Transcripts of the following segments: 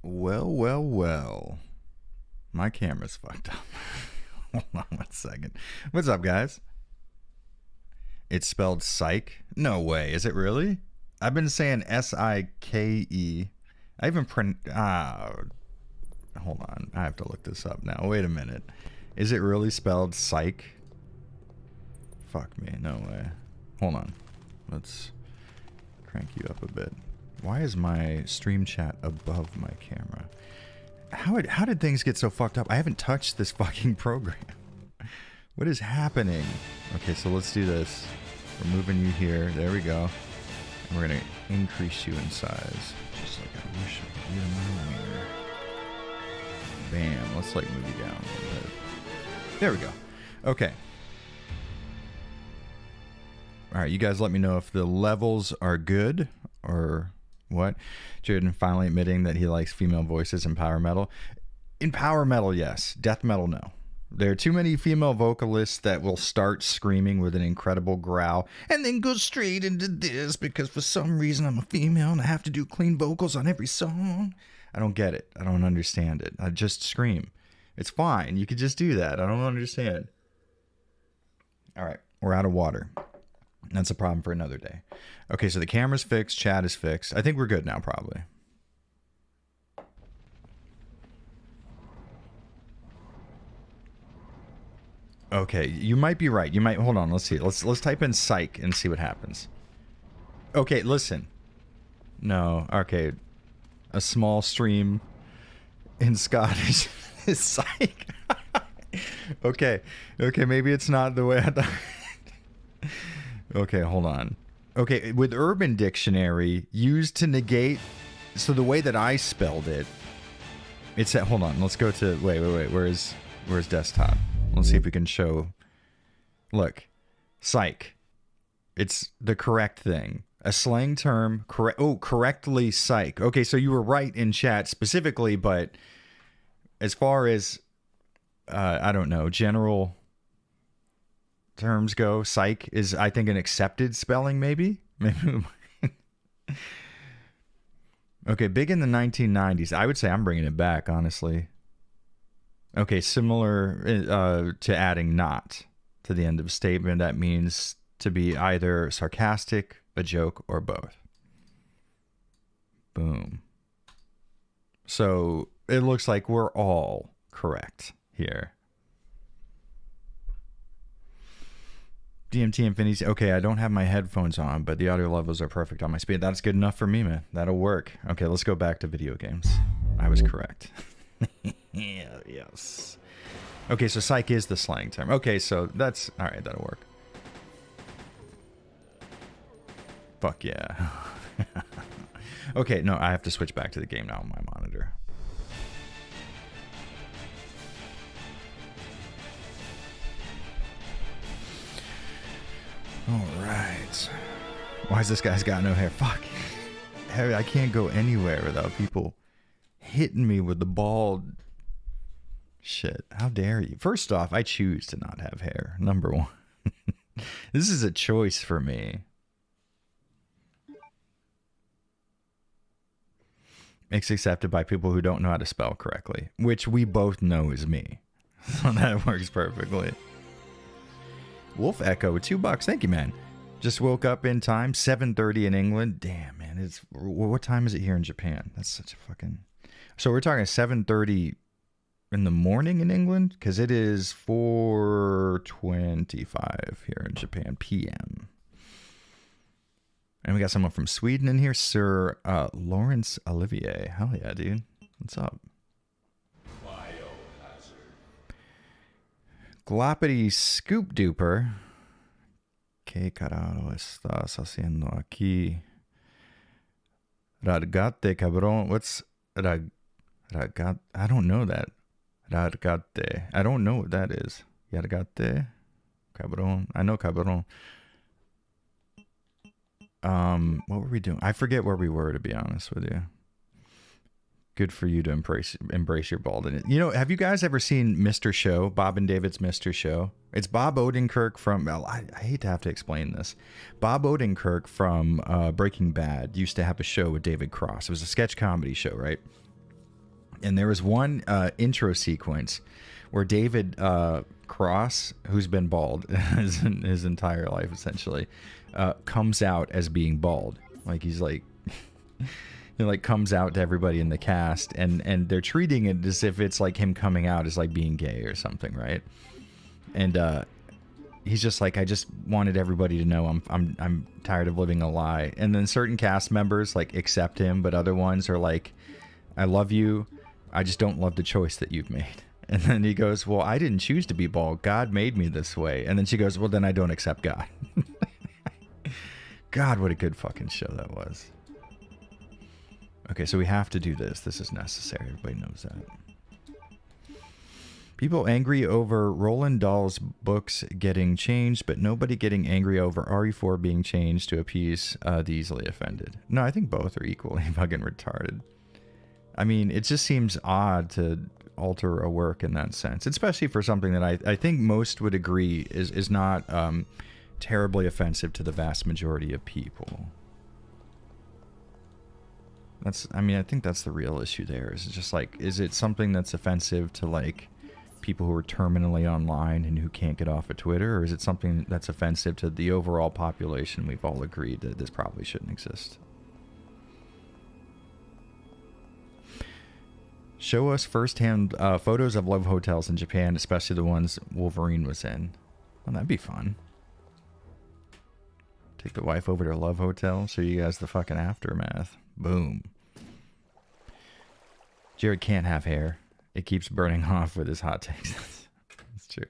Well, well, well. My camera's fucked up. Hold on 1 second. What's up, guys? It's spelled Sike? No way. Is it really? I've been saying Sike. I even hold on. I have to look this up now. Wait a minute. Is it really spelled Sike? Fuck me. No way. Hold on. Let's crank you up a bit. Why is my stream chat above my camera? How did things get so fucked up? I haven't touched this fucking program. What is happening? Okay, so let's do this. We're moving you here. There we go. And we're gonna increase you in size. Just like I wish I could get a millimeter. Bam. Let's like move you down a little bit. There we go. Okay. Alright, you guys let me know if the levels are good or what. Jaden finally admitting that he likes female voices in power metal. In power metal, yes. Death metal, no. There are too many female vocalists that will start screaming with an incredible growl and then go straight into this because for some reason I'm a female and I have to do clean vocals on every song. I don't get it. I don't understand it. I just scream. It's fine. You could just do that. I don't understand. All right. We're out of water. That's a problem for another day. Okay, so the camera's fixed. Chat is fixed. I think we're good now, probably. Okay, you might be right. You might... Hold on, let's see. Let's type in Sike and see what happens. Okay, listen. No, okay. A small stream in Scottish is Sike. Okay, maybe it's not the way I thought. Okay, hold on. Okay, with Urban Dictionary, used to negate... So the way that I spelled it, it's at... Hold on, let's go to... Wait. Where's desktop? Let's see if we can show... Look. Psych. It's the correct thing. A slang term... correctly psych. Okay, so you were right in chat specifically, but as far as... I don't know, general... terms go, psych is, I think, an accepted spelling, maybe? Okay, big in the 1990s. I would say I'm bringing it back, honestly. Okay, similar to adding not to the end of a statement. That means to be either sarcastic, a joke, or both. Boom. So it looks like we're all correct here. DMT Infinity. Okay, I don't have my headphones on, but the audio levels are perfect on my speed. That's good enough for me, man. That'll work. Okay, let's go back to video games. I was correct. Yeah, yes. Okay, so psych is the slang term. Okay, so that's... Alright, that'll work. Fuck yeah. Okay, no, I have to switch back to the game now on my monitor. Alright. Why has this guy's got no hair? Fuck. I can't go anywhere without people hitting me with the bald shit. How dare you? First off, I choose to not have hair. Number one. This is a choice for me. It's accepted by people who don't know how to spell correctly, which we both know is me. So that works perfectly. Wolf Echo, $2. Thank you, man. Just woke up in time. 7:30 in England. Damn, man. It's what time is it here in Japan? That's such a fucking... So we're talking 7:30 in the morning in England? Because it is 4:25 here in Japan, PM. And we got someone from Sweden in here. Sir Lawrence Olivier. Hell yeah, dude. What's up? Gloppity Scoop Duper. ¿Qué carajo estás haciendo aquí? Radgate, cabrón. What's Radgate? I don't know that. Radgate. I don't know what that is. Radgate? Cabrón. I know cabrón. What were we doing? I forget where we were, to be honest with you. Good for you to embrace your baldness. You know, have you guys ever seen Mr. Show? Bob and David's Mr. Show? It's Bob Odenkirk from... Well, I hate to have to explain this. Bob Odenkirk from Breaking Bad used to have a show with David Cross. It was a sketch comedy show, right? And there was one intro sequence where David Cross, who's been bald his entire life essentially, comes out as being bald. Like he's like, he like comes out to everybody in the cast, and they're treating it as if it's like him coming out as like being gay or something, right? And he's just like, I just wanted everybody to know I'm tired of living a lie. And then certain cast members like accept him, but other ones are like, I love you, I just don't love the choice that you've made. And then he goes, well, I didn't choose to be bald. God made me this way. And then she goes, well, then I don't accept God. God, what a good fucking show that was. Okay, so we have to do this. This is necessary. Everybody knows that. People angry over Roald Dahl's books getting changed, but nobody getting angry over RE4 being changed to appease the easily offended. No, I think both are equally fucking retarded. I mean, it just seems odd to alter a work in that sense, especially for something that I think most would agree is not terribly offensive to the vast majority of people. I mean, I think that's the real issue there. Is just like, is it something that's offensive to like people who are terminally online and who can't get off of Twitter, or is it something that's offensive to the overall population? We've all agreed that this probably shouldn't exist. Show us firsthand photos of love hotels in Japan, especially the ones Wolverine was in. Well, that'd be fun. Take the wife over to a love hotel, show you guys the fucking aftermath. Boom. Jared can't have hair. It keeps burning off with his hot takes. It's true.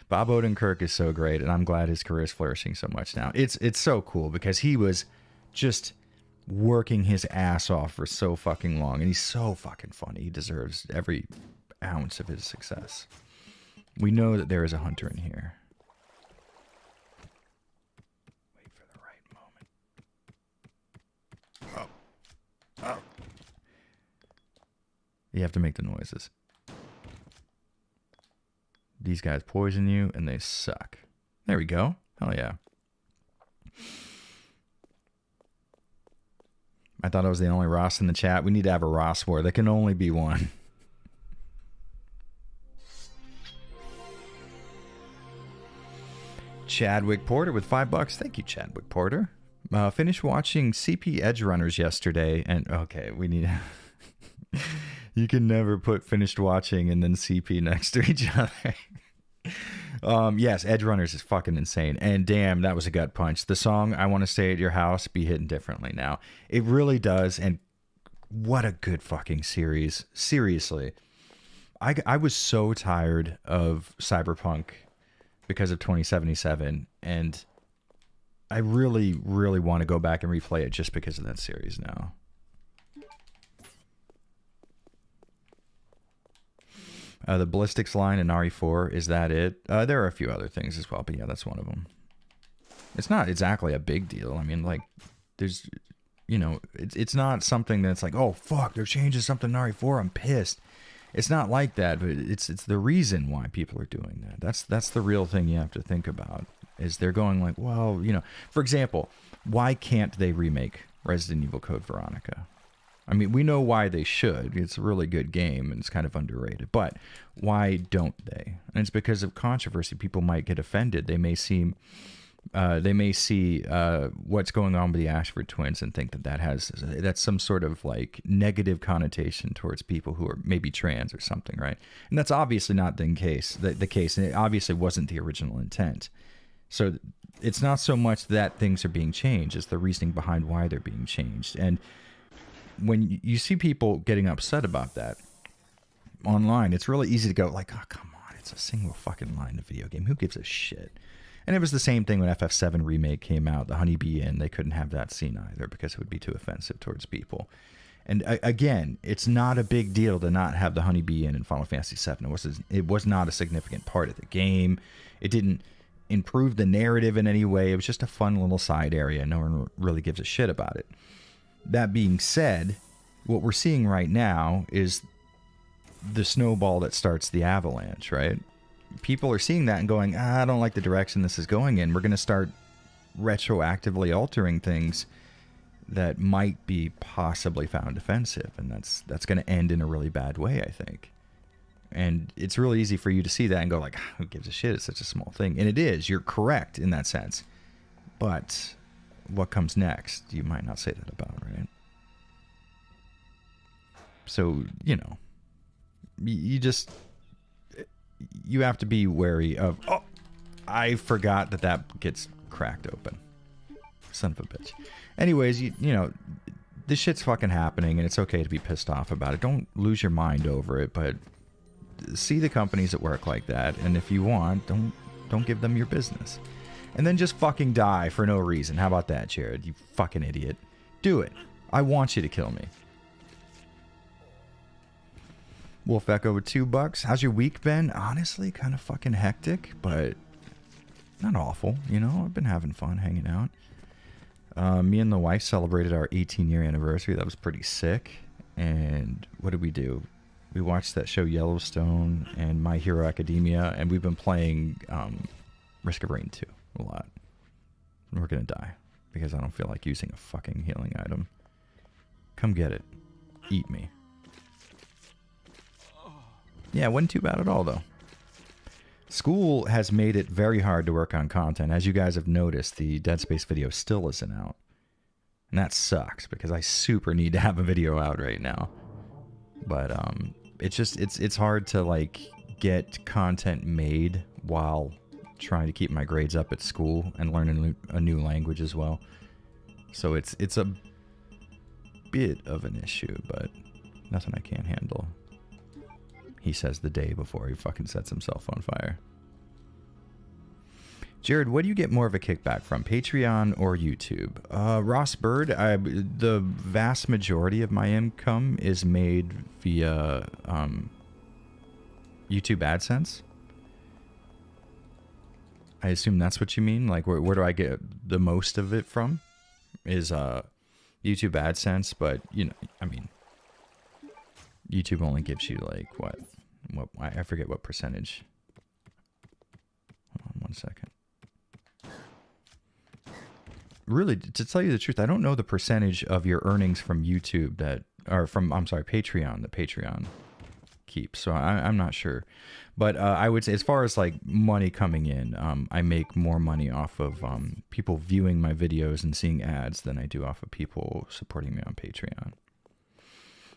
Bob Odenkirk is so great, and I'm glad his career is flourishing so much now. It's so cool because he was just working his ass off for so fucking long, and he's so fucking funny. He deserves every ounce of his success. We know that there is a hunter in here. Wait for the right moment. Oh. You have to make the noises. These guys poison you, and they suck. There we go. Hell yeah. I thought I was the only Ross in the chat. We need to have a Ross war. There can only be one. Chadwick Porter with $5. Thank you, Chadwick Porter. Finished watching CP Edge Runners yesterday, and okay, we need... You can never put finished watching and then CP next to each other. Yes, Edge Runners is fucking insane. And damn, that was a gut punch. The song I Want to Stay at Your House be hitting differently now. It really does. And what a good fucking series. Seriously. I was so tired of Cyberpunk because of 2077. And I really, really want to go back and replay it just because of that series now. The ballistics line in RE4, is that it? There are a few other things as well, but yeah, that's one of them. It's not exactly a big deal. I mean, like, there's, you know, it's not something that's like, oh, fuck, they're changing something in RE4, I'm pissed. It's not like that, but it's the reason why people are doing that. That's the real thing you have to think about, is they're going like, well, you know, for example, why can't they remake Resident Evil Code Veronica? I mean, we know why they should. It's a really good game, and it's kind of underrated. But why don't they? And it's because of controversy. People might get offended. They may see what's going on with the Ashford twins and think that's some sort of like negative connotation towards people who are maybe trans or something, right? And that's obviously not the case. The case, and it obviously wasn't the original intent. So it's not so much that things are being changed; it's the reasoning behind why they're being changed. And when you see people getting upset about that online, it's really easy to go like, oh, come on, it's a single fucking line in a video game. Who gives a shit? And it was the same thing when FF7 Remake came out. The Honeybee Inn, they couldn't have that scene either because it would be too offensive towards people. And again, it's not a big deal to not have the Honeybee Inn in Final Fantasy VII. It was not a significant part of the game. It didn't improve the narrative in any way. It was just a fun little side area. No one really gives a shit about it. That being said, what we're seeing right now is the snowball that starts the avalanche, right? People are seeing that and going, I don't like the direction this is going in. We're going to start retroactively altering things that might be possibly found offensive, and that's going to end in a really bad way, I think. And it's really easy for you to see that and go like, who gives a shit? It's such a small thing. And it is. You're correct in that sense. But what comes next, you might not say that about, right? So, you know, you have to be wary of, oh, I forgot that gets cracked open. Son of a bitch. Anyways, you know, this shit's fucking happening, and it's okay to be pissed off about it. Don't lose your mind over it, but see the companies that work like that, and if you want, don't give them your business. And then just fucking die for no reason. How about that, Jared? You fucking idiot. Do it. I want you to kill me. Wolf Echo with $2. How's your week been? Honestly, kind of fucking hectic, but not awful, you know? I've been having fun hanging out. Me and the wife celebrated our 18-year anniversary. That was pretty sick. And what did we do? We watched that show Yellowstone and My Hero Academia, and we've been playing Risk of Rain 2 a lot. We're gonna die because I don't feel like using a fucking healing item. Come get it. Eat me. Yeah, it wasn't too bad at all, though. School has made it very hard to work on content. As you guys have noticed, the Dead Space video still isn't out. And that sucks, because I super need to have a video out right now. But it's hard to, like, get content made while trying to keep my grades up at school and learn a new language as well. So it's a bit of an issue, but nothing I can't handle. He says the day before he fucking sets himself on fire. Jared, what do you get more of a kickback from, Patreon or YouTube? Ross Bird, the vast majority of my income is made via YouTube AdSense. I assume that's what you mean. Like, where do I get the most of it from? Is YouTube AdSense, but you know, I mean, YouTube only gives you like what I forget what percentage. Hold on 1 second. Really, to tell you the truth, I don't know the percentage of your earnings from YouTube Patreon that Patreon keeps. So I'm not sure. But I would say, as far as like money coming in, I make more money off of people viewing my videos and seeing ads than I do off of people supporting me on Patreon.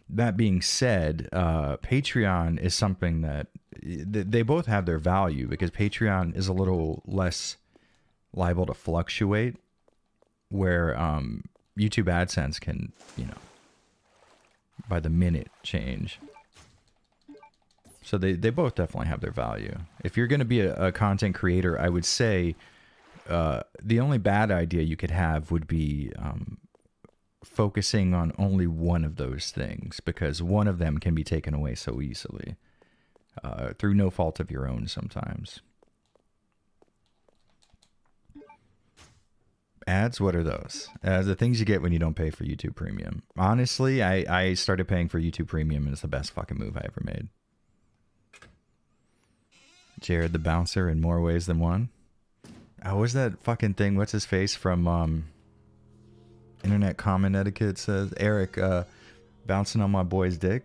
That being said, Patreon is something that they both have their value, because Patreon is a little less liable to fluctuate, where YouTube AdSense can, you know, by the minute change. So they both definitely have their value. If you're going to be a content creator, I would say the only bad idea you could have would be focusing on only one of those things, because one of them can be taken away so easily through no fault of your own sometimes. Ads, what are those? The things you get when you don't pay for YouTube Premium. Honestly, I started paying for YouTube Premium, and it's the best fucking move I ever made. Jared the Bouncer in more ways than one. Oh, was that fucking thing? What's his face from Internet Comment Etiquette says, Eric, bouncing on my boy's dick.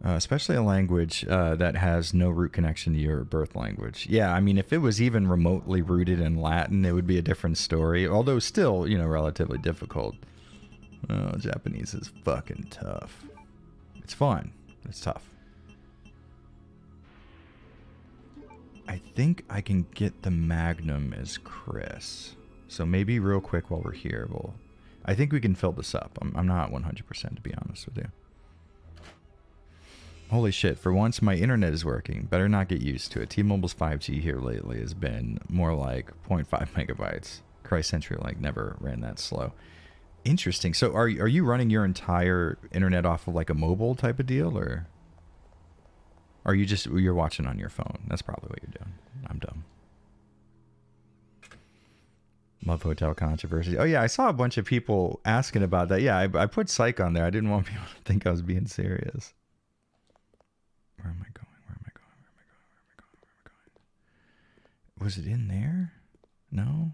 Especially a language that has no root connection to your birth language. Yeah, I mean, if it was even remotely rooted in Latin, it would be a different story. Although still, you know, relatively difficult. Oh, Japanese is fucking tough. It's fun. It's tough. I think I can get the Magnum as Chris. So maybe real quick while we're here, I think we can fill this up. I'm not 100% to be honest with you. Holy shit, for once my internet is working. Better not get used to it. T-Mobile's 5G here lately has been more like 0.5 megabytes. Christ, CenturyLink never ran that slow. Interesting. So are you running your entire internet off of like a mobile type of deal, or are you you're watching on your phone? That's probably what you're doing. I'm dumb. Love Hotel controversy. Oh yeah, I saw a bunch of people asking about that. Yeah, I put Sike on there. I didn't want people to think I was being serious. Where am I going? Was it in there? No?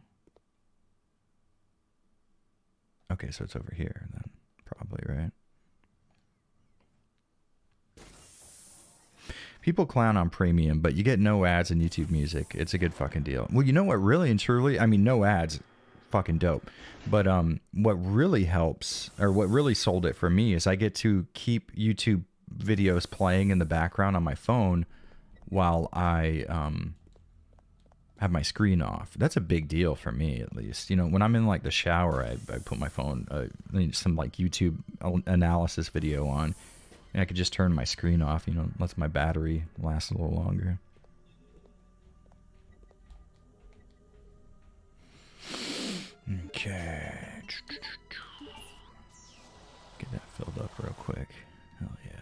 Okay, so it's over here then. Probably, right? People clown on premium, but you get no ads in YouTube Music. It's a good fucking deal. Well, you know what really and truly, I mean, no ads, fucking dope. But what really helps, or what really sold it for me, is I get to keep YouTube videos playing in the background on my phone while I have my screen off. That's a big deal for me, at least. You know, when I'm in like the shower, I put my phone, some like YouTube analysis video on, and I could just turn my screen off. You know, lets my battery last a little longer. Okay. Get that filled up real quick. Hell yeah.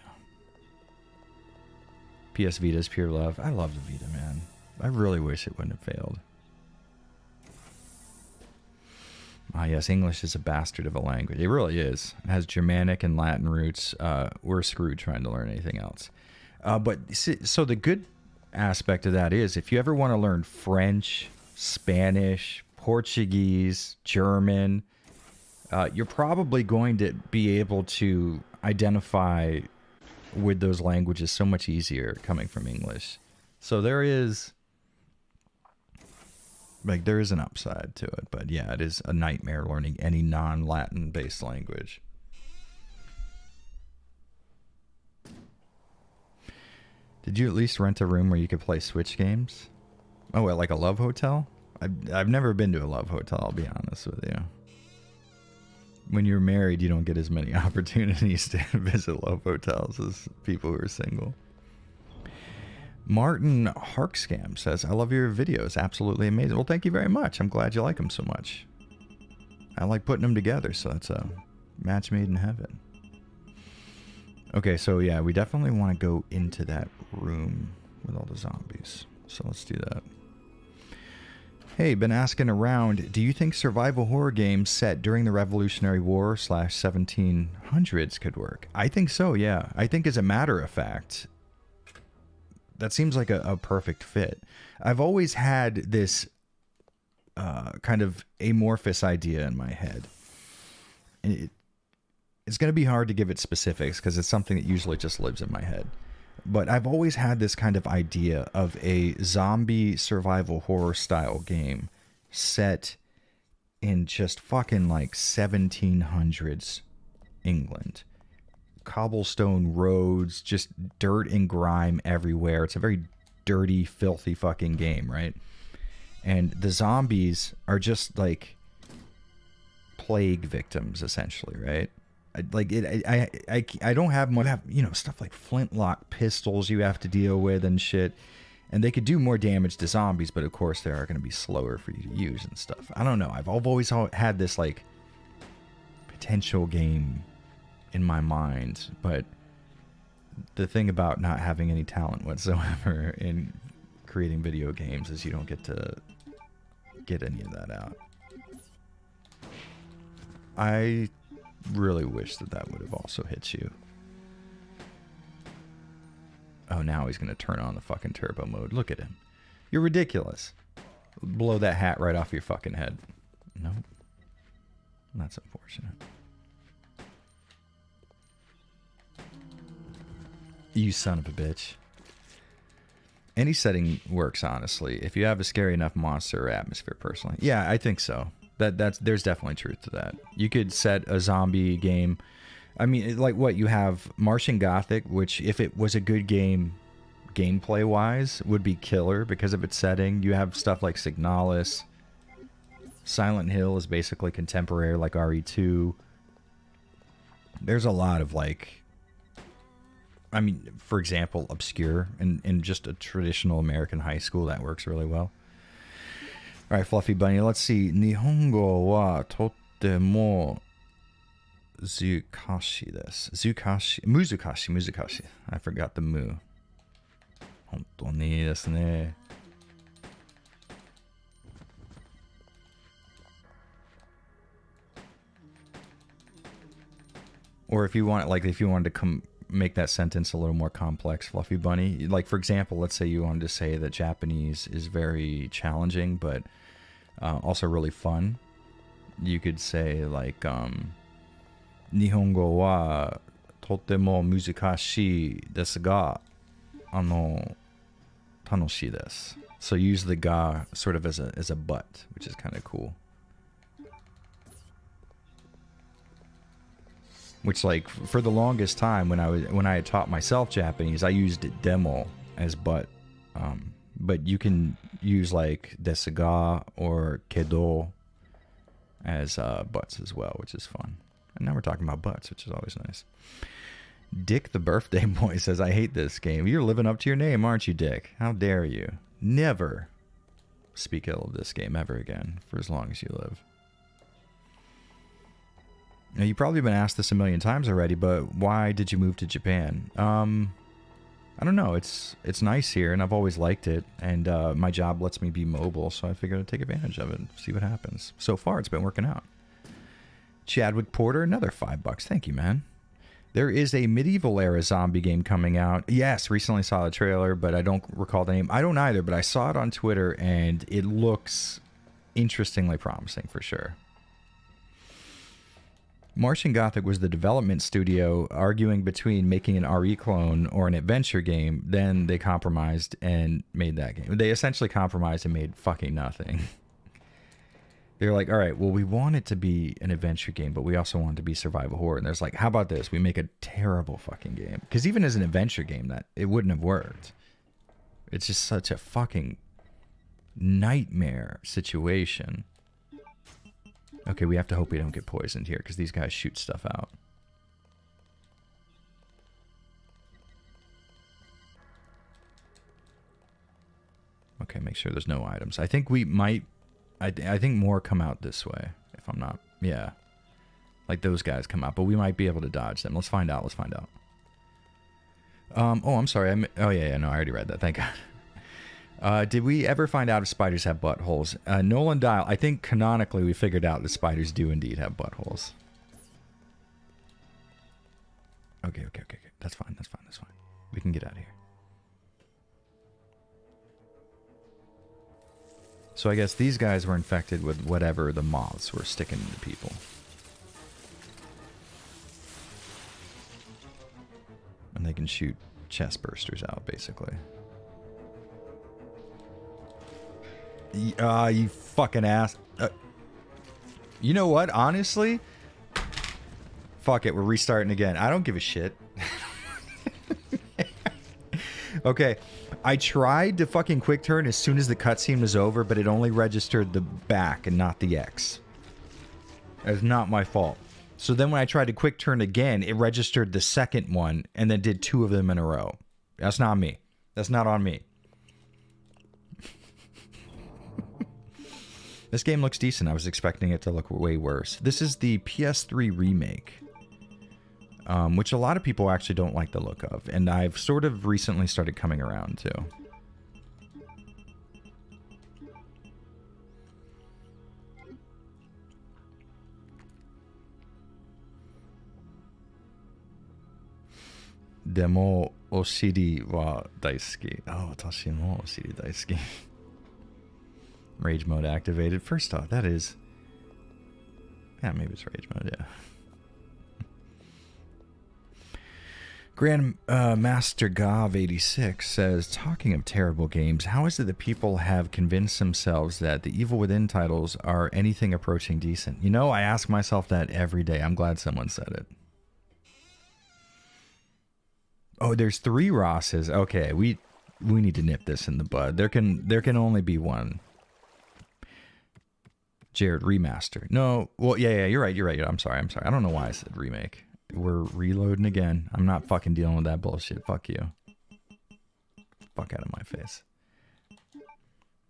PS Vita's pure love. I love the Vita, man. I really wish it wouldn't have failed. Ah, yes, English is a bastard of a language. It really is. It has Germanic and Latin roots. We're screwed trying to learn anything else. But so the good aspect of that is, if you ever want to learn French, Spanish, Portuguese, German, you're probably going to be able to identify with those languages so much easier coming from English. So there is an upside to it, but yeah, it is a nightmare learning any non-Latin based language. Did you at least rent a room where you could play Switch games? Oh, well, like a Love Hotel? I've never been to a Love Hotel, I'll be honest with you. When you're married, you don't get as many opportunities to visit Love Hotels as people who are single. Martin Harkscam says, I love your videos. Absolutely amazing. Well, thank you very much. I'm glad you like them so much. I like putting them together, so that's a match made in heaven. Okay, so yeah, we definitely want to go into that room with all the zombies. So let's do that. Hey, been asking around, do you think survival horror games set during the Revolutionary War / 1700s could work? I think so, yeah. I think as a matter of fact, that seems like a perfect fit. I've always had this kind of amorphous idea in my head. It's going to be hard to give it specifics because it's something that usually just lives in my head. But I've always had this kind of idea of a zombie survival horror style game set in just fucking like 1700s England. Cobblestone roads, just dirt and grime everywhere. It's a very dirty, filthy fucking game, right? And the zombies are just like plague victims, essentially, right? I don't have much, you know, stuff like flintlock pistols you have to deal with and shit. And they could do more damage to zombies, but of course they are going to be slower for you to use and stuff. I don't know. I've always had this like potential game in my mind, but the thing about not having any talent whatsoever in creating video games is you don't get to get any of that out. I really wish that would have also hit you. Oh, now he's gonna turn on the fucking turbo mode. Look at him. You're ridiculous. Blow that hat right off your fucking head. Nope. That's unfortunate. You son of a bitch. Any setting works, honestly. If you have a scary enough monster or atmosphere, personally. Yeah, I think so. There's definitely truth to that. You could set a zombie game. I mean, like what you have Martian Gothic, which if it was a good game gameplay wise would be killer because of its setting. You have stuff like Signalis. Silent Hill is basically contemporary like RE2. There's a lot of like, I mean, for example, obscure in just a traditional American high school that works really well. All right, Fluffy Bunny, let's see. Nihongo wa totemo zukashi desu. Muzukashi. I forgot the mu. Hontou ni desu ne. Or if you want, like, if you wanted to make that sentence a little more complex, Fluffy Bunny. Like, for example, let's say you wanted to say that Japanese is very challenging, but also really fun. You could say, like, Nihongo wa totemo muzukashii desu ga, tanoshii desu. So use the ga sort of as a but, which is kind of cool. Which, like, for the longest time when I had taught myself Japanese, I used demo as but. But you can use like desu ga or kedo as buts as well, which is fun. And now we're talking about butts, which is always nice. Dick the birthday boy says, I hate this game. You're living up to your name, aren't you, Dick? How dare you? Never speak ill of this game ever again for as long as you live. Now, you've probably been asked this a million times already, but why did you move to Japan? I don't know. It's nice here, and I've always liked it. And my job lets me be mobile, so I figured I'd take advantage of it and see what happens. So far, it's been working out. Chadwick Porter, another $5. Thank you, man. There is a medieval-era zombie game coming out. Yes, recently saw the trailer, but I don't recall the name. I don't either, but I saw it on Twitter, and it looks interestingly promising for sure. Martian Gothic was the development studio arguing between making an RE clone or an adventure game. Then they compromised and made that game. They essentially compromised and made fucking nothing. They're like, all right, well, we want it to be an adventure game, but we also want it to be survival horror. And there's like, how about this? We make a terrible fucking game. Because even as an adventure game, that it wouldn't have worked. It's just such a fucking nightmare situation. Okay, we have to hope we don't get poisoned here, because these guys shoot stuff out. Okay, make sure there's no items. I think we might... I think more come out this way, if I'm not... Yeah. Like those guys come out, but we might be able to dodge them. Let's find out, let's find out. Oh, I'm sorry. Oh, yeah, no, I already read that. Thank God. Did we ever find out if spiders have buttholes? Nolan Dial, I think canonically we figured out that spiders do indeed have buttholes. Okay. That's fine. We can get out of here. So I guess these guys were infected with whatever the moths were sticking into people. And they can shoot chest bursters out, basically. You fucking ass. You know what? Honestly, fuck it. We're restarting again. I don't give a shit. Okay. I tried to fucking quick turn as soon as the cutscene was over, but it only registered the back and not the X. That's not my fault. So then when I tried to quick turn again, it registered the second one and then did 2 of them in a row. That's not me. That's not on me. This game looks decent. I was expecting it to look way worse. This is the PS3 remake, which a lot of people actually don't like the look of, and I've sort of recently started coming around to. Demo oshiri wa daisuki. Oh, tashi mo oshiri daisuki. Rage mode activated. First off, that is... Yeah, maybe it's rage mode, yeah. Grand Master Gav 86 says, talking of terrible games, how is it that people have convinced themselves that the Evil Within titles are anything approaching decent? You know, I ask myself that every day. I'm glad someone said it. Oh, there's 3 Rosses. Okay, we need to nip this in the bud. There can only be one. Jared, remaster. No, well, yeah, you're right. I'm sorry. I don't know why I said remake. We're reloading again. I'm not fucking dealing with that bullshit. Fuck you. Fuck out of my face.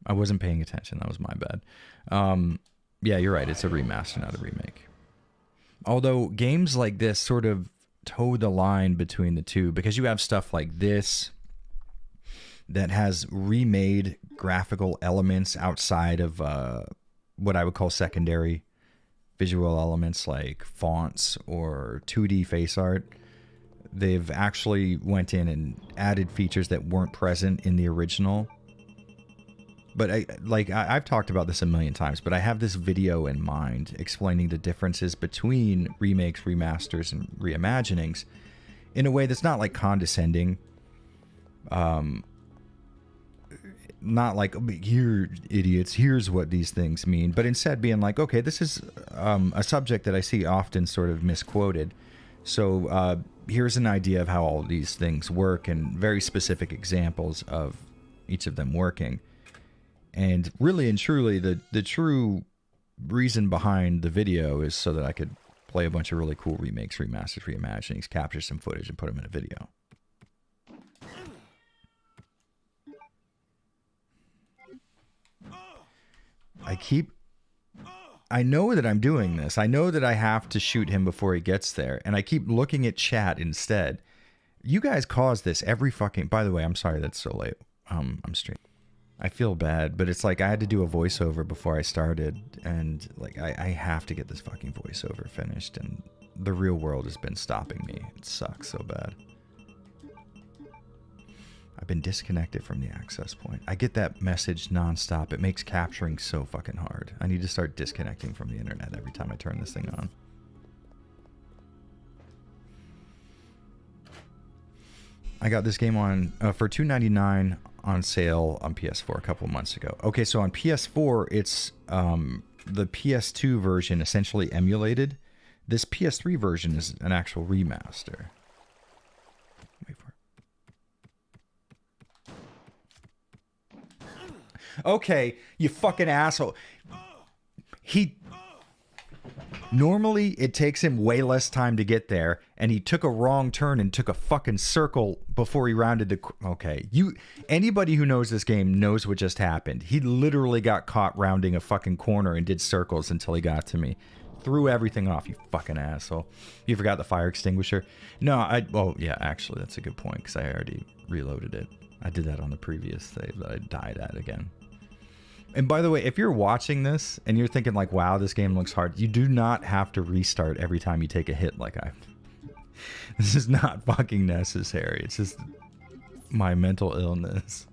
I wasn't paying attention. That was my bad. Yeah, you're right. It's a remaster, not a remake. Although games like this sort of toe the line between the two, because you have stuff like this that has remade graphical elements outside of what I would call secondary visual elements like fonts or 2D face art they've actually went in and added features that weren't present in the original. But I've talked about this a million times, but I have this video in mind explaining the differences between remakes, remasters, and reimaginings in a way that's not like condescending. Not like, here, idiots, here's what these things mean, but instead being like, okay, this is a subject that I see often sort of misquoted. So here's an idea of how all these things work and very specific examples of each of them working. And really and truly, the true reason behind the video is so that I could play a bunch of really cool remakes, remasters, reimaginings, capture some footage, and put them in a video. I know that I'm doing this. I know that I have to shoot him before he gets there. And I keep looking at chat instead. You guys cause this every fucking... By the way, I'm sorry that's so late. I'm streaming. I feel bad, but it's like I had to do a voiceover before I started. And like I have to get this fucking voiceover finished. And the real world has been stopping me. It sucks so bad. I've been disconnected from the access point. I get that message nonstop. It makes capturing so fucking hard. I need to start disconnecting from the internet every time I turn this thing on. I got this game on for $2.99 on sale on PS4 a couple of months ago. Okay, so on PS4, it's the PS2 version essentially emulated. This PS3 version is an actual remaster. Wait for it. Okay, you fucking asshole. Normally, it takes him way less time to get there, and he took a wrong turn and took a fucking circle before he rounded the... Okay, anybody who knows this game knows what just happened. He literally got caught rounding a fucking corner and did circles until he got to me. Threw everything off, you fucking asshole. You forgot the fire extinguisher? No, oh, yeah, actually, that's a good point, because I already reloaded it. I did that on the previous save that I died at again. And by the way, if you're watching this and you're thinking like, wow, this game looks hard, you do not have to restart every time you take a hit like I... This is not fucking necessary. It's just my mental illness.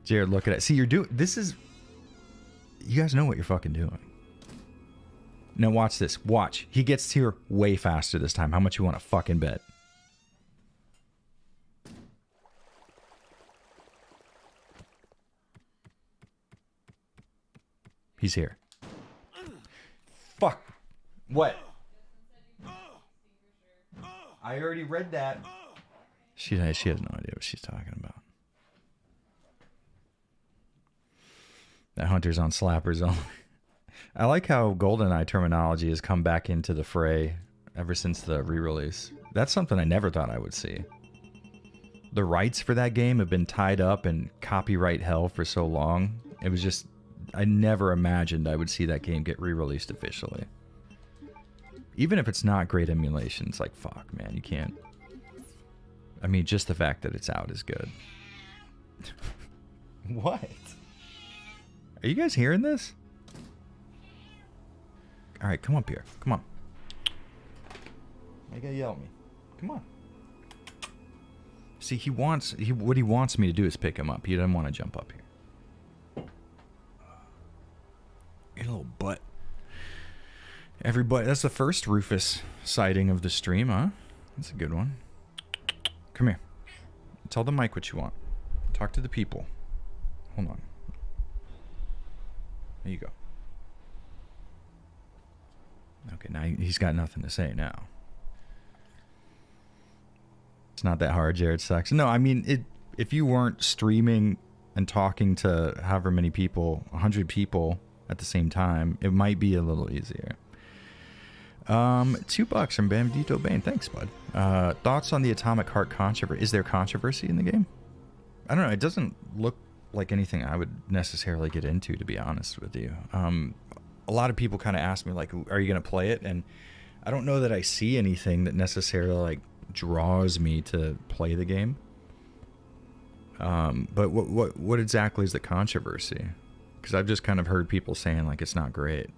Jared, look at it. See, you're doing... This is... You guys know what you're fucking doing. Now watch this. Watch. He gets here way faster this time. How much you want to fucking bet? He's here. Fuck. What? I already read that. She has no idea what she's talking about. That hunter's on slappers only. I like how GoldenEye terminology has come back into the fray ever since the re-release. That's something I never thought I would see. The rights for that game have been tied up in copyright hell for so long. It was just... I never imagined I would see that game get re-released officially. Even if it's not great emulation, it's like, fuck, man, you can't... I mean, just the fact that it's out is good. What? Are you guys hearing this? Alright, come up here. Come on. You gotta yell at me. Come on. See, what he wants me to do is pick him up. He doesn't want to jump up here. Your little butt. Everybody, that's the first Rufus sighting of the stream, huh? That's a good one. Come here. Tell the mic what you want. Talk to the people. Hold on. There you go. Okay, now he's got nothing to say now. It's not that hard, Jared sucks. No, I mean, if you weren't streaming and talking to however many people, 100 people at the same time, it might be a little easier. $2 from Bandito Bane. Thanks, bud. Thoughts on the Atomic Heart controversy? Is there controversy in the game? I don't know. It doesn't look like anything I would necessarily get into, to be honest with you. A lot of people kind of ask me, like, are you going to play it? And I don't know that I see anything that necessarily, like, draws me to play the game. But what exactly is the controversy? Because I've just kind of heard people saying, like, it's not great.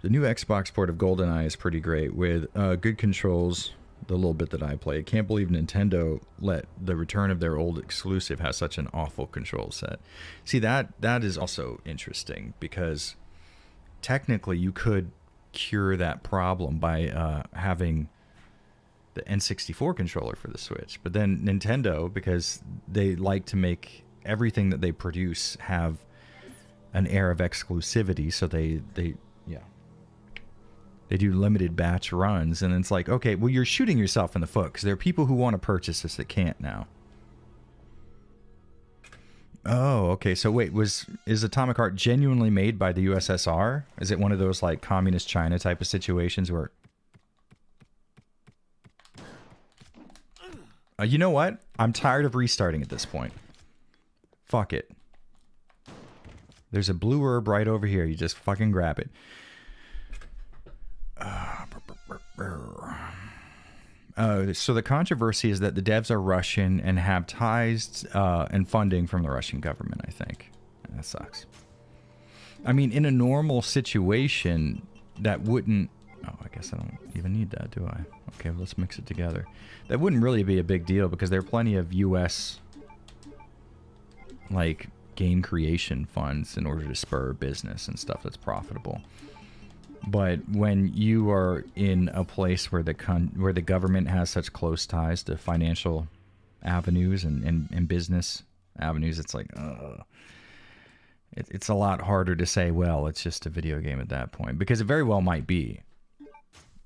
The new Xbox port of GoldenEye is pretty great with good controls. The little bit that I played. Can't believe Nintendo let the return of their old exclusive have such an awful control set. See, that is also interesting because technically you could cure that problem by having the N64 controller for the Switch. But then Nintendo, because they like to make everything that they produce have an air of exclusivity, so they do limited batch runs, and it's like, okay, well, you're shooting yourself in the foot because there are people who want to purchase this that can't now. Oh, okay. So wait, is Atomic Heart genuinely made by the USSR? Is it one of those like communist China type of situations where... you know what? I'm tired of restarting at this point. Fuck it. There's a blue herb right over here. You just fucking grab it. So the controversy is that the devs are Russian and have ties and funding from the Russian government, I think. That sucks. I mean, in a normal situation, that wouldn't... Oh, I guess I don't even need that, do I? Okay, well, let's mix it together. That wouldn't really be a big deal because there are plenty of U.S. like game creation funds in order to spur business and stuff that's profitable. But when you are in a place where the government has such close ties to financial avenues and business avenues, it's like, it's a lot harder to say, well, it's just a video game at that point, because it very well might be.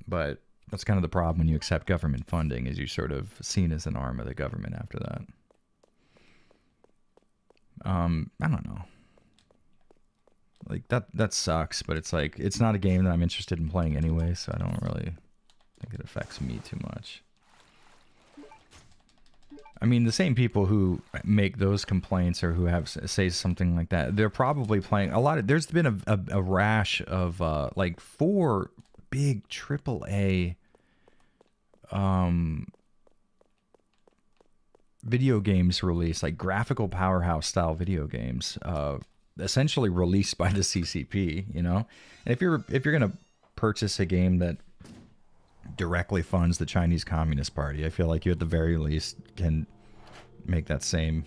But that's kind of the problem when you accept government funding, is you're sort of seen as an arm of the government after that. I don't know. Like, that sucks, but it's like, it's not a game that I'm interested in playing anyway, so I don't really think it affects me too much. I mean, the same people who make those complaints or who have say something like that, they're probably playing a lot of... There's been a rash of, like, 4 big AAA video games released, like graphical powerhouse style video games, essentially released by the CCP, you know? And if you're going to purchase a game that directly funds the Chinese Communist Party, I feel like you at the very least can make that same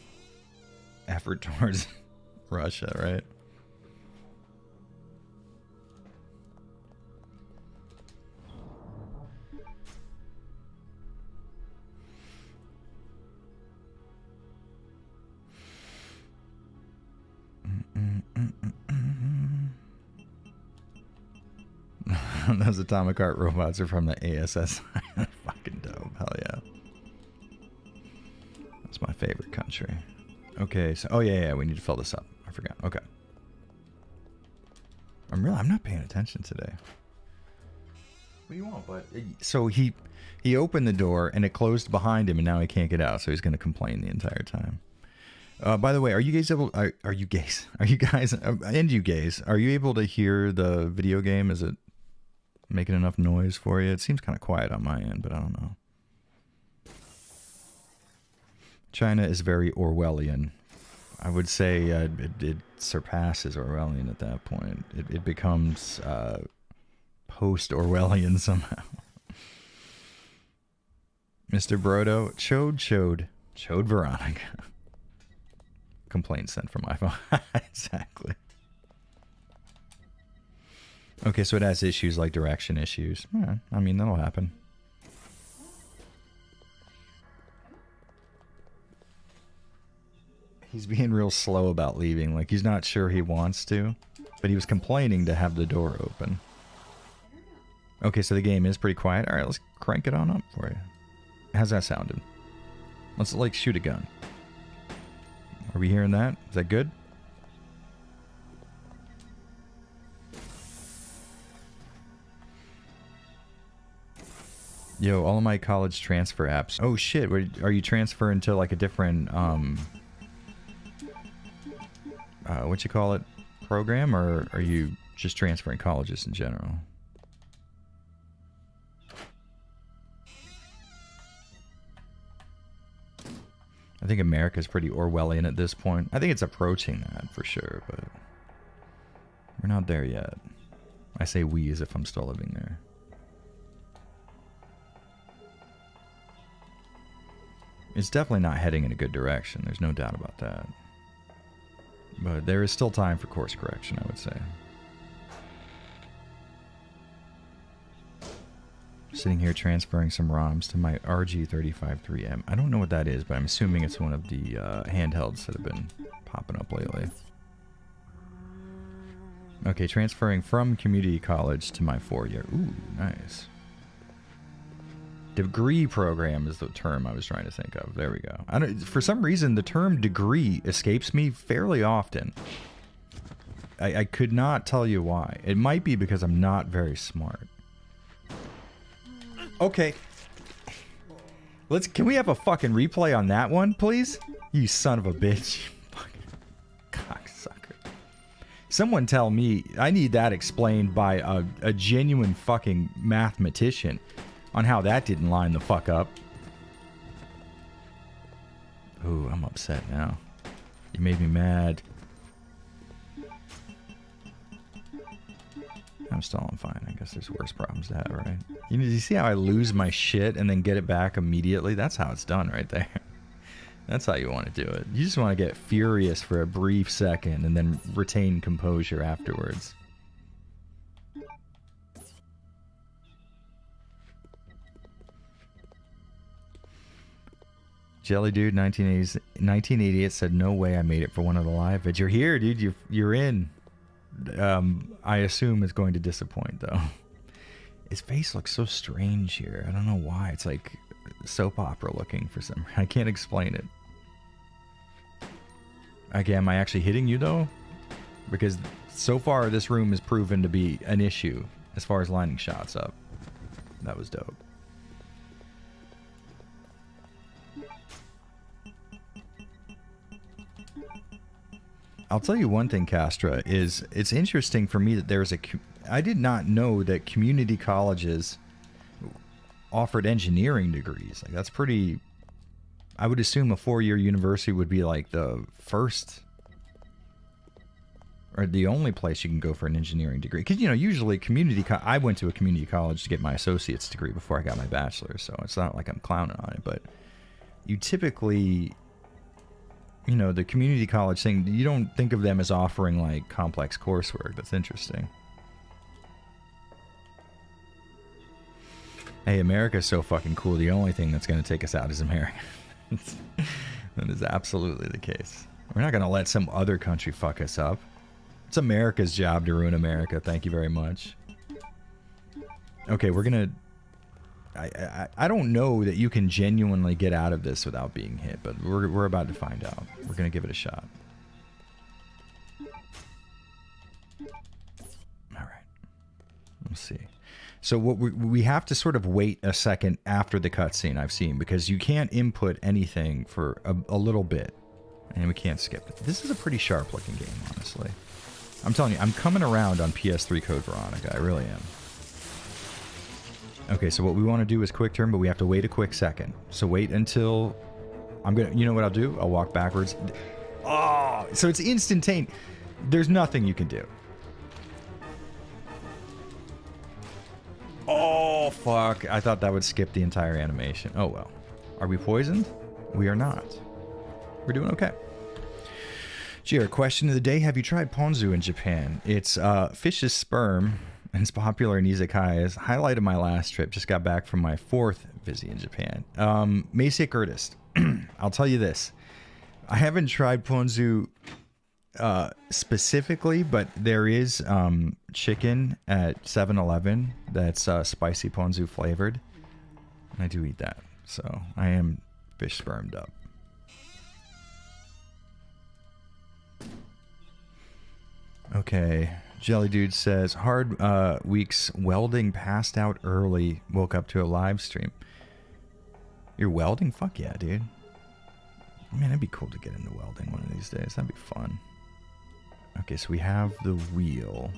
effort towards Russia, right? Those Atomic Heart robots are from the ASS. Fucking dope. Hell yeah. That's my favorite country. Okay, so... Oh, yeah, we need to fill this up. I forgot. Okay. I'm not paying attention today. What do you want, bud? So he opened the door, and it closed behind him, and now he can't get out, so he's going to complain the entire time. By the way, are you guys able... Are you gays? Are you guys... and you gays, are you able to hear the video game? Is it making enough noise for you? It seems kind of quiet on my end, but I don't know. China is very Orwellian. I would say it surpasses Orwellian at that point. It becomes post-Orwellian somehow. Mr. Brodo, Code Veronica. Complaint sent from iPhone. Exactly. Okay, so it has issues like direction issues. Yeah, I mean, that'll happen. He's being real slow about leaving. Like, he's not sure he wants to, but he was complaining to have the door open. Okay, so the game is pretty quiet. All right, let's crank it on up for you. How's that sounding? Let's, like, shoot a gun. Are we hearing that? Is that good? Yo, all of my college transfer apps. Oh shit, are you transferring to like a different, what you call it, program, or are you just transferring colleges in general? I think America's pretty Orwellian at this point. I think it's approaching that for sure, but we're not there yet. I say we as if I'm still living there. It's definitely not heading in a good direction. There's no doubt about that. But there is still time for course correction, I would say. Sitting here transferring some ROMs to my RG353M. I don't know what that is, but I'm assuming it's one of the handhelds that have been popping up lately. Okay, transferring from community college to my 4-year. Ooh, nice. Degree program is the term I was trying to think of. There we go. For some reason, the term degree escapes me fairly often. I could not tell you why. It might be because I'm not very smart. Okay. Can we have a fucking replay on that one, please? You son of a bitch. Fucking cocksucker. Someone tell me, I need that explained by a genuine fucking mathematician on how that didn't line the fuck up. Ooh, I'm upset now. You made me mad. I'm stalling fine. I guess there's worse problems to have, right? You see how I lose my shit and then get it back immediately? That's how it's done right there. That's how you want to do it. You just want to get furious for a brief second and then retain composure afterwards. Jelly Dude 1988 said, no way I made it for one of the live vids. You're here, dude. You're in. I assume it's going to disappoint, though. His face looks so strange here. I don't know why. It's like soap opera looking for some reason. I can't explain it. Okay, am I actually hitting you, though? Because so far, this room has proven to be an issue as far as lining shots up. That was dope. I'll tell you one thing, Castra, is it's interesting for me that there's I did not know that community colleges offered engineering degrees. Like, that's pretty... I would assume a 4-year university would be like the first or the only place you can go for an engineering degree. Because, you know, usually I went to a community college to get my associate's degree before I got my bachelor's, so it's not like I'm clowning on it, but you typically... You know, the community college thing, you don't think of them as offering, like, complex coursework. That's interesting. Hey, America's so fucking cool. The only thing that's going to take us out is America. That is absolutely the case. We're not going to let some other country fuck us up. It's America's job to ruin America. Thank you very much. Okay, we're going to... I don't know that you can genuinely get out of this without being hit, but we're about to find out. We're going to give it a shot. All right. Let's see. So what we have to sort of wait a second after the cutscene I've seen, because you can't input anything for a little bit, and we can't skip it. This is a pretty sharp looking game, honestly. I'm telling you, I'm coming around on PS3 Code Veronica. I really am. Okay, so what we want to do is quick turn, but we have to wait a quick second. So wait until you know what I'll do? I'll walk backwards. Oh, so it's instantaneous. There's nothing you can do. Oh, fuck. I thought that would skip the entire animation. Oh, well. Are we poisoned? We are not. We're doing okay. Jared, question of the day. Have you tried ponzu in Japan? It's fish's sperm. And it's popular in izakayas. Highlight of my last trip. Just got back from my 4th visit in Japan. Macy Curtis. I'll tell you this. I haven't tried ponzu specifically, but there is chicken at 7-Eleven that's spicy ponzu flavored. And I do eat that. So I am fish spermed up. Okay. Jelly Dude says, hard weeks welding, passed out early, woke up to a live stream. You're welding? Fuck yeah, dude. Man, it'd be cool to get into welding one of these days. That'd be fun. Okay, so we have the wheel,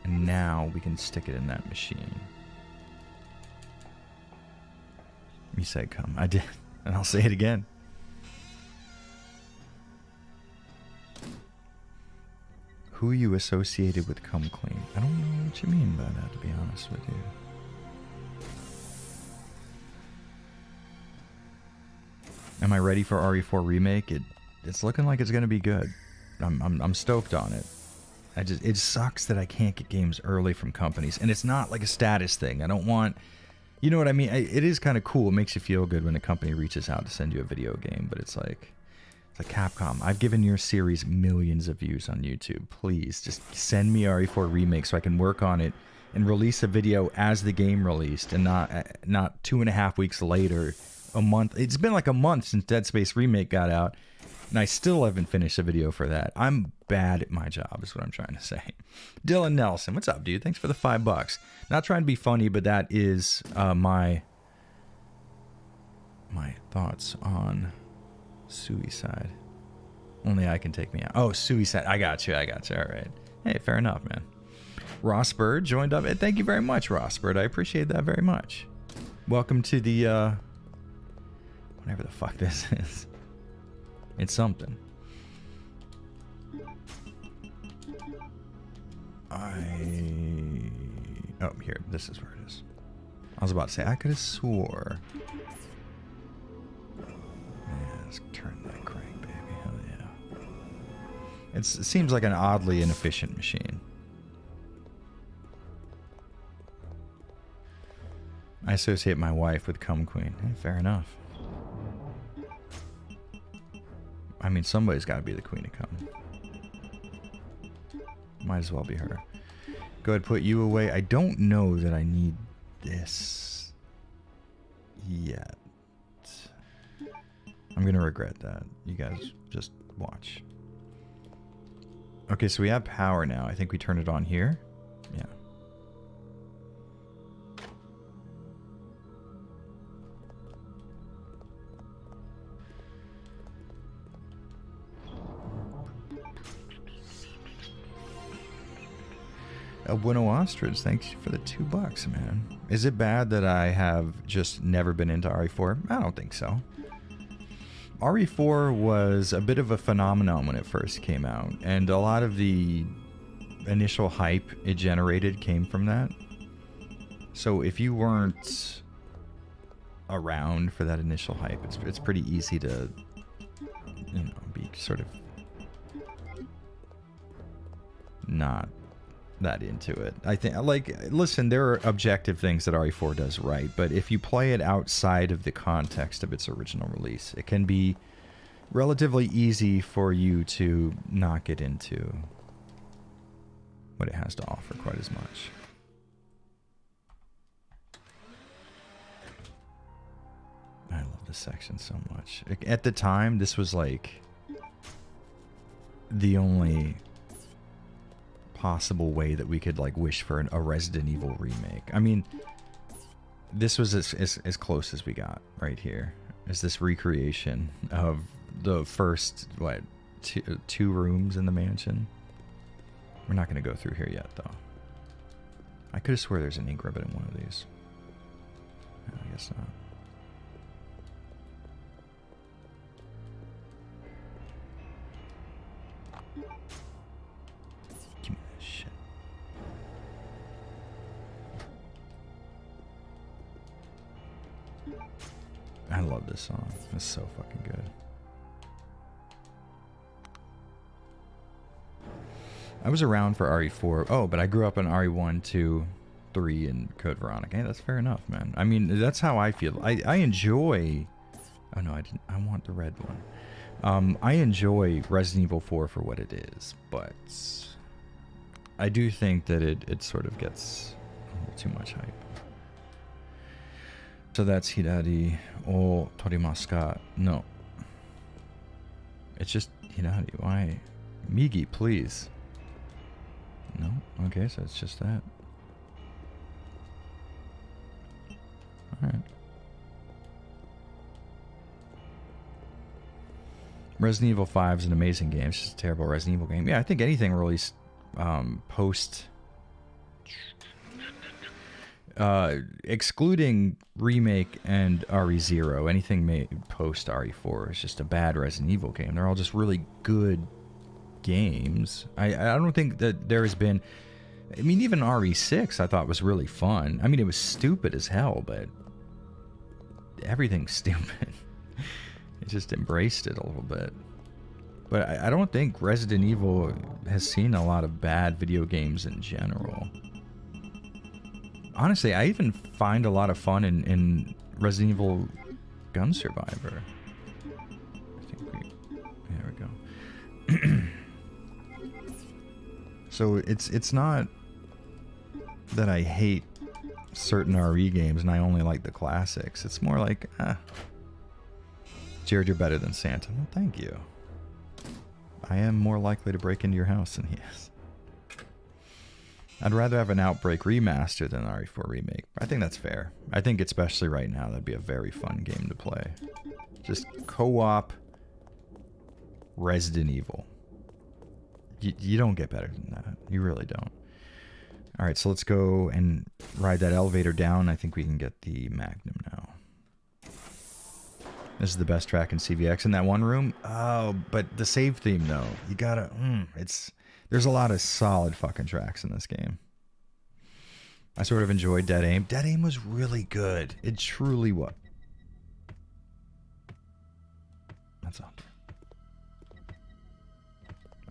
and now we can stick it in that machine. You said come. I did, and I'll say it again. who you associated with Come Clean. I don't know what you mean by that, to be honest with you. Am I ready for RE4 Remake? It's looking like it's going to be good. I'm stoked on it. It sucks that I can't get games early from companies, and it's not like a status thing. I don't want, you know what I mean? It is kind of cool. It makes you feel good when a company reaches out to send you a video game, but it's like Capcom. I've given your series millions of views on YouTube. Please just send me RE4 Remake so I can work on it and release a video as the game released, and not 2.5 weeks later. A month. It's been like a month since Dead Space Remake got out, and I still haven't finished a video for that. I'm bad at my job, is what I'm trying to say. Dylan Nelson, what's up, dude? Thanks for the $5. Not trying to be funny, but that is my thoughts on suicide. Only I can take me out. Oh, suicide. I got you. All right. Hey, fair enough, man. Ross Bird joined up. Thank you very much, Ross Bird. I appreciate that very much. Welcome to the whatever the fuck this is. It's something. Oh, here. This is where it is. I was about to say, I could have swore. Yeah, let's turn that crank, baby. Hell yeah. It seems like an oddly inefficient machine. I associate my wife with Cum Queen. Hey, fair enough. I mean, somebody's got to be the queen of cum. Might as well be her. Go ahead, put you away. I don't know that I need this yet. I'm going to regret that. You guys just watch. Okay, so we have power now. I think we turn it on here. Yeah. El Bueno Ostrich, thanks for the $2, man. Is it bad that I have just never been into RE4? I don't think so. RE4 was a bit of a phenomenon when it first came out, and a lot of the initial hype it generated came from that. So if you weren't around for that initial hype, it's pretty easy to, you know, be sort of not that into it. I think, like, listen, there are objective things that RE4 does right, but if you play it outside of the context of its original release, it can be relatively easy for you to not get into what it has to offer quite as much. I love this section so much. At the time, this was like the only possible way that we could like wish for a Resident Evil remake. I mean, this was as close as we got right here. Is this recreation of the first two rooms in the mansion? We're not going to go through here yet, though. I could have swore there's an ink ribbon in one of these. No, I guess not. Give me that shit. I love this song. It's so fucking good. I was around for RE4. Oh, but I grew up on RE1, 2, 3, and Code Veronica. Hey, that's fair enough, man. I mean, that's how I feel. I enjoy... Oh, no, I didn't. I want the red one. I enjoy Resident Evil 4 for what it is, but I do think that it sort of gets a little too much hype. So that's Hirari o Torimasu ka? No. It's just Hirari. Why? Migi, please. No? Okay, so it's just that. Alright. Resident Evil 5 is an amazing game. It's just a terrible Resident Evil game. Yeah, I think anything released post... excluding Remake and RE0, anything made post RE4 is just a bad Resident Evil game. They're all just really good games. I don't think that there has been. I mean, even RE6 I thought was really fun. I mean, it was stupid as hell, but everything's stupid. It just embraced it a little bit. But I don't think Resident Evil has seen a lot of bad video games in general. Honestly, I even find a lot of fun in Resident Evil Gun Survivor. I think there we go. So it's not that I hate certain RE games and I only like the classics. It's more like, Jared, you're better than Santa. Well, thank you. I am more likely to break into your house than he is. I'd rather have an Outbreak remaster than an RE4 remake. I think that's fair. I think especially right now, that'd be a very fun game to play. Just co-op Resident Evil. You don't get better than that. You really don't. All right, so let's go and ride that elevator down. I think we can get the Magnum now. This is the best track in CVX in that one room. Oh, but the save theme though, you gotta. There's a lot of solid fucking tracks in this game. I sort of enjoyed Dead Aim. Dead Aim was really good. It truly was. That's all.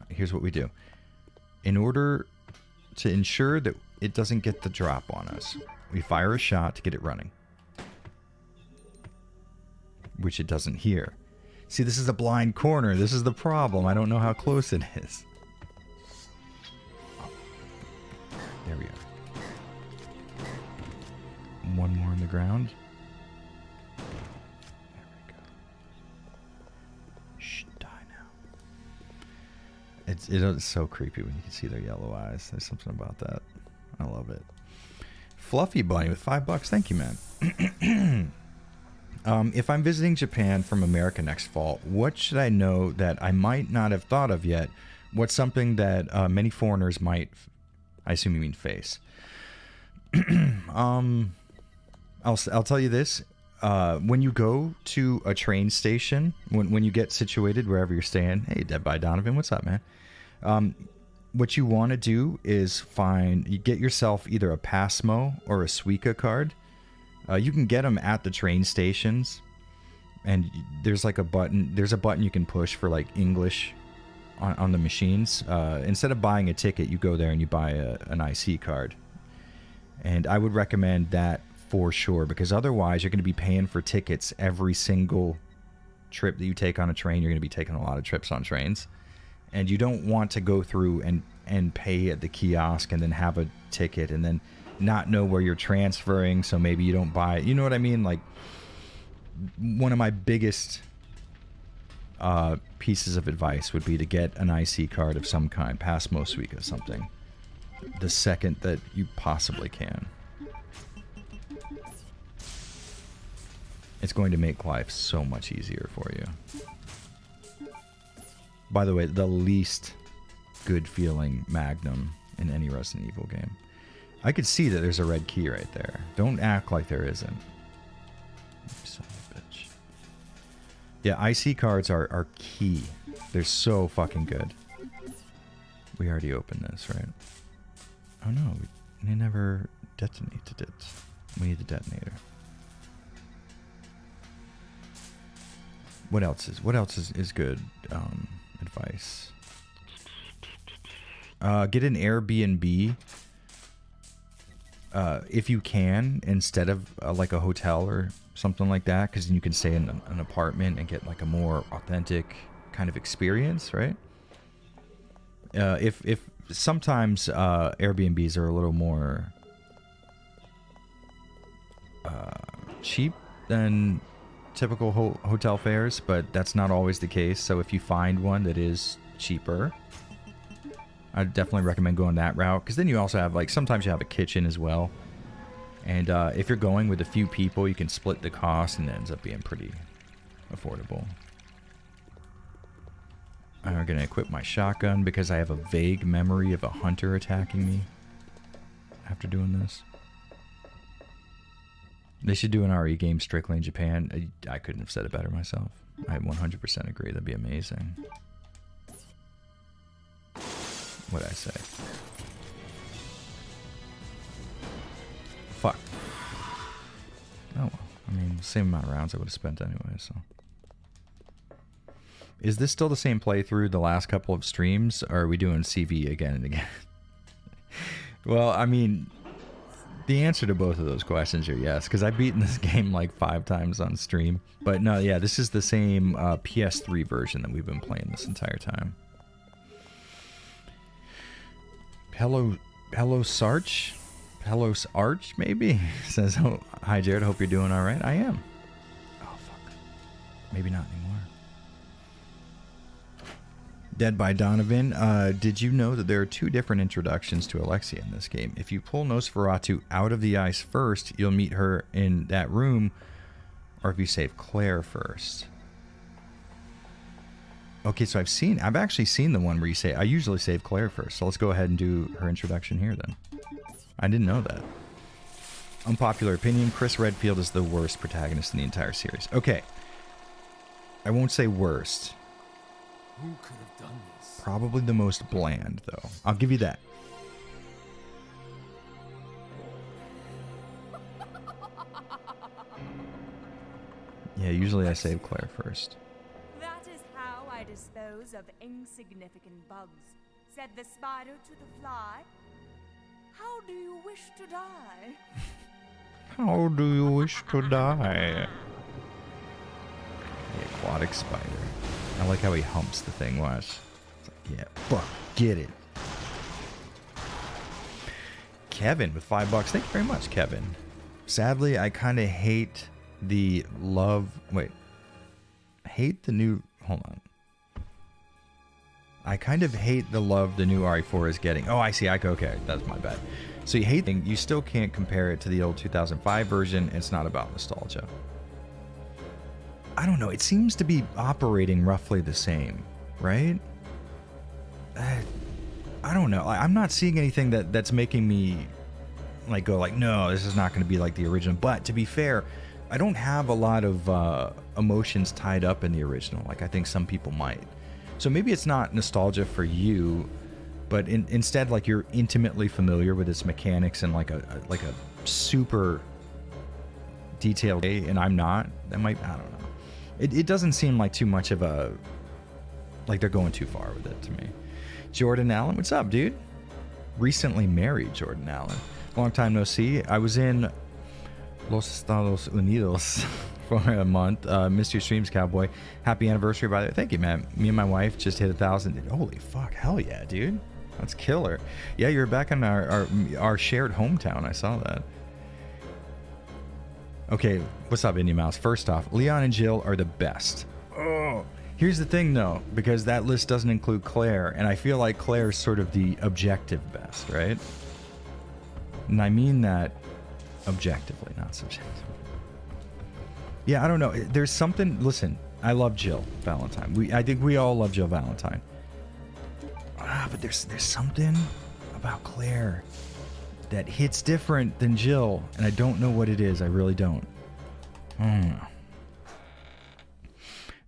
Here's what we do. In order to ensure that it doesn't get the drop on us, we fire a shot to get it running. Which it doesn't hear. See, this is a blind corner. This is the problem. I don't know how close it is. Oh. There we go. One more on the ground. There we go. Shh, die now. It's so creepy when you can see their yellow eyes. There's something about that. I love it. Fluffy Bunny with $5. Thank you, man. If I'm visiting Japan from America next fall, what should I know that I might not have thought of yet? What's something that many foreigners might, I assume you mean, face? I'll tell you this. When you go to a train station, when you get situated wherever you're staying, hey, Dead by Donovan, what's up, man? What you want to do is you get yourself either a Passmo or a Suica card. You can get them at the train stations, and there's like a button. There's a button you can push for like English on the machines. Instead of buying a ticket, you go there and you buy an IC card. And I would recommend that for sure, because otherwise you're going to be paying for tickets every single trip that you take on a train. You're going to be taking a lot of trips on trains, and you don't want to go through and pay at the kiosk and then have a ticket and then not know where you're transferring, so maybe you don't buy it. You know what I mean? Like, one of my biggest pieces of advice would be to get an IC card of some kind, Passmo, Suica, something, the second that you possibly can. It's going to make life so much easier for you. By the way, the least good feeling Magnum in any Resident Evil game. I could see that there's a red key right there. Don't act like there isn't. Son of a bitch. Yeah, IC cards are key. They're so fucking good. We already opened this, right? Oh no, we never detonated it. We need the detonator. What else is good advice? Get an Airbnb. If you can, instead of like a hotel or something like that, because you can stay in an apartment and get like a more authentic kind of experience, right? If sometimes Airbnbs are a little more cheap than typical hotel fares, but that's not always the case. So if you find one that is cheaper, I'd definitely recommend going that route, because then you also have, like, sometimes you have a kitchen as well. And if you're going with a few people, you can split the cost, and it ends up being pretty affordable. I'm going to equip my shotgun because I have a vague memory of a hunter attacking me after doing this. They should do an RE game strictly in Japan. I couldn't have said it better myself. I 100% agree. That'd be amazing. What'd I say? Fuck. Oh, well. I mean, same amount of rounds I would have spent anyway, so. Is this still the same playthrough the last couple of streams, or are we doing CV again and again? Well, I mean, the answer to both of those questions are yes, because I've beaten this game like 5 times on stream. But no, yeah, this is the same PS3 version that we've been playing this entire time. Hello Sarch? Hello Arch, maybe? Says, oh, hi Jared, hope you're doing all right. I am. Oh, fuck. Maybe not anymore. Dead by Donovan. Did you know that there are 2 different introductions to Alexia in this game? If you pull Nosferatu out of the ice first, you'll meet her in that room, or if you save Claire first. Okay, so I've actually seen the one where you say, I usually save Claire first, so let's go ahead and do her introduction here then. I didn't know that. Unpopular opinion, Chris Redfield is the worst protagonist in the entire series. Okay. I won't say worst. Who could have done this? Probably the most bland, though. I'll give you that. Yeah, usually I save Claire first. That is how I dispose of insignificant bugs, said the spider to the fly. How do you wish to die? How do you wish to die? The aquatic spider. I like how he humps the thing, watch. It's like, yeah, fuck, get it. Kevin with $5. Thank you very much, Kevin. Sadly, I kind of hate the love... Wait. Hate the new... Hold on. I kind of hate the love the new RE4 is getting. Oh, I see. Okay, that's my bad. So you hate it. You still can't compare it to the old 2005 version. It's not about nostalgia. I don't know. It seems to be operating roughly the same, right? I don't know. I'm not seeing anything that's making me like go like, no, this is not going to be like the original. But to be fair, I don't have a lot of emotions tied up in the original, like I think some people might. So maybe it's not nostalgia for you, but instead, like, you're intimately familiar with its mechanics and like a super detailed way, and I'm not. That might, I don't know. It doesn't seem like too much of a, like they're going too far with it to me. Jordan Allen, what's up, dude? Recently married Jordan Allen. Long time no see. I was in Los Estados Unidos for a month. Missed your streams, cowboy. Happy anniversary, by the way. Thank you, man. Me and my wife just hit 1,000. Holy fuck, hell yeah, dude. That's killer. Yeah, you're back in our shared hometown. I saw that. Okay, what's up, Indie Mouse? First off, Leon and Jill are the best. Oh, here's the thing, though, because that list doesn't include Claire, and I feel like Claire's sort of the objective best, right? And I mean that objectively, not subjectively. Yeah, I don't know. There's something... Listen, I love Jill Valentine. I think we all love Jill Valentine. But there's something about Claire that hits different than Jill, and I don't know what it is. I really don't.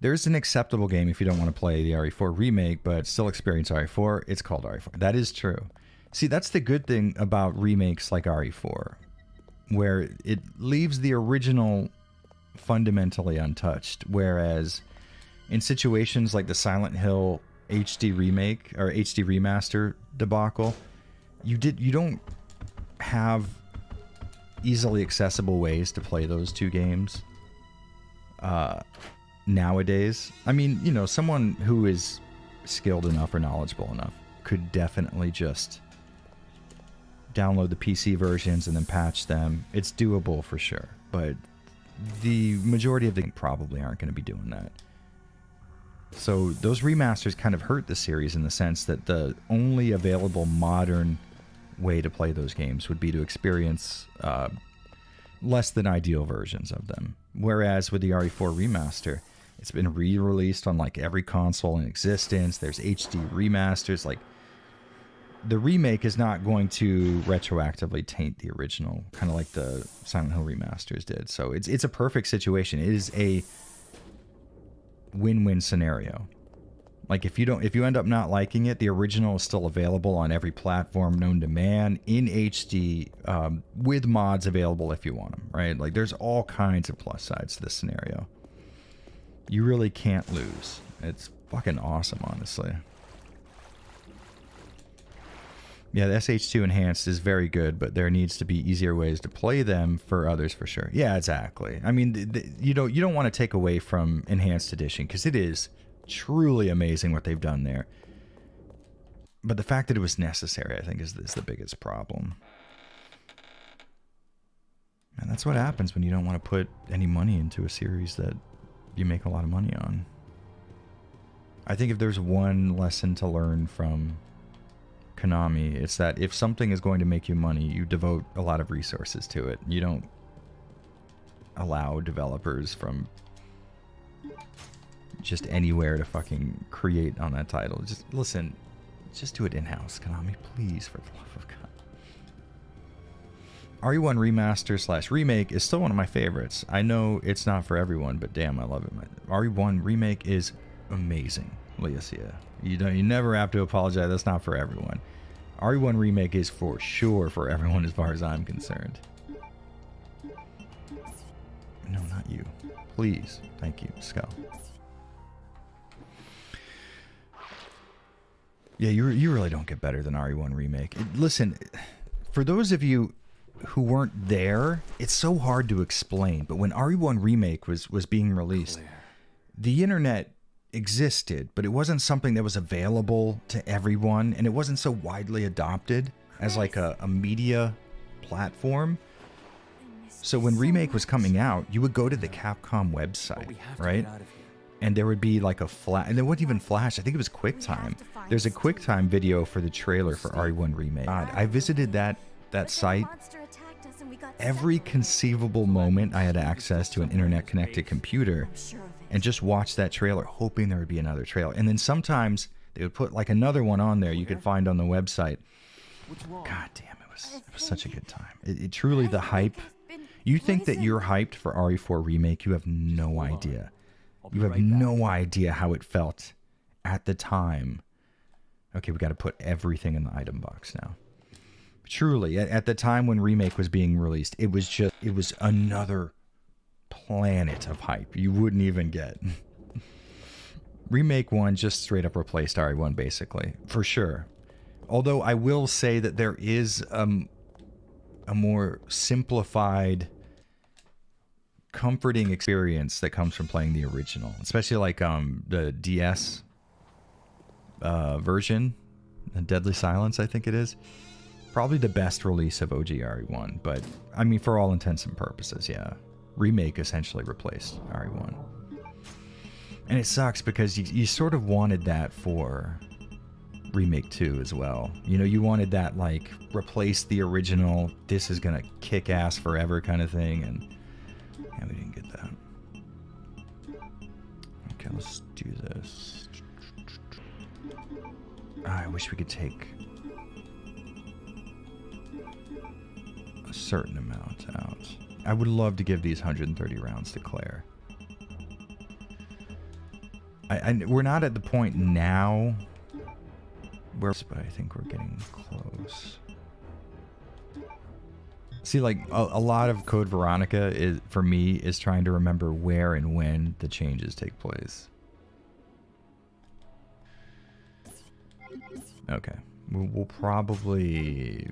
There's an acceptable game if you don't want to play the RE4 remake, but still experience RE4. It's called RE4. That is true. See, that's the good thing about remakes like RE4, where it leaves the original fundamentally untouched, whereas in situations like the Silent Hill HD remake or HD remaster debacle, you don't have easily accessible ways to play those two games nowadays. I mean, you know, someone who is skilled enough or knowledgeable enough could definitely just download the PC versions and then patch them. It's doable for sure, but the majority of them probably aren't going to be doing that. So those remasters kind of hurt the series in the sense that the only available modern way to play those games would be to experience less than ideal versions of them. Whereas with the RE4 remaster, it's been re-released on like every console in existence. There's HD remasters. Like, the remake is not going to retroactively taint the original, kind of like the Silent Hill remasters did. So it's a perfect situation. It is a win-win scenario. Like if you end up not liking it, the original is still available on every platform known to man in HD, with mods available if you want them, right? Like there's all kinds of plus sides to this scenario. You really can't lose. It's fucking awesome, honestly. Yeah, the SH2 Enhanced is very good, but there needs to be easier ways to play them for others for sure. Yeah, exactly. I mean, you don't want to take away from Enhanced Edition because it is truly amazing what they've done there. But the fact that it was necessary, I think, is the biggest problem. And that's what happens when you don't want to put any money into a series that you make a lot of money on. I think if there's one lesson to learn from Konami, it's that if something is going to make you money, you devote a lot of resources to it. You don't allow developers from just anywhere to fucking create on that title. Just listen, just do it in-house, Konami, please, for the love of God. RE1 Remaster / Remake is still one of my favorites. I know it's not for everyone, but damn, I love it. RE1 Remake is amazing, Leosia. You never have to apologize. That's not for everyone. RE1 Remake is for sure for everyone as far as I'm concerned. No, not you. Please. Thank you, Skull. Yeah, you really don't get better than RE1 Remake. Listen, for those of you who weren't there, it's so hard to explain, but when RE1 Remake was being released, the internet existed, but it wasn't something that was available to everyone, and it wasn't so widely adopted as like a media platform. So when Remake was coming out, you would go to the Capcom website, right? And there would be like a flash, and it wasn't even Flash, I think it was QuickTime. There's a QuickTime video for the trailer for RE1 Remake. God, I visited that site. Every conceivable moment I had access to an internet-connected computer and just watched that trailer, hoping there would be another trailer. And then sometimes they would put like another one on there you could find on the website. God damn, it was such a good time. It truly, the hype. You think that you're hyped for RE4 Remake, you have no idea. You have no idea how it felt at the time. Okay, we got to put everything in the item box now. Truly, at the time when Remake was being released, it was another planet of hype you wouldn't even get. Remake 1 just straight up replaced RE1 basically, for sure. Although I will say that there is a more simplified, comforting experience that comes from playing the original, especially like the DS version, the Deadly Silence, I think it is. Probably the best release of OG RE1, but I mean, for all intents and purposes, yeah. Remake essentially replaced RE1. And it sucks because you sort of wanted that for Remake 2 as well. You know, you wanted that, like, replace the original, this is gonna kick ass forever kind of thing, and yeah, we didn't get that. Okay, let's do this. I wish we could take a certain amount out. I would love to give these 130 rounds to Claire. We're not at the point now where, but I think we're getting close. See, like a lot of Code Veronica is, for me, is trying to remember where and when the changes take place. Okay, we'll probably.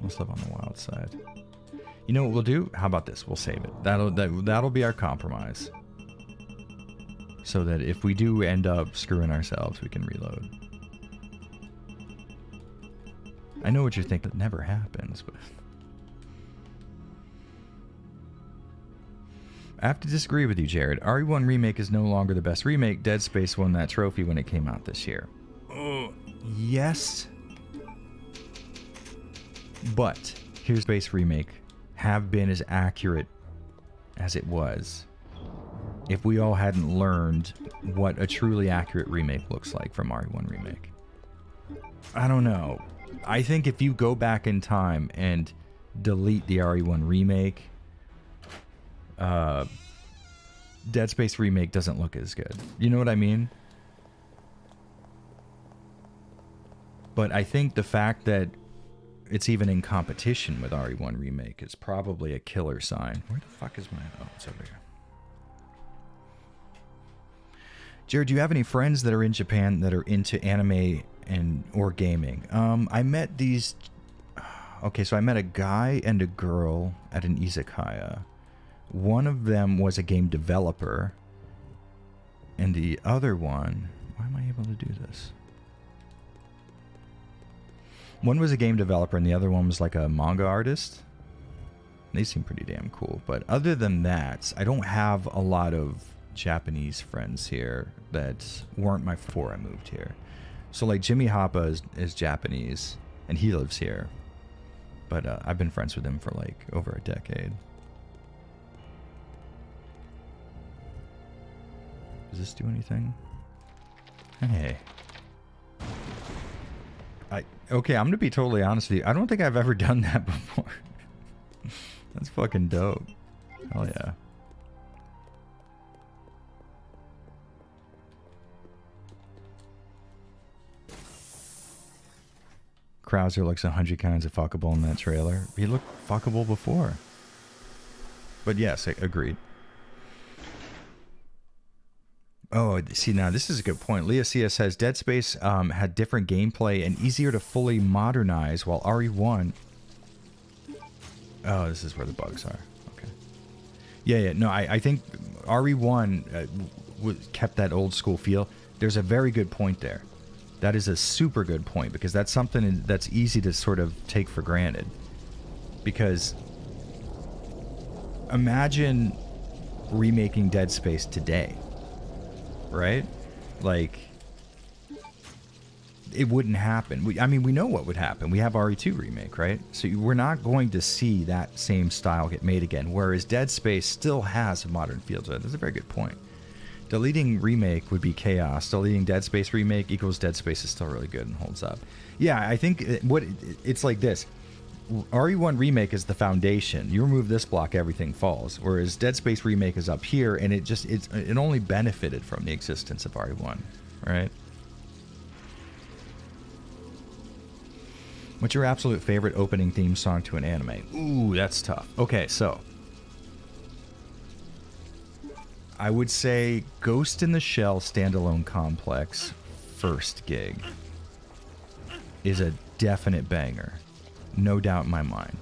Let's live on the wild side. You know what we'll do? How about this? We'll save it. That'll be our compromise. So that if we do end up screwing ourselves, we can reload. I know what you're thinking. It never happens, but I have to disagree with you, Jared. RE1 Remake is no longer the best remake. Dead Space won that trophy when it came out this year. Yes. But here's Space Remake have been as accurate as it was if we all hadn't learned what a truly accurate remake looks like from RE1 Remake. I don't know. I think if you go back in time and delete the RE1 Remake, Dead Space remake doesn't look as good. You know what I mean? But I think the fact that it's even in competition with RE1 remake is probably a killer sign. Where the fuck is my... Oh, it's over here. Jared, do you have any friends that are in Japan that are into anime and or gaming? I met these... Okay, so I met a guy and a girl at an izakaya. One of them was a game developer. And the other one... Why am I able to do this? One was a game developer and the other one was like a manga artist. They seem pretty damn cool. But other than that, I don't have a lot of Japanese friends here that weren't before I moved here. So like Jimmy Hoppa is Japanese and he lives here. But I've been friends with him for like over a decade. Does this do anything? Hey. Okay, I'm going to be totally honest with you. I don't think I've ever done that before. That's fucking dope. Hell yeah. Krauser looks 100 kinds of fuckable in that trailer. He looked fuckable before. But yes, agreed. Oh, see, now this is a good point. Leah Cia says Dead Space had different gameplay and easier to fully modernize, while RE1... Oh, this is where the bugs are. Okay. Yeah. No, I think RE1 kept that old school feel. There's a very good point there. That is a super good point, because that's something that's easy to sort of take for granted. Because imagine remaking Dead Space today. Right? Like, it wouldn't happen. We know what would happen. We have RE2 remake, right? So we're not going to see that same style get made again, whereas Dead Space still has a modern feel to it. That's a very good point. Deleting remake would be chaos. Deleting Dead Space remake equals Dead Space is still really good and holds up. Yeah, I think it's like this. RE1 remake is the foundation. You remove this block, everything falls. Whereas Dead Space remake is up here, and it only benefited from the existence of RE1, right? What's your absolute favorite opening theme song to an anime? Ooh, that's tough. Okay, so I would say Ghost in the Shell Standalone Complex first gig is a definite banger. No doubt in my mind.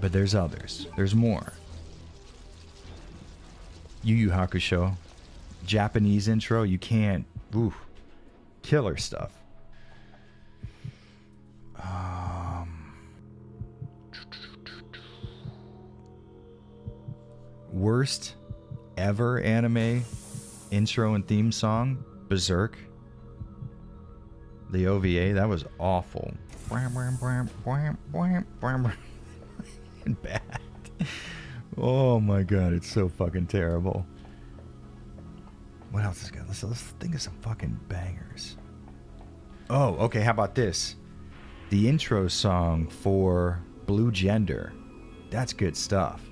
But there's others. There's more. Yu Yu Hakusho. Japanese intro. You can't... Ooh. Killer stuff. Worst ever anime intro and theme song? Berserk. The OVA. That was awful. Bad. Oh my god, it's so fucking terrible. What else is good? Let's think of some fucking bangers. Oh, okay, how about this? The intro song for Blue Gender. That's good stuff.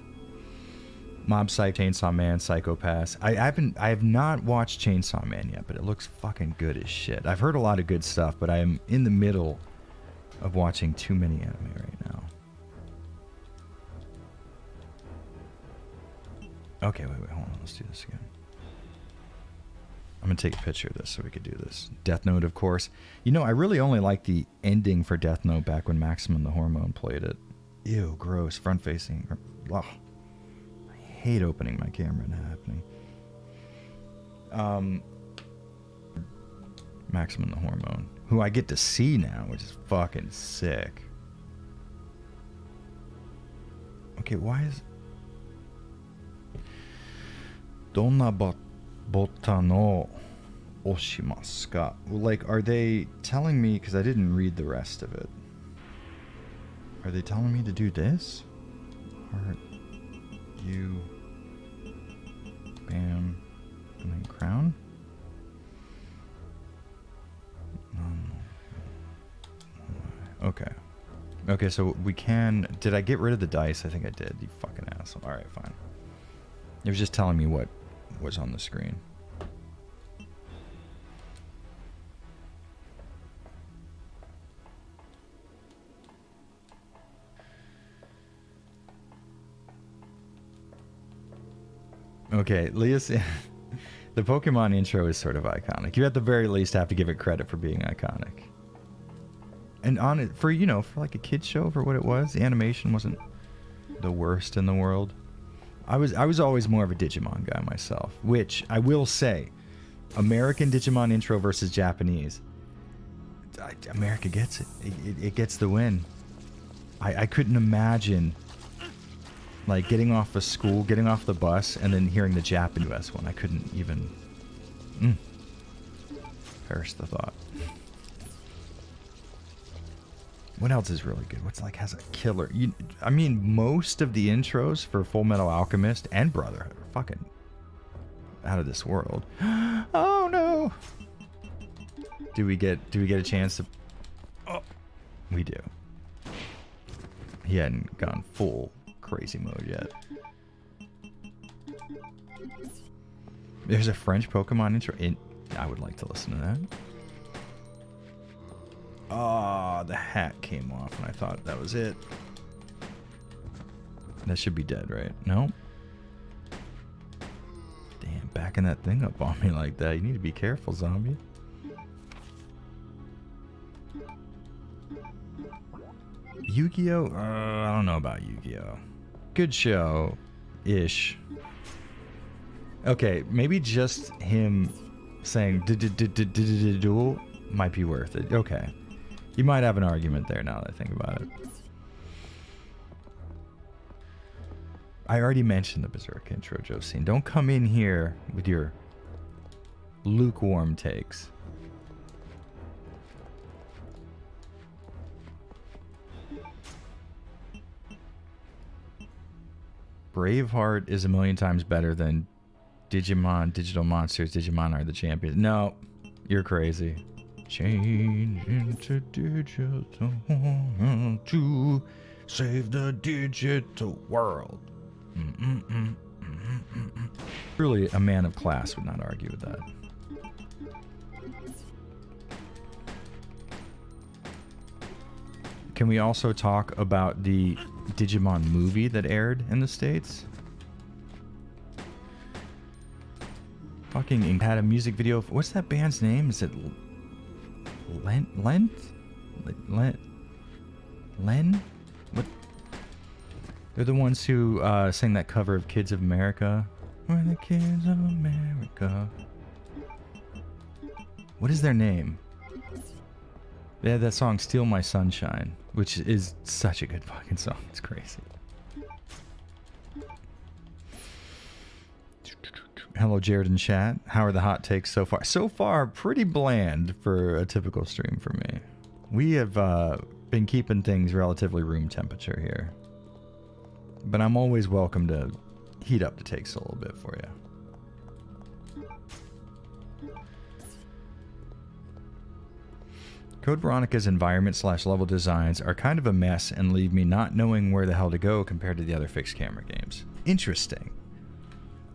Mob Psycho, Chainsaw Man, Psychopaths. I have not watched Chainsaw Man yet, but it looks fucking good as shit. I've heard a lot of good stuff, but I am in the middle of watching too many anime right now. Okay, wait, hold on. Let's do this again. I'm going to take a picture of this so we could do this. Death Note, of course. You know, I really only liked the ending for Death Note back when Maximum the Hormone played it. Ew, gross. Front-facing. Ugh. I hate opening my camera and that happening. Maximum the Hormone, who I get to see now, which is fucking sick. Okay, why is... Donna botta no oshimasu ka? Like, are they telling me, because I didn't read the rest of it, are they telling me to do this? Heart, you, bam, and then crown? Okay. Okay, so we can... Did I get rid of the dice? I think I did, you fucking asshole. Alright, fine. It was just telling me what was on the screen. Okay, Leah, the Pokemon intro is sort of iconic. You at the very least have to give it credit for being iconic. And on it, for, you know, for like a kid's show, for what it was, the animation wasn't the worst in the world. I was always more of a Digimon guy myself, which I will say, American Digimon intro versus Japanese, America gets it. It gets the win. I couldn't imagine like getting off of school, getting off the bus, and then hearing the Japanese one. I couldn't even perish the thought. What else is really good? What's like has a killer? I mean, most of the intros for Full Metal Alchemist and Brotherhood are fucking out of this world. Oh no! Do we get a chance to? Oh, we do. He hadn't gone full crazy mode yet. There's a French Pokemon intro. I would like to listen to that. Oh, the hat came off and I thought that was it. That should be dead, right? No? Damn, backing that thing up on me like that. You need to be careful, zombie. Yu-Gi-Oh? I don't know about Yu-Gi-Oh. Good show-ish. Okay, maybe just him saying duel might be worth it. Okay. You might have an argument there now that I think about it. I already mentioned the Berserk intro, Josine. Don't come in here with your lukewarm takes. Braveheart is a million times better than Digimon, Digital Monsters, Digimon are the champions. No, you're crazy. Change into digital to save the digital world. Really, a man of class would not argue with that. Can we also talk about the Digimon movie that aired in the States? Fucking had a music video. What's that band's name? Is it Len? What? They're the ones who sang that cover of Kids of America. We're the kids of America. What is their name? They had that song Steal My Sunshine, which is such a good fucking song. It's crazy. Hello, Jared and chat. How are the hot takes so far? So far, pretty bland for a typical stream for me. We have been keeping things relatively room temperature here. But I'm always welcome to heat up the takes a little bit for you. Code Veronica's environment/level designs are kind of a mess and leave me not knowing where the hell to go compared to the other fixed camera games. Interesting.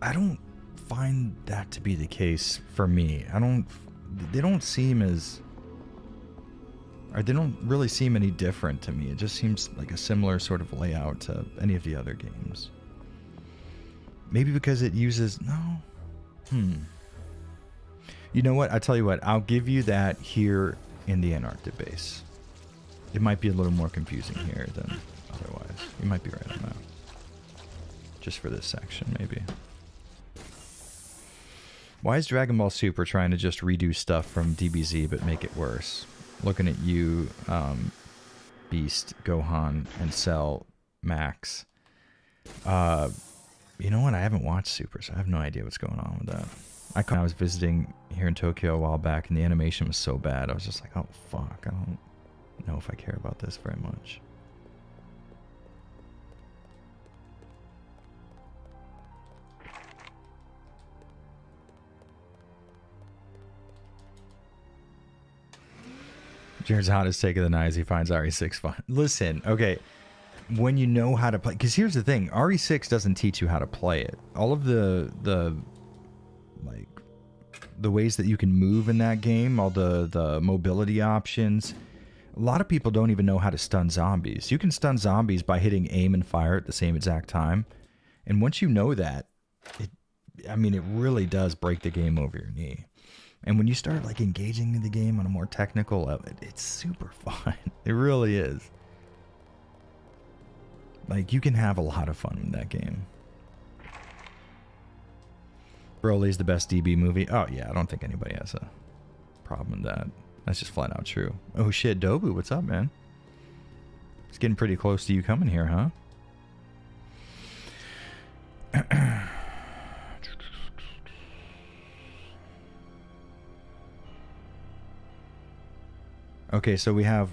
I don't find that to be the case for me. They don't seem as, or they don't really seem any different to me. It just seems like a similar sort of layout to any of the other games. Maybe because it uses, no. You know what? I tell you what, I'll give you that here in the Antarctic base. It might be a little more confusing here than otherwise. You might be right on that. Just for this section, maybe. Why is Dragon Ball Super trying to just redo stuff from DBZ but make it worse? Looking at you, Beast, Gohan, and Cell, Max. You know what? I haven't watched Super, so I have no idea what's going on with that. I was visiting here in Tokyo a while back, and the animation was so bad. I was just like, oh, fuck. I don't know if I care about this very much. Jared's hottest take of the night as he finds RE6 fun. Listen, okay. when you know how to play, because here's the thing, RE6 doesn't teach you how to play it. All of the like the ways that you can move in that game, all the mobility options, a lot of people don't even know how to stun zombies. You can stun zombies by hitting aim and fire at the same exact time, and once you know that, it really does break the game over your knee. And when you start like engaging in the game on a more technical level, it's super fun. It really is. Like, you can have a lot of fun in that game. Broly's the best DB movie. Oh yeah, I don't think anybody has a problem with that. That's just flat out true. Oh shit, Dobu, what's up, man? It's getting pretty close to you coming here, huh? Okay, so we have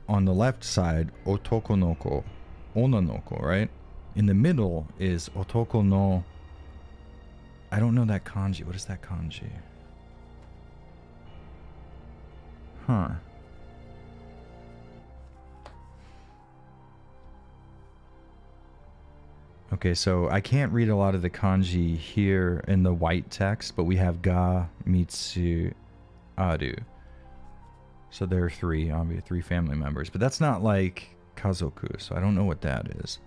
on the left side otoko noko, onanoko, right? In the middle is otoko no. I don't know that kanji. What is that kanji? Huh. Okay, so I can't read a lot of the kanji here in the white text, but we have ga mitsu aru. So there are three, obviously, three family members. But that's not like kazoku, so I don't know what that is.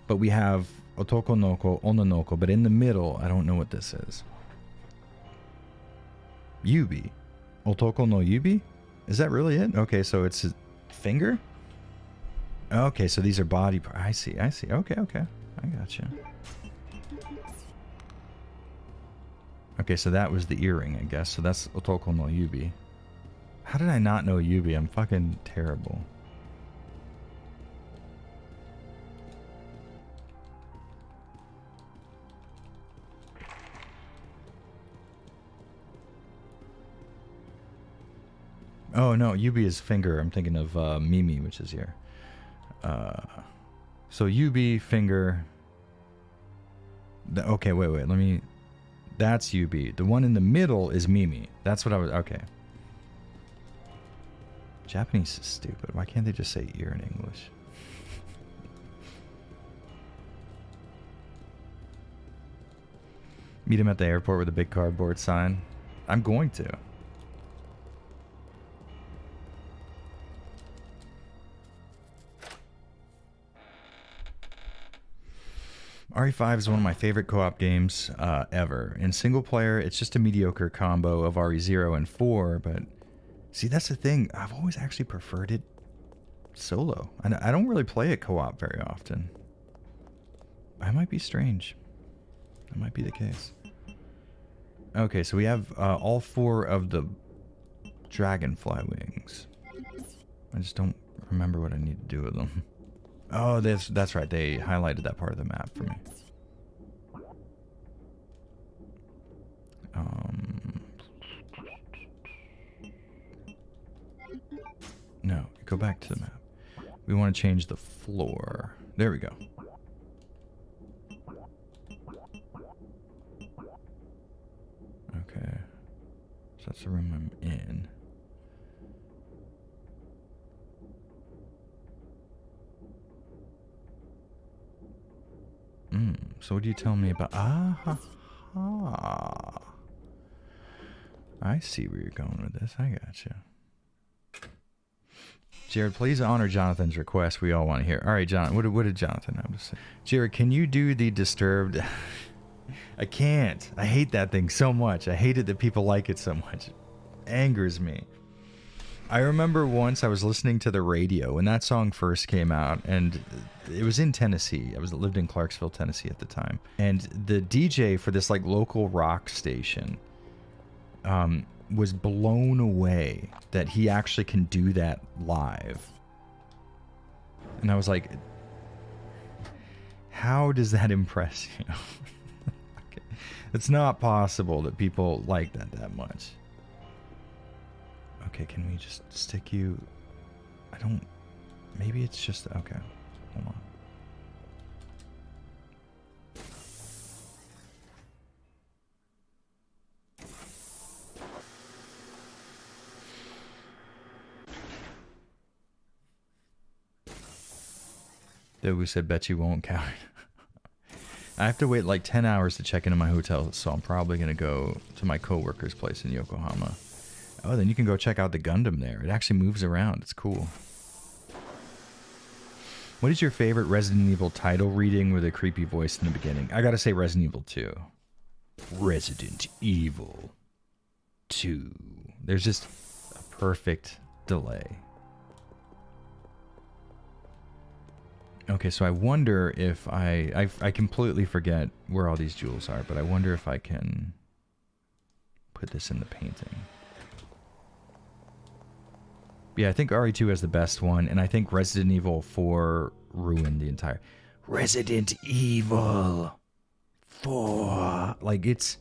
But we have otoko noko, onanoko, but in the middle, I don't know what this is. Yubi. Otoko no yubi? Is that really it? Okay, so it's a finger? Okay, so these are body parts. I see. Okay. I gotcha. Okay, so that was the earring, I guess. So that's otoko no yubi. How did I not know Yubi? I'm fucking terrible. Oh no, Yubi is finger. I'm thinking of Mimi, which is here. So Yubi, finger. Okay, wait. Let me. That's Yubi. The one in the middle is Mimi. That's what I was. Okay. Japanese is stupid. Why can't they just say ear in English? Meet him at the airport with a big cardboard sign. I'm going to. RE5 is one of my favorite co-op games ever. In single player, it's just a mediocre combo of RE0 and 4, but see, that's the thing. I've always actually preferred it solo. I don't really play it co-op very often. I might be strange. That might be the case. Okay, so we have all 4 of the dragonfly wings. I just don't remember what I need to do with them. Oh, that's right. They highlighted that part of the map for me. No, go back to the map. We want to change the floor. There we go. Okay. So that's the room I'm in. So what do you tell me about... I see where you're going with this. I gotcha. Jared, please honor Jonathan's request. We all want to hear. All right, John. What did Jonathan have to say? Jared, can you do the Disturbed? I can't. I hate that thing so much. I hate it that people like it so much. It angers me. I remember once I was listening to the radio when that song first came out, and it was in Tennessee. I lived in Clarksville, Tennessee at the time. And the DJ for this like local rock station was blown away that he actually can do that live. And I was like, how does that impress you? Okay. It's not possible that people like that much. Okay, can we just stick you? I don't... Maybe it's just... Okay, hold on. Though said, bet you won't count. I have to wait like 10 hours to check into my hotel, so I'm probably going to go to my coworker's place in Yokohama. Oh, then you can go check out the Gundam there. It actually moves around. It's cool. What is your favorite Resident Evil title reading with a creepy voice in the beginning? I gotta say Resident Evil 2. Resident Evil 2. There's just a perfect delay. Okay, so I wonder if I completely forget where all these jewels are, but I wonder if I can put this in the painting. Yeah, I think RE2 has the best one, and I think Resident Evil 4 ruined the entire... Resident Evil 4! Like, it's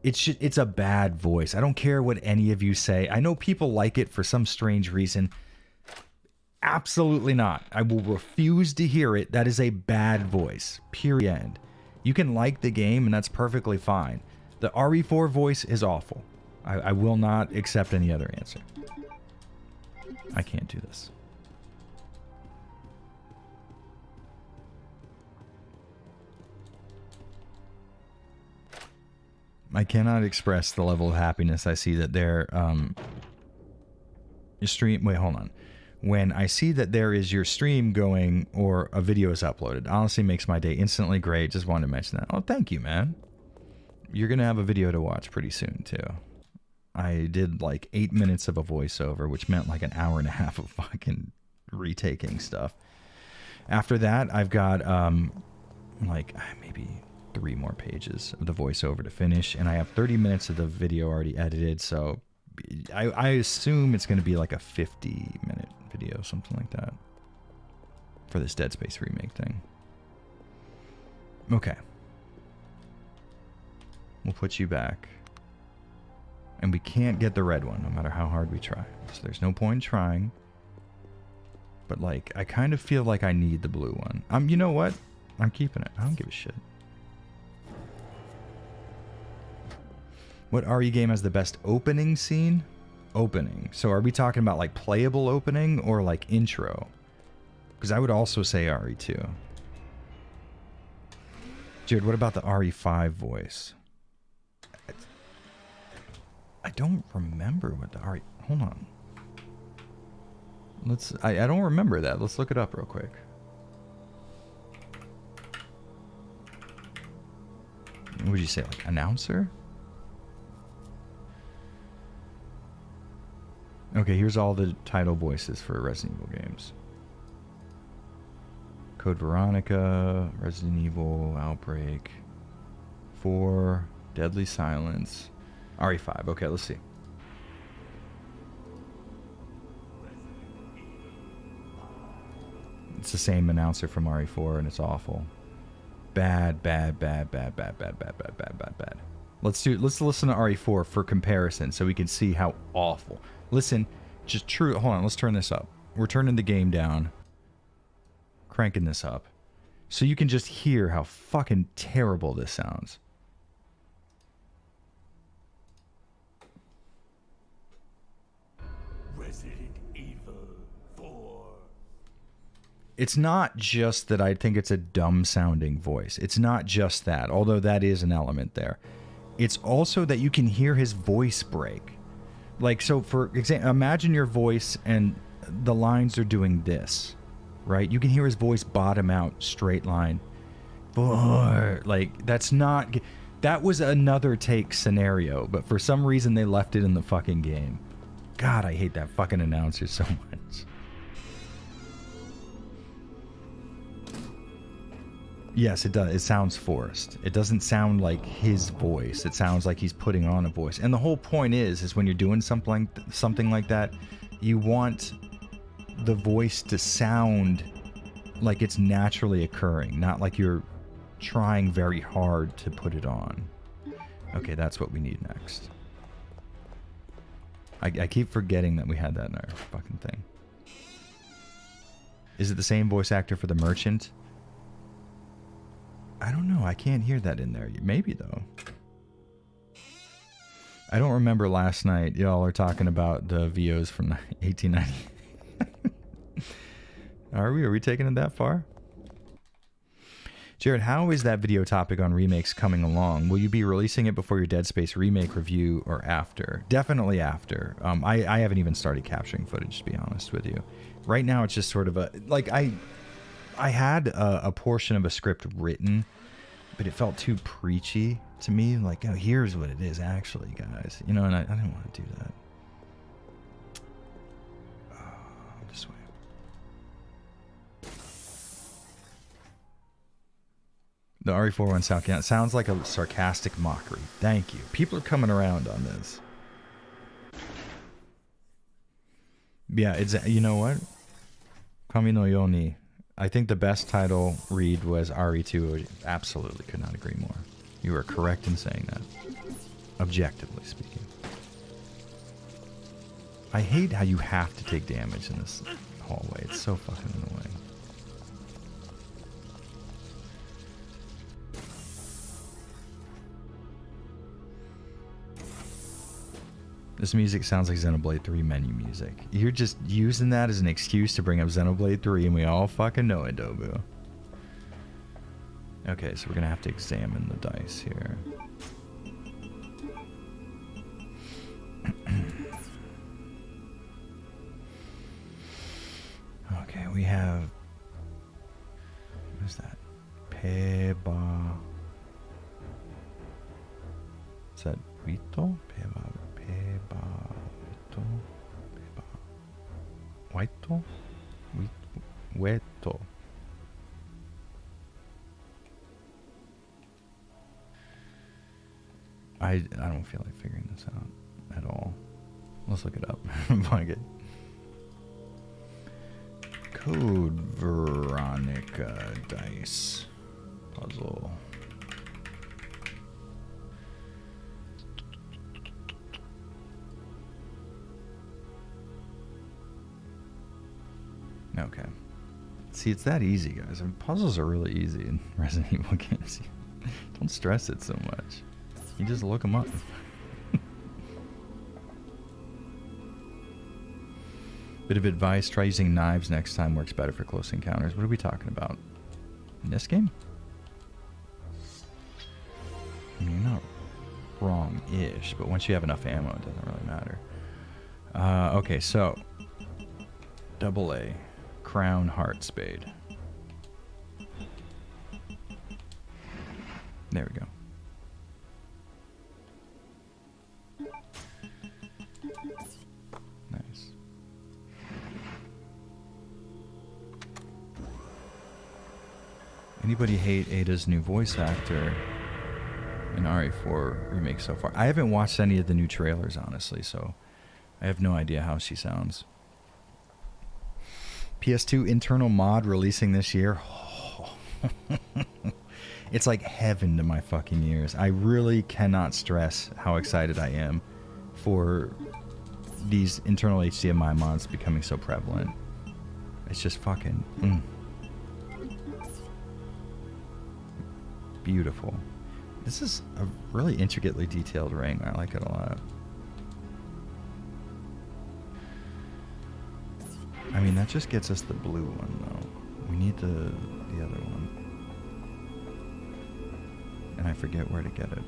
a bad voice. I don't care what any of you say. I know people like it for some strange reason. Absolutely not. I will refuse to hear it. That is a bad voice. Period. You can like the game, and that's perfectly fine. The RE4 voice is awful. I will not accept any other answer. I can't do this. I cannot express the level of happiness I see that their stream... Wait, hold on. When I see that there is your stream going or a video is uploaded, honestly makes my day instantly great. Just wanted to mention that. Oh, thank you, man. You're going to have a video to watch pretty soon, too. I did like 8 minutes of a voiceover, which meant like an hour and a half of fucking retaking stuff. After that, I've got like maybe 3 more pages of the voiceover to finish, and I have 30 minutes of the video already edited, so I assume it's going to be like a 50-minute video, something like that, for this Dead Space remake thing. Okay. We'll put you back. And we can't get the red one, no matter how hard we try. So there's no point in trying. But, like, I kind of feel like I need the blue one. You know what? I'm keeping it. I don't give a shit. What RE game has the best opening scene? Opening. So are we talking about, like, playable opening or, like, intro? Because I would also say RE2. Jared, what about the RE5 voice? I don't remember what the RE... Hold on. I don't remember that. Let's look it up real quick. What would you say, like, announcer? Okay, here's all the title voices for Resident Evil games. Code Veronica, Resident Evil, Outbreak, 4, Deadly Silence, RE5. Okay, let's see. It's the same announcer from RE4, and it's awful. Bad, bad, bad, bad, bad, bad, bad, bad, bad, bad, bad. Let's listen to RE4 for comparison, so we can see how awful. Listen, just true. Hold on, let's turn this up. We're turning the game down, cranking this up, so you can just hear how fucking terrible this sounds. Resident Evil 4. It's not just that I think it's a dumb sounding voice. It's not just that, although that is an element there. It's also that you can hear his voice break. Like, so for example, imagine your voice and the lines are doing this, right? You can hear his voice bottom out, straight line. Like, that's not... That was another take scenario, but for some reason they left it in the fucking game. God, I hate that fucking announcer so much. Yes, it does. It sounds forced. It doesn't sound like his voice. It sounds like he's putting on a voice. And the whole point is when you're doing something like that, you want the voice to sound like it's naturally occurring, not like you're trying very hard to put it on. Okay, that's what we need next. I keep forgetting that we had that in our fucking thing. Is it the same voice actor for the merchant? I don't know. I can't hear that in there. Maybe, though. I don't remember last night. Y'all are talking about the VOs from 1890. Are we? Are we taking it that far? Jared, how is that video topic on remakes coming along? Will you be releasing it before your Dead Space remake review or after? Definitely after. I haven't even started capturing footage, to be honest with you. Right now, it's just sort of a... Like, I had a portion of a script written, but it felt too preachy to me. Like, oh, here's what it is actually, guys. You know, and I didn't want to do that. This way. The RE4 one sounds like a sarcastic mockery. Thank you. People are coming around on this. Yeah, it's, you know what? Kami no Yoni. I think the best title read was RE2. Absolutely could not agree more. You are correct in saying that. Objectively speaking. I hate how you have to take damage in this hallway. It's so fucking annoying. This music sounds like Xenoblade 3 menu music. You're just using that as an excuse to bring up Xenoblade 3, and we all fucking know it, Dobu. Okay, so we're gonna have to examine the dice here. Okay, we have... What is that? Peba... Is that Vito? Peba... Peba... Peba... Whito? Weto. I don't feel like figuring this out at all. Let's look it up. Fuck it. Code Veronica dice puzzle. Okay. See, it's that easy, guys. I mean, puzzles are really easy in Resident Evil games. Don't stress it so much. You just look them up. Bit of advice, try using knives next time, works better for close encounters. What are we talking about? In this game? I mean, you're not wrong-ish, but once you have enough ammo, it doesn't really matter. Okay, so... AA. Crown Heart Spade. There we go. Nice. Anybody hate Ada's new voice actor in RE4 remake so far? I haven't watched any of the new trailers, honestly, so I have no idea how she sounds. PS2 internal mod releasing this year. Oh. It's like heaven to my fucking ears. I really cannot stress how excited I am for these internal HDMI mods becoming so prevalent. It's just fucking beautiful. This is a really intricately detailed ring. I like it a lot. I mean, that just gets us the blue one, though. We need the other one. And I forget where to get it.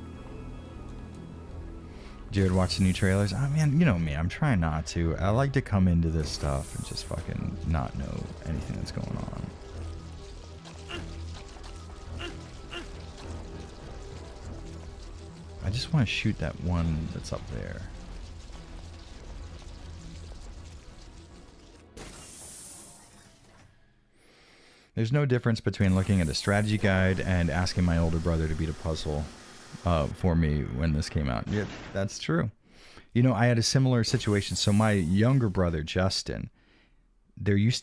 Jared watched the new trailers. Oh, man, you know me. I'm trying not to. I like to come into this stuff and just fucking not know anything that's going on. I just want to shoot that one that's up there. There's no difference between looking at a strategy guide and asking my older brother to beat a puzzle for me when this came out. Yeah, that's true. You know, I had a similar situation. So my younger brother, Justin, there's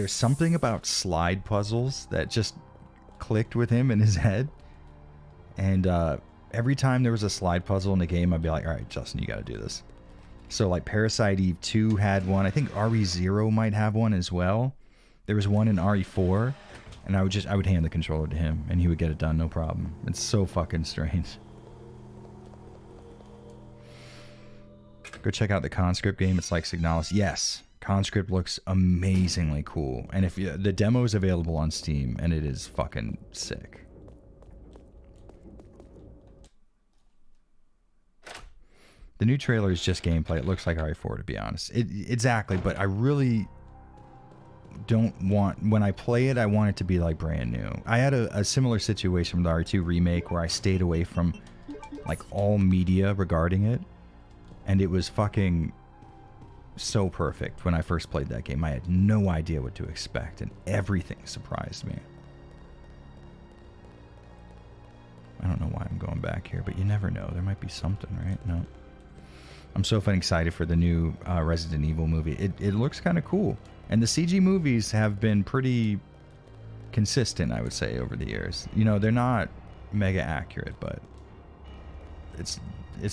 something about slide puzzles that just clicked with him in his head. And every time there was a slide puzzle in the game, I'd be like, all right, Justin, you got to do this. So like Parasite Eve 2 had one. I think RE0 might have one as well. There was one in RE4, and I would hand the controller to him, and he would get it done, no problem. It's so fucking strange. Go check out the Conscript game. It's like Signalis. Yes, Conscript looks amazingly cool, and if the demo is available on Steam, and it is fucking sick. The new trailer is just gameplay. It looks like RE4, to be honest. Exactly, but I really don't want... When I play it, I want it to be like brand new. I had a similar situation with the RE2 remake where I stayed away from like all media regarding it, and it was fucking so perfect when I first played that game. I had no idea what to expect, and everything surprised me. I don't know why I'm going back here, but you never know. There might be something, right? No. I'm so fucking excited for the new Resident Evil movie. It looks kind of cool. And the CG movies have been pretty consistent, I would say, over the years. You know, they're not mega accurate, but it's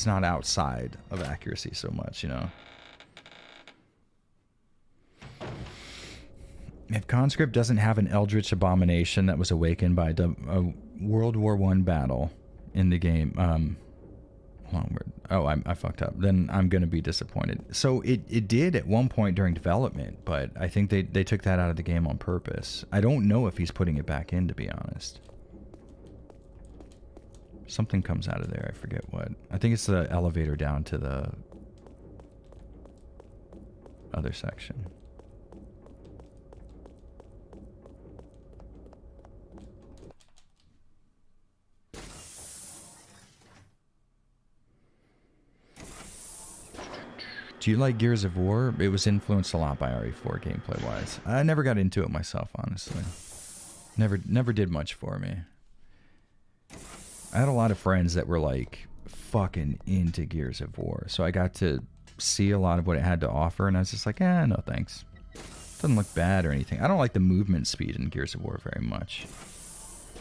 not outside of accuracy so much, you know. If Conscript doesn't have an eldritch abomination that was awakened by a World War I battle in the game, I fucked up. Then I'm going to be disappointed. So it did at one point during development, but I think they took that out of the game on purpose. I don't know if he's putting it back in, to be honest. Something comes out of there. I forget what. I think it's the elevator down to the other section. Do you like Gears of War? It was influenced a lot by RE4 gameplay-wise. I never got into it myself, honestly. Never did much for me. I had a lot of friends that were like fucking into Gears of War, so I got to see a lot of what it had to offer, and I was just like, no thanks. Doesn't look bad or anything. I don't like the movement speed in Gears of War very much.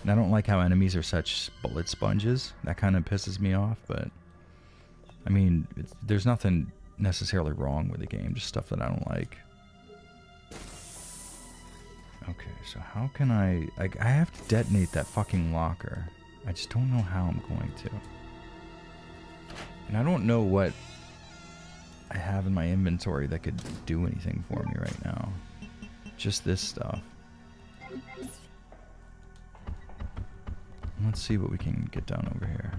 And I don't like how enemies are such bullet sponges. That kind of pisses me off, but I mean, there's nothing necessarily wrong with the game, just stuff that I don't like. Okay, so how can I have to detonate that fucking locker. I just don't know how I'm going to. And I don't know what I have in my inventory that could do anything for me right now. Just this stuff. Let's see what we can get done over here.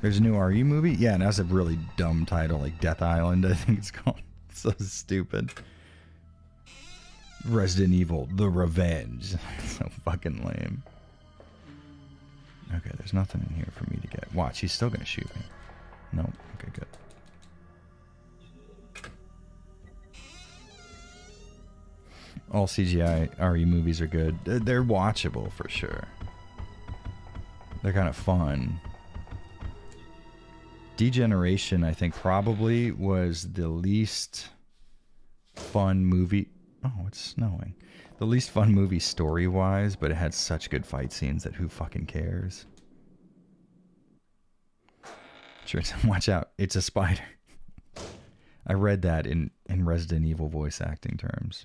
There's a new RE movie? Yeah, and that's a really dumb title, like Death Island, I think it's called. It's so stupid. Resident Evil, The Revenge. So fucking lame. Okay, there's nothing in here for me to get. Watch, he's still gonna shoot me. Nope. Okay, good. All CGI RE movies are good. They're watchable for sure. They're kind of fun. Degeneration, I think, probably was the least fun movie. Oh, it's snowing. The least fun movie story-wise, but it had such good fight scenes that who fucking cares? Sure, watch out. It's a spider. I read that in Resident Evil voice acting terms.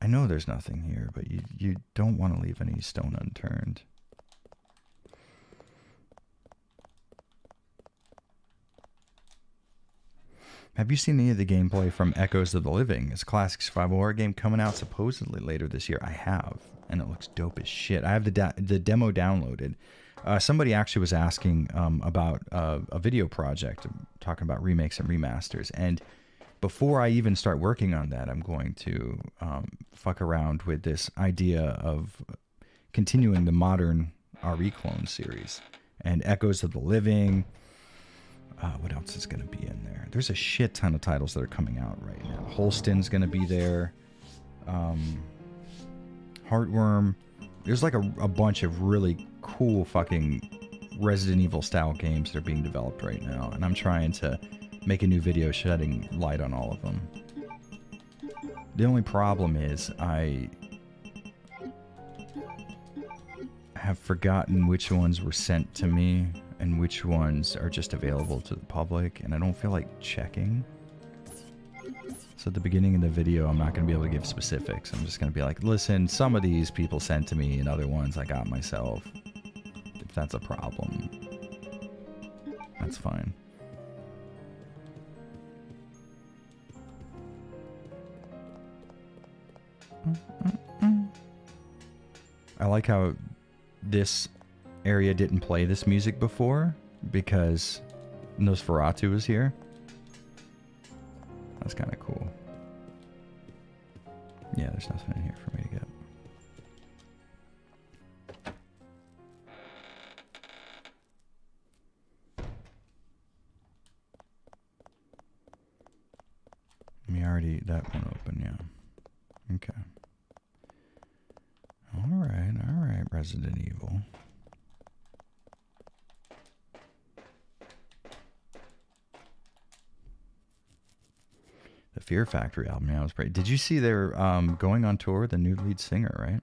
I know there's nothing here, but you don't want to leave any stone unturned. Have you seen any of the gameplay from Echoes of the Living? It's a classic survival horror game coming out supposedly later this year. I have, and it looks dope as shit. I have the demo downloaded. Somebody actually was asking about a video project, talking about remakes and remasters. And before I even start working on that, I'm going to fuck around with this idea of continuing the modern RE Clone series. And Echoes of the Living... what else is going to be in there? There's a shit ton of titles that are coming out right now. Holston's going to be there. Heartworm. There's like a bunch of really cool fucking Resident Evil style games that are being developed right now. And I'm trying to make a new video shedding light on all of them. The only problem is I have forgotten which ones were sent to me and which ones are just available to the public, and I don't feel like checking. So at the beginning of the video, I'm not going to be able to give specifics. I'm just going to be like, listen, some of these people sent to me, and other ones I got myself. If that's a problem, that's fine. like how this area didn't play this music before because Nosferatu was here. That's kind of cool. Yeah, there's nothing in here for me to get. We already, that one open, yeah. Okay. All right, Resident Evil. The Fear Factory album, yeah, was great. Did you see they're going on tour with the new lead singer, right?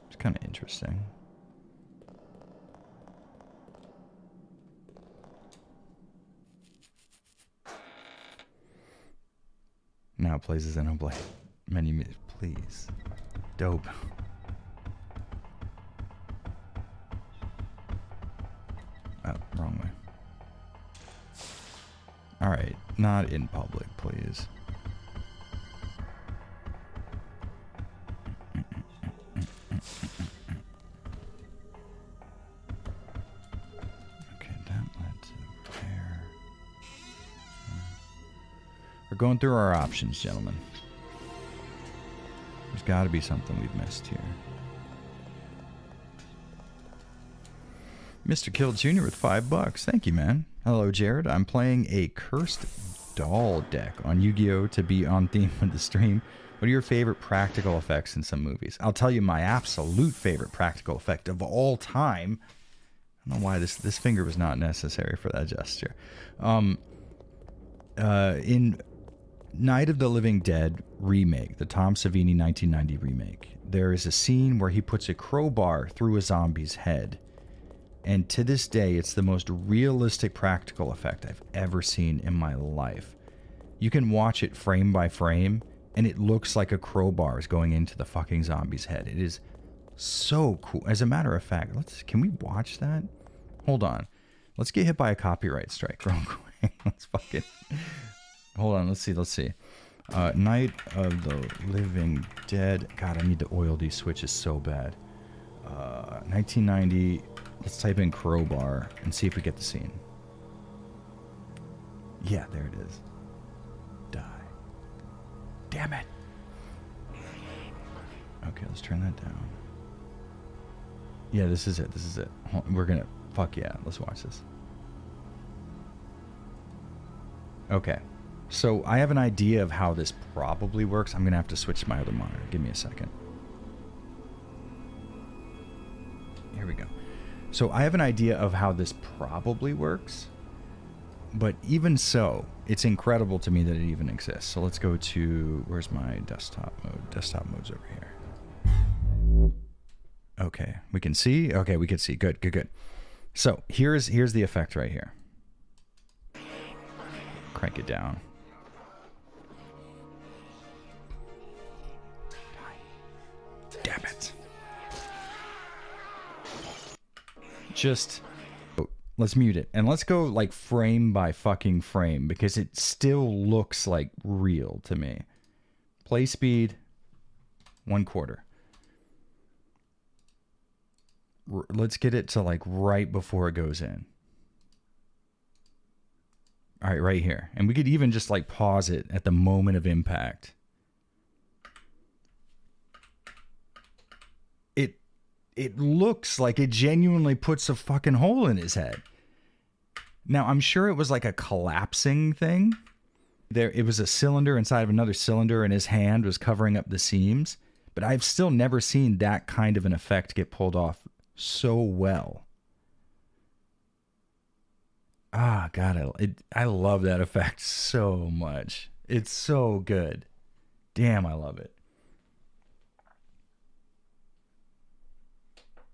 It's kind of interesting. Now it plays as Xenoblade. Menu music, please. Dope. Oh, wrong way. Alright, not in public, please. Okay, that led to there. We're going through our options, gentlemen. There's got to be something we've missed here. Mr. Kill Jr. with $5. Thank you, man. Hello, Jared. I'm playing a cursed doll deck on Yu-Gi-Oh! To be on theme with the stream. What are your favorite practical effects in some movies? I'll tell you my absolute favorite practical effect of all time. I don't know why this finger was not necessary for that gesture. In Night of the Living Dead remake, the Tom Savini 1990 remake, there is a scene where he puts a crowbar through a zombie's head. And to this day, it's the most realistic practical effect I've ever seen in my life. You can watch it frame by frame, and it looks like a crowbar is going into the fucking zombie's head. It is so cool. As a matter of fact, can we watch that? Hold on. Let's get hit by a copyright strike real quick. Let's fucking... Hold on, let's see. Night of the Living Dead. God, I need to oil these switches so bad. 1990... Let's type in crowbar and see if we get the scene. Yeah, there it is. Die. Damn it. Okay, let's turn that down. Yeah, this is it. We're gonna... Fuck yeah, let's watch this. Okay. So, I have an idea of how this probably works. I'm gonna have to switch to my other monitor. Give me a second. Here we go. So I have an idea of how this probably works, but even so, it's incredible to me that it even exists. So let's go to, where's my desktop mode? Desktop mode's over here. Okay, we can see. Okay, we can see. Good. So here's the effect right here. Crank it down. Damn it. Just let's mute it and let's go like frame by fucking frame because it still looks like real to me. Play speed 1/4. Let's get it to like right before it goes in. All right, right here. And we could even just like pause it at the moment of impact. It looks like it genuinely puts a fucking hole in his head. Now, I'm sure it was like a collapsing thing. It was a cylinder inside of another cylinder and his hand was covering up the seams. But I've still never seen that kind of an effect get pulled off so well. Ah, God, I love that effect so much. It's so good. Damn, I love it.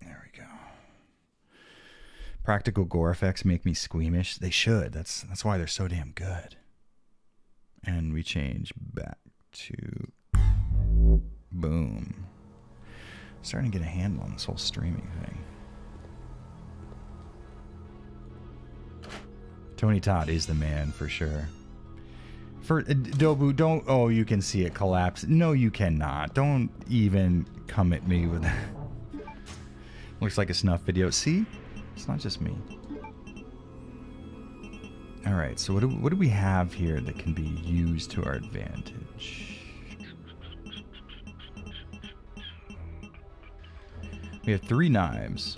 There we go. Practical gore effects make me squeamish. They should. That's why they're so damn good. And we change back to boom. Starting to get a handle on this whole streaming thing. Tony Todd is the man for sure. For Dobu, don't. Oh, you can see it collapse. No, you cannot. Don't even come at me with that. Looks like a snuff video. See? It's not just me. Alright, so what do we have here that can be used to our advantage? We have 3 knives.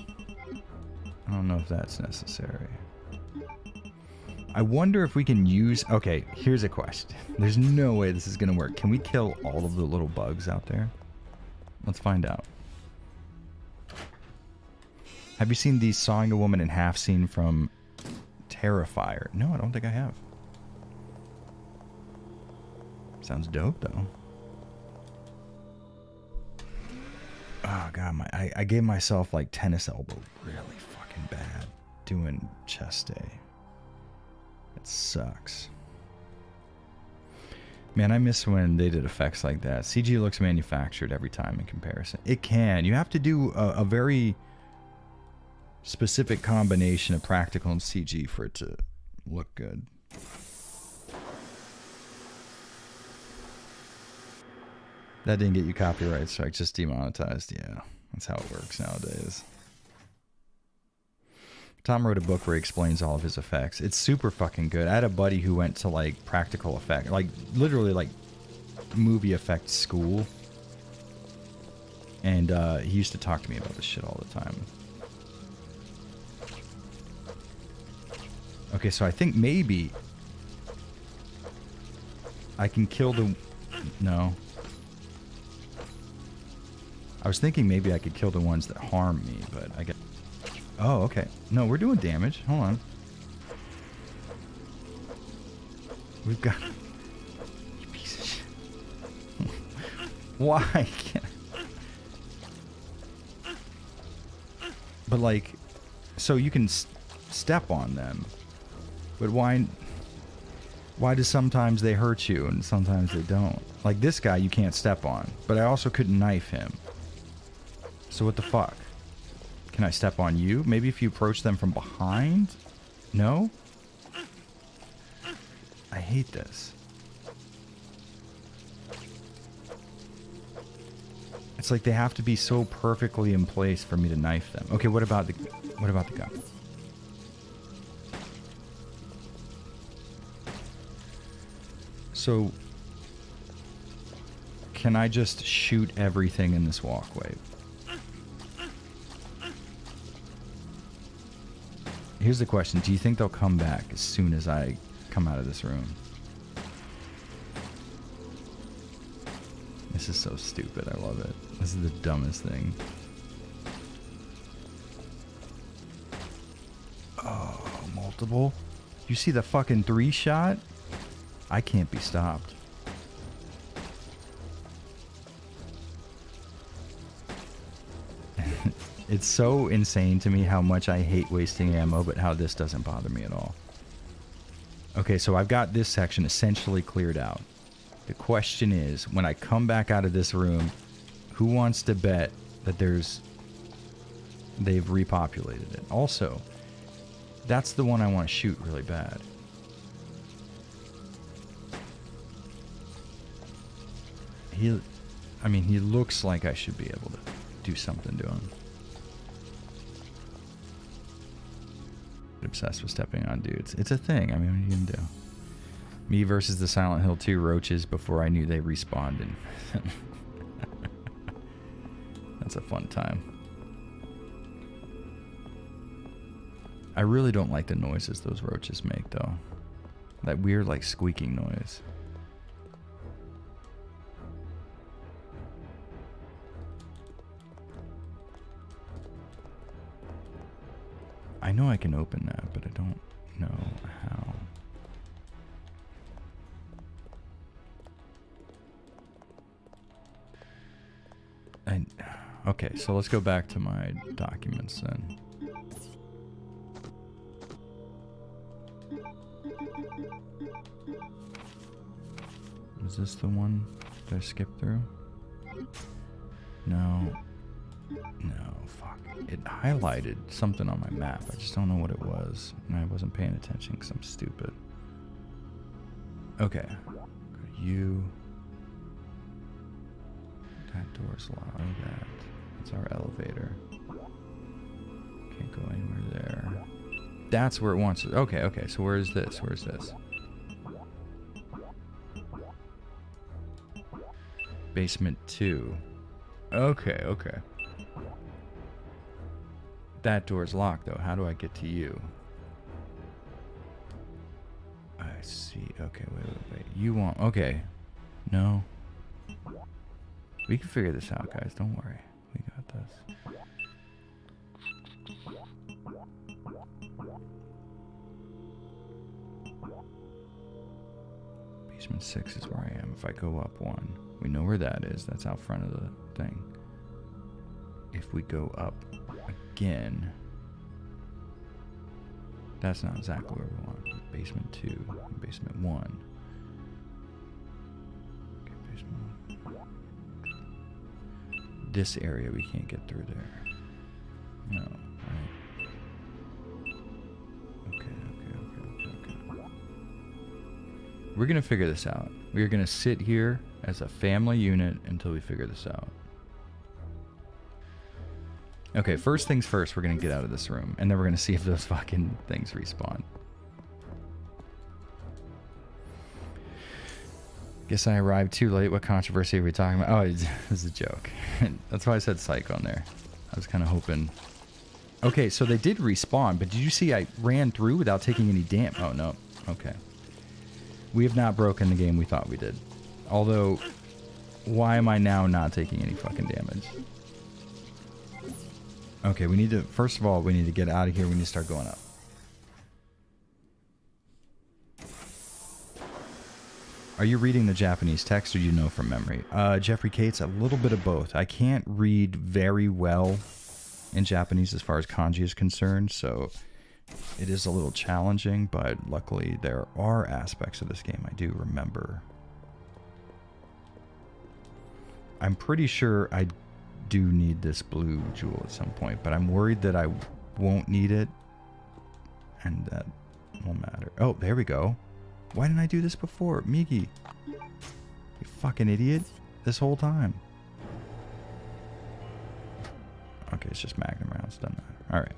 I don't know if that's necessary. I wonder if we can use... Okay, here's a question. There's no way this is going to work. Can we kill all of the little bugs out there? Let's find out. Have you seen the Sawing a Woman in Half scene from Terrifier? No, I don't think I have. Sounds dope, though. Oh, God. I gave myself, like, tennis elbow really fucking bad doing chest day. It sucks. Man, I miss when they did effects like that. CG looks manufactured every time in comparison. It can. You have to do a very specific combination of practical and CG for it to look good. That didn't get you copyright strike, just demonetized. Yeah, that's how it works nowadays. Tom wrote a book where he explains all of his effects. It's super fucking good. I had a buddy who went to like practical effect, like literally like movie effects school. And he used to talk to me about this shit all the time. Okay, so I think maybe I can kill the... No. I was thinking maybe I could kill the ones that harm me, but I guess... Oh, okay. No, we're doing damage. Hold on. We've got... You piece of shit. Why can't I... But like... So you can step on them. But why do sometimes they hurt you and sometimes they don't? Like this guy you can't step on. But I also couldn't knife him. So what the fuck? Can I step on you? Maybe if you approach them from behind? No? I hate this. It's like they have to be so perfectly in place for me to knife them. Okay, what about the gun? So, can I just shoot everything in this walkway? Here's the question. Do you think they'll come back as soon as I come out of this room? This is so stupid. I love it. This is the dumbest thing. Oh, multiple? You see the fucking 3-shot? I can't be stopped. It's so insane to me how much I hate wasting ammo, but how this doesn't bother me at all. Okay, so I've got this section essentially cleared out. The question is, when I come back out of this room, who wants to bet that they've repopulated it? Also, that's the one I want to shoot really bad. He looks like I should be able to do something to him. Obsessed with stepping on dudes. It's a thing. I mean, what are you gonna do? Me versus the Silent Hill 2 roaches before I knew they respawned. That's a fun time. I really don't like the noises those roaches make, though. That weird, like, squeaking noise. I know I can open that, but I don't know how. Okay, so let's go back to my documents then. Is this the one that I skipped through? No. No, fuck. It highlighted something on my map. I just don't know what it was. And I wasn't paying attention because I'm stupid. Okay. Go to you. That door's locked. That's our elevator. Can't go anywhere there. That's where it wants it. Okay, okay. So where is this? Where's this? Basement 2. Okay, okay. That door's locked, though. How do I get to you? I see. Okay, wait. You want... Okay. No. We can figure this out, guys. Don't worry. We got this. Basement 6 is where I am. If I go up 1, we know where that is. That's out front of the thing. If we go up again, that's not exactly where we want. Basement 2, and basement 1. Okay, basement 1. This area we can't get through there. No, right? Okay. We're gonna figure this out. We're gonna sit here as a family unit until we figure this out. Okay, first things first, we're gonna get out of this room, and then we're gonna see if those fucking things respawn. Guess I arrived too late. What controversy are we talking about? Oh, it was a joke. That's why I said Sike on there. I was kind of hoping. Okay, so they did respawn, but did you see I ran through without taking any damage? Oh, no. Okay. We have not broken the game we thought we did. Although, why am I now not taking any fucking damage? Okay, we need to... First of all, we need to get out of here. We need to start going up. Are you reading the Japanese text, or do you know from memory? Jeffrey Cates, a little bit of both. I can't read very well in Japanese as far as kanji is concerned, so it is a little challenging, but luckily there are aspects of this game I do remember. I'm pretty sure I do need this blue jewel at some point, but I'm worried that I won't need it, and that won't matter. Oh, there we go. Why didn't I do this before? Miki, you fucking idiot. This whole time. Okay, it's just magnum rounds. Doesn't matter. Alright.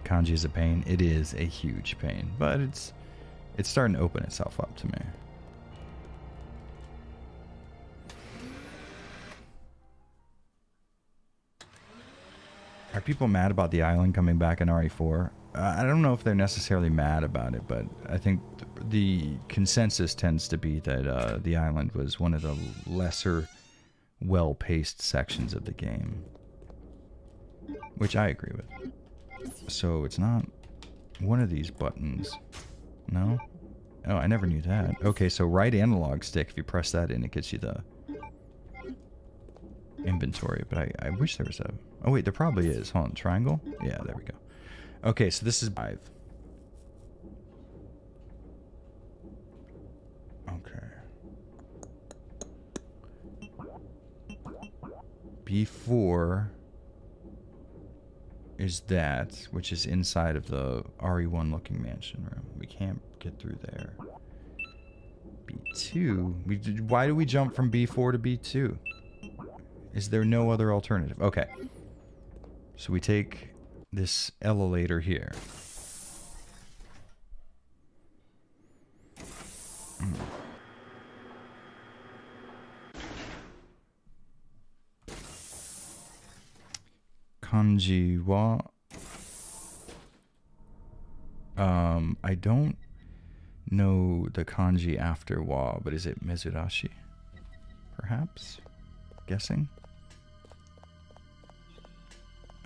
Kanji is a pain. It is a huge pain, but it's starting to open itself up to me. Are people mad about the island coming back in RE4? I don't know if they're necessarily mad about it, but I think the consensus tends to be that the island was one of the lesser well-paced sections of the game. Which I agree with. So it's not one of these buttons. No? Oh, I never knew that. Okay, so right analog stick, if you press that in, it gets you the inventory. But I wish there was a... Oh, wait, there probably is. Hold on, triangle? Yeah, there we go. Okay, so this is 5. Okay. B4 is that, which is inside of the RE1 looking mansion room. We can't get through there. B2? Why do we jump from B4 to B2? Is there no other alternative? Okay. So we take this elevator here. Kanji wa... I don't know the kanji after wa, but is it Mezurashi? Perhaps? Guessing?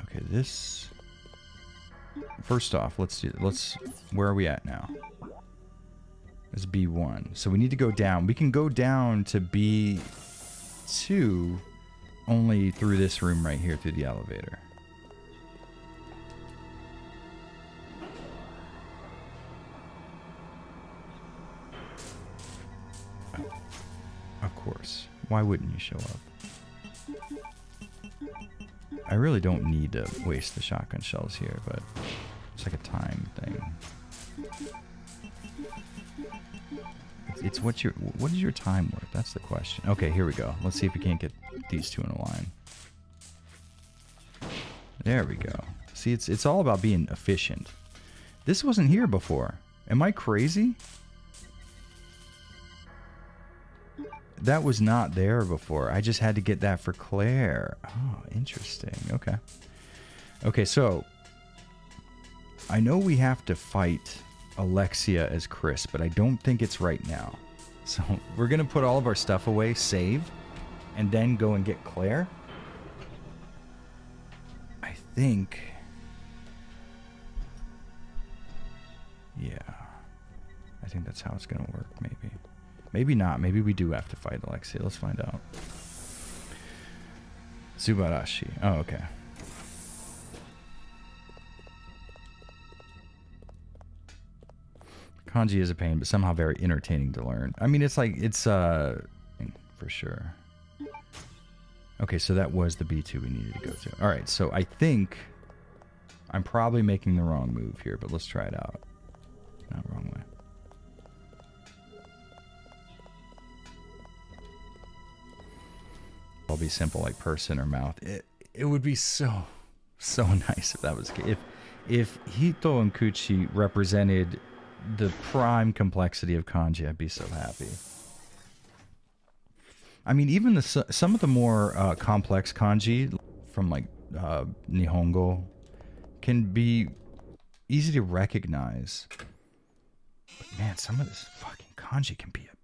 Okay, this... First off, where are we at now? It's B1. So we need to go down. We can go down to B2 only through this room right here, through the elevator. Of course. Why wouldn't you show up? I really don't need to waste the shotgun shells here, but it's like a time thing. It's what is your time worth? That's the question. Okay, here we go. Let's see if we can't get these two in a line. There we go. See, it's all about being efficient. This wasn't here before. Am I crazy? That was not there before. I just had to get that for Claire. Oh, interesting. Okay. Okay, so I know we have to fight Alexia as Chris, but I don't think it's right now. So we're going to put all of our stuff away, save, and then go and get Claire. I think... Yeah. I think that's how it's going to work, maybe. Maybe not. Maybe we do have to fight Alexia. Let's find out. Subarashi. Oh, okay. Kanji is a pain, but somehow very entertaining to learn. I mean, it's like, it's, for sure. Okay, so that was the B2 we needed to go to. All right, so I think I'm probably making the wrong move here, but let's try it out. Not wrong way. I'll be simple like person or mouth. It would be so nice if that was, if Hito and Kuchi represented the prime complexity of kanji, I'd be so happy. I mean, even some of the more complex kanji from like Nihongo can be easy to recognize. But man, some of this fucking kanji can be a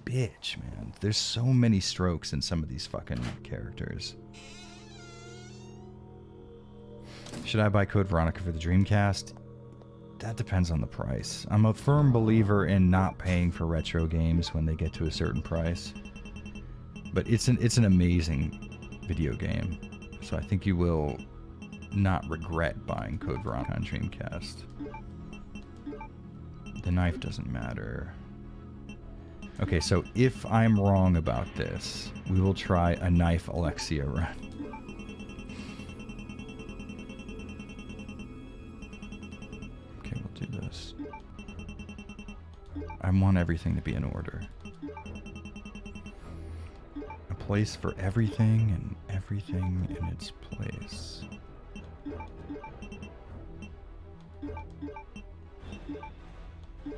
bitch, man. There's so many strokes in some of these fucking characters. Should I buy Code Veronica for the Dreamcast? That depends on the price. I'm a firm believer in not paying for retro games when they get to a certain price. But it's an amazing video game. So I think you will not regret buying Code Veronica on Dreamcast. The knife doesn't matter. Okay, so if I'm wrong about this, we will try a knife Alexia run. This. I want everything to be in order. A place for everything and everything in its place. Why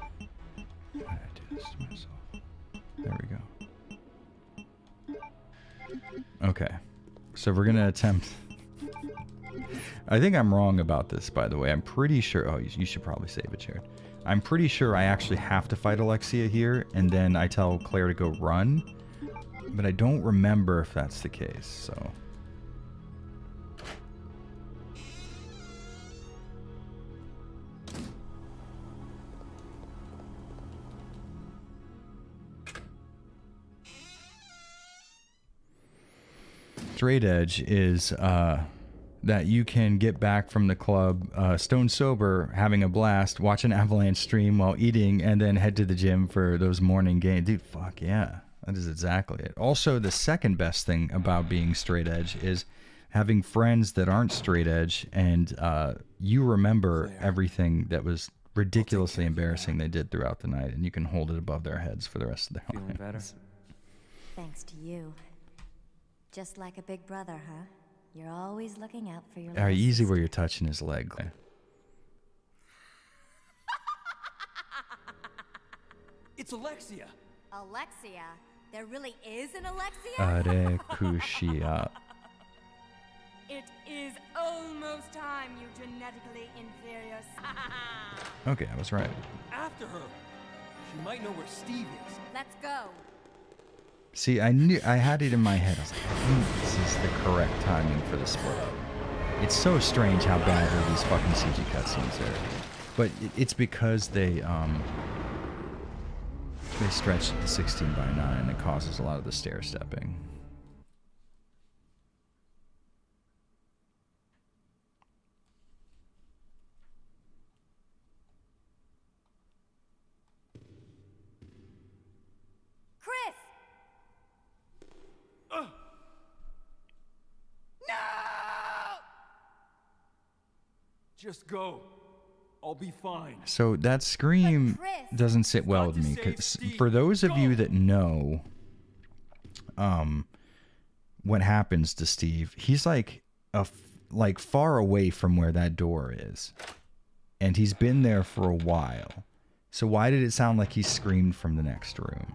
did I do this to myself? There we go. Okay. So we're going to attempt... I think I'm wrong about this, by the way. I'm pretty sure... Oh, you should probably save it, Jared. I'm pretty sure I actually have to fight Alexia here, and then I tell Claire to go run. But I don't remember if that's the case, so... Straight edge is... that you can get back from the club stone sober, having a blast, watch an Avalanche stream while eating, and then head to the gym for those morning games. Dude, fuck yeah. That is exactly it. Also, the second best thing about being straight edge is having friends that aren't straight edge, and you remember everything that was ridiculously embarrassing they did throughout the night, and you can hold it above their heads for the rest of their lives. Feeling better? Thanks to you. Just like a big brother, huh? You're always looking out for your... All right, easy where you're touching his leg. It's Alexia! Alexia? There really is an Alexia? Arekushia. It is almost time, you genetically inferior. Okay, I was right. After her! She might know where Steve is. Let's go. See, I had it in my head. I was like, I think this is the correct timing for the split up. It's so strange how badly these fucking CG cutscenes are. But it's because they stretched the 16:9 and it causes a lot of the stair stepping. No! Just go. I'll be fine. So that scream But Chris- doesn't sit well with me, because for those of you that know what happens to Steve, he's like like far away from where that door is, and he's been there for a while. So why did it sound like he screamed from the next room?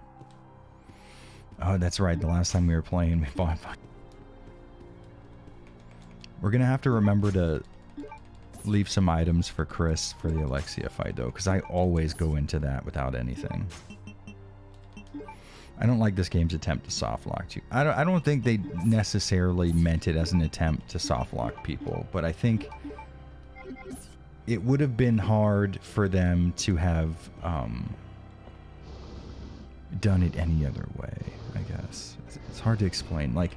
Oh, that's right. The last time we were playing, we fought. We're gonna have to remember to leave some items for Chris for the Alexia fight, though, because I always go into that without anything. I don't like this game's attempt to softlock you. I don't think they necessarily meant it as an attempt to softlock people, but I think it would have been hard for them to have done it any other way, I guess. It's hard to explain. Like,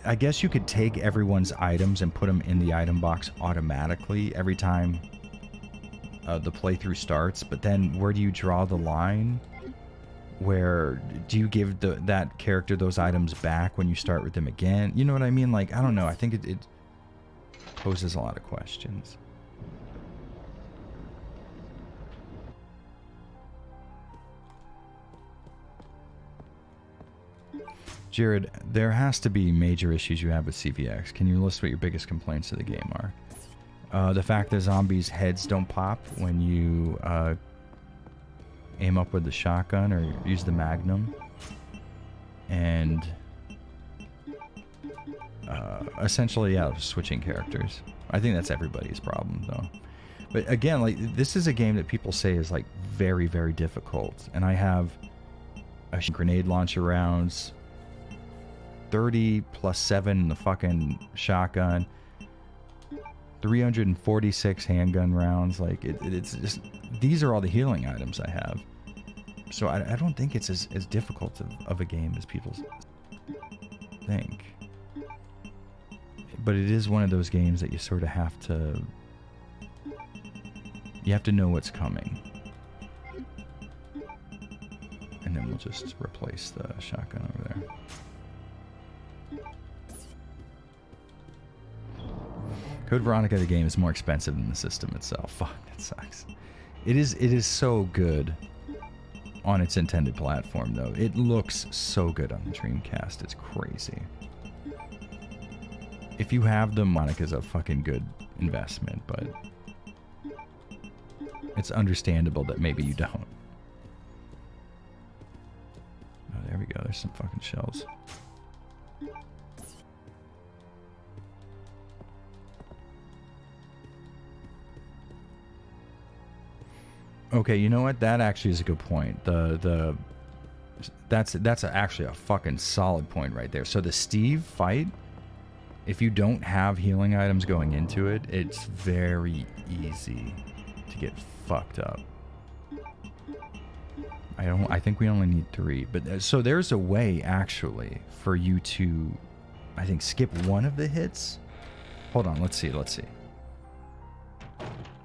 I guess you could take everyone's items and put them in the item box automatically every time the playthrough starts, but then where do you draw the line? Where do you give that character those items back when you start with them again? You know what I mean? Like, I don't know. I think it poses a lot of questions. Jared, there has to be major issues you have with CVX. Can you list what your biggest complaints of the game are? The fact that zombies' heads don't pop when you aim up with the shotgun or use the Magnum, and essentially, yeah, switching characters. I think that's everybody's problem, though. But again, like, this is a game that people say is like very, very difficult, and I have a grenade launcher rounds, 30 plus 7 in the fucking shotgun, 346 handgun rounds. Like, it's just, these are all the healing items I have. So I don't think it's as difficult of a game as people think. But it is one of those games that you sort of have to... You have to know what's coming. And then we'll just replace the shotgun over there. Code Veronica, the game, is more expensive than the system itself. Fuck, that sucks. It is so good on its intended platform, though. It looks so good on the Dreamcast. It's crazy. If you have them, Monica's a fucking good investment, but it's understandable that maybe you don't. Oh, there we go. There's some fucking shells. Okay, you know what? That actually is a good point. That's actually a fucking solid point right there. So the Steve fight, if you don't have healing items going into it, it's very easy to get fucked up. I think we only need 3, but so there's a way actually for you to, I think, skip one of the hits. Hold on, let's see.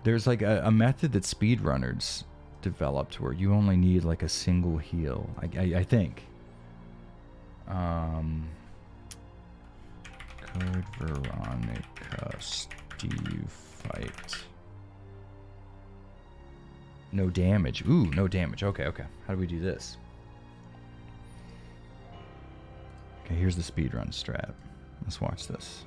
There's like a method that speedrunners developed where you only need like a single heal. I think. Code Veronica Steve fight. No damage. Ooh, no damage. Okay. How do we do this? Okay, here's the speedrun strat. Let's watch this.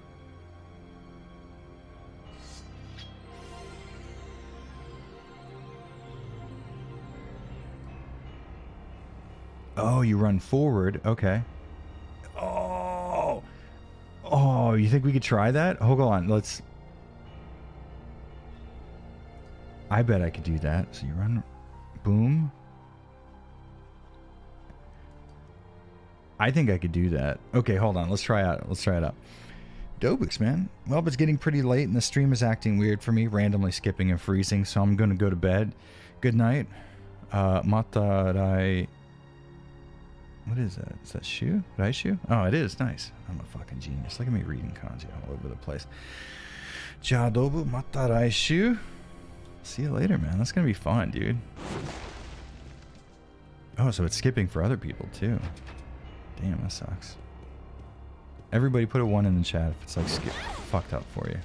Oh, you run forward. Okay. Oh, you think we could try that? Hold on. Let's... I bet I could do that. So you run... Boom. I think I could do that. Okay, hold on. Let's try it out. Dobix, man. Well, it's getting pretty late and the stream is acting weird for me, randomly skipping and freezing, so I'm going to go to bed. Good night. Matarai... What is that? Is that Shu? Raishu? Oh, it is. Nice. I'm a fucking genius. Look at me reading kanji all over the place. Jadobu Mataraishu. See you later, man. That's going to be fun, dude. Oh, so it's skipping for other people, too. Damn, that sucks. Everybody put a 1 in the chat if it's like fucked up for you.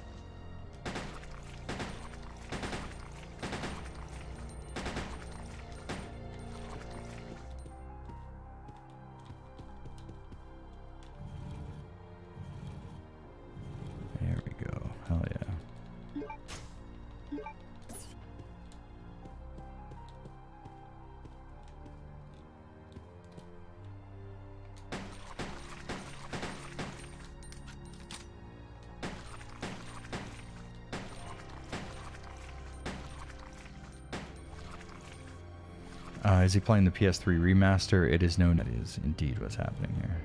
Is he playing the PS3 remaster? It is known that is indeed what's happening here.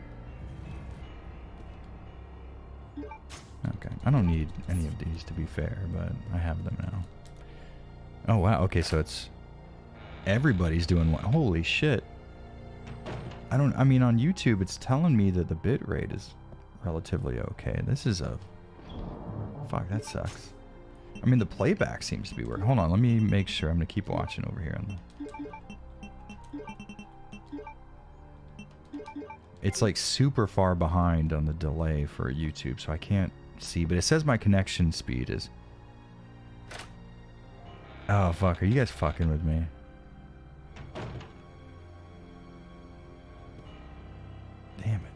Okay, I don't need any of these to be fair, but I have them now. Oh wow, okay, so it's... Everybody's doing one. Holy shit. I mean, on YouTube, it's telling me that the bit rate is relatively okay. This is a... Fuck, that sucks. I mean, the playback seems to be working. Hold on, let me make sure. I'm going to keep watching over here. It's like super far behind on the delay for YouTube, so I can't see. But it says my connection speed is... Oh, fuck. Are you guys fucking with me? Damn it.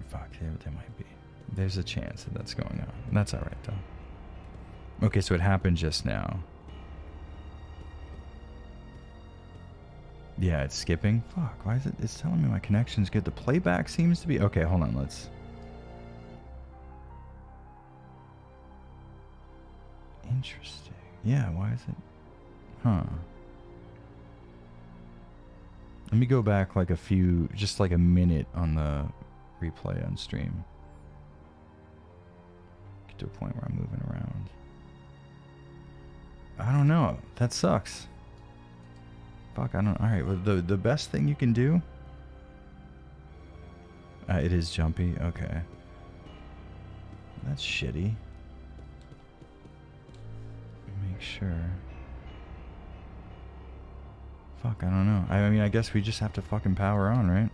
Fuck, there might be. There's a chance that that's going on. That's alright, though. Okay, so it happened just now. Yeah, it's skipping. Fuck, why is it? It's telling me my connection's good. The playback seems to be... Okay, hold on, let's... Interesting. Yeah, why is it... Huh. Let me go back like a few... Just like a minute on the replay on stream. Get to a point where I'm moving around. I don't know. That sucks. Fuck, I don't... Alright, well, the best thing you can do... it is jumpy. Okay. That's shitty. Make sure. Fuck, I don't know. I mean, I guess we just have to fucking power on, right?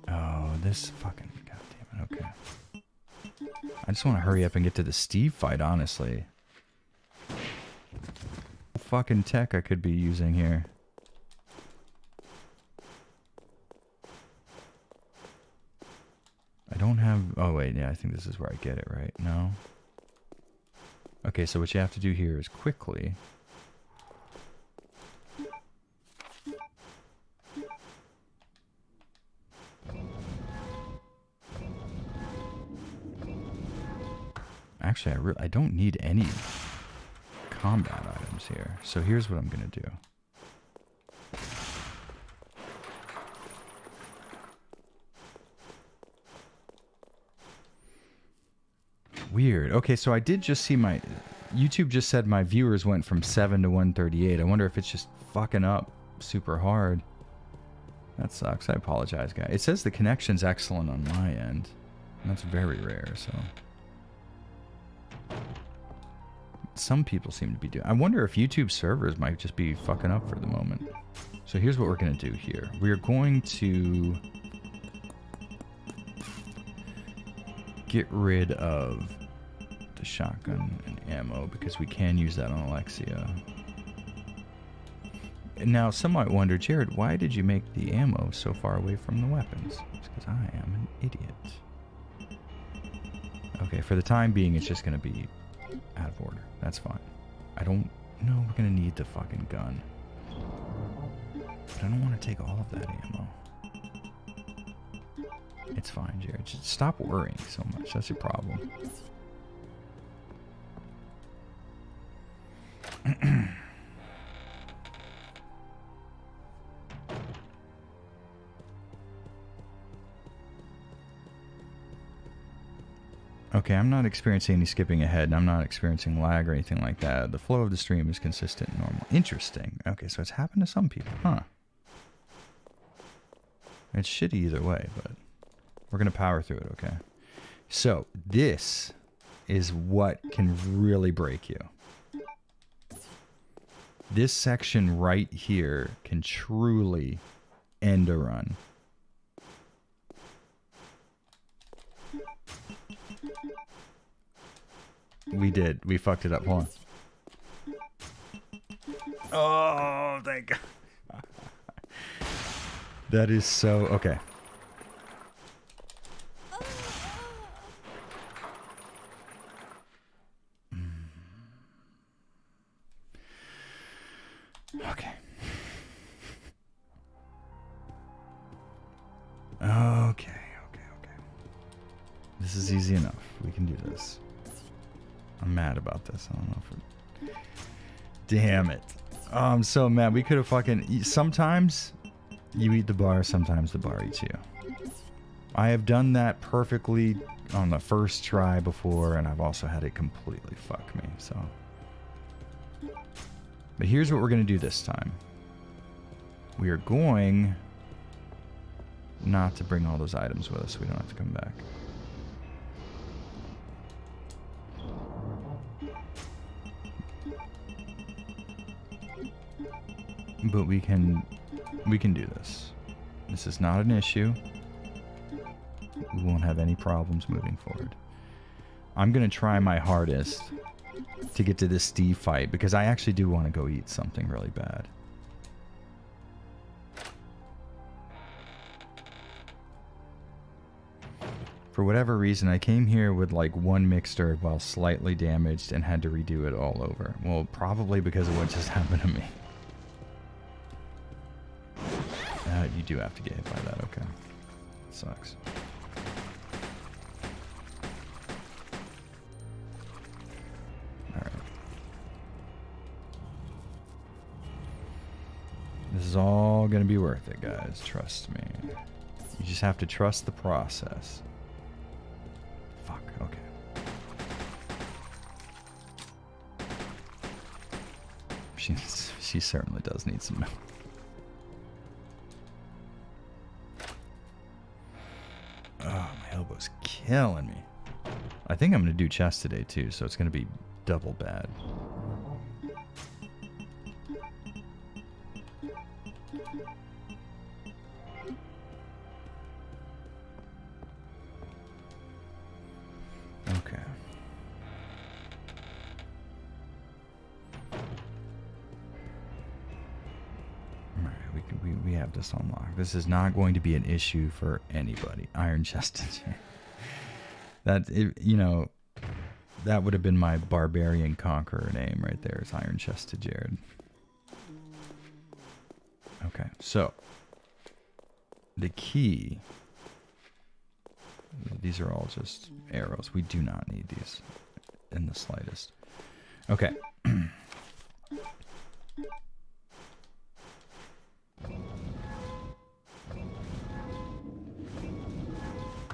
Oh, this fucking... God damn it, okay. I just want to hurry up and get to the Steve fight, honestly. Fucking tech I could be using here. I don't have... Oh, wait, yeah, I think this is where I get it, right? No? Okay, so what you have to do here is quickly... Actually, I don't need any combat items here. So here's what I'm going to do. Weird. Okay, so I did just see my... YouTube just said my viewers went from 7 to 138. I wonder if it's just fucking up super hard. That sucks. I apologize, guys. It says the connection's excellent on my end. And that's very rare, so... Some people seem to be doing... I wonder if YouTube servers might just be fucking up for the moment. So here's what we're going to do here. We're going to... get rid of the shotgun and ammo because we can use that on Alexia. Now, some might wonder, Jared, why did you make the ammo so far away from the weapons? It's because I am an idiot. Okay, for the time being, it's just going to be out of order. That's fine. I don't know we're going to need the fucking gun. But I don't want to take all of that ammo. It's fine, Jared. Just stop worrying so much. That's your problem. Okay, I'm not experiencing any skipping ahead, and I'm not experiencing lag or anything like that. The flow of the stream is consistent and normal. Interesting. Okay, so it's happened to some people, huh? It's shitty either way, but we're going to power through it, okay? So, this is what can really break you. This section right here can truly end a run. We did. We fucked it up. Hold on. Oh, thank God. That is so... Okay. Okay. Okay. This is easy enough. We can do this. I'm mad about this. I don't know if damn it. Oh, I'm so mad. We could have fucking... Sometimes you eat the bar, sometimes the bar eats you. I have done that perfectly on the first try before, and I've also had it completely fuck me, so... But here's what we're going to do this time. We are going not to bring all those items with us so we don't have to come back. But we can do this. This is not an issue. We won't have any problems moving forward. I'm going to try my hardest to get to this Steve fight because I actually do want to go eat something really bad. For whatever reason, I came here with like one mixed herb while slightly damaged and had to redo it all over. Well, probably because of what just happened to me. You do have to get hit by that, okay. Sucks. Alright. This is all gonna be worth it, guys. Trust me. You just have to trust the process. Fuck, okay. She certainly does need some milk. Oh, my elbow's killing me. I think I'm going to do chest today too, so it's going to be double bad. Okay. We have this unlocked. This is not going to be an issue for anybody. Iron chested. You know, that would have been my barbarian conqueror name right there. Is Iron Chested Jared. Okay, so the key. These are all just arrows. We do not need these in the slightest. Okay.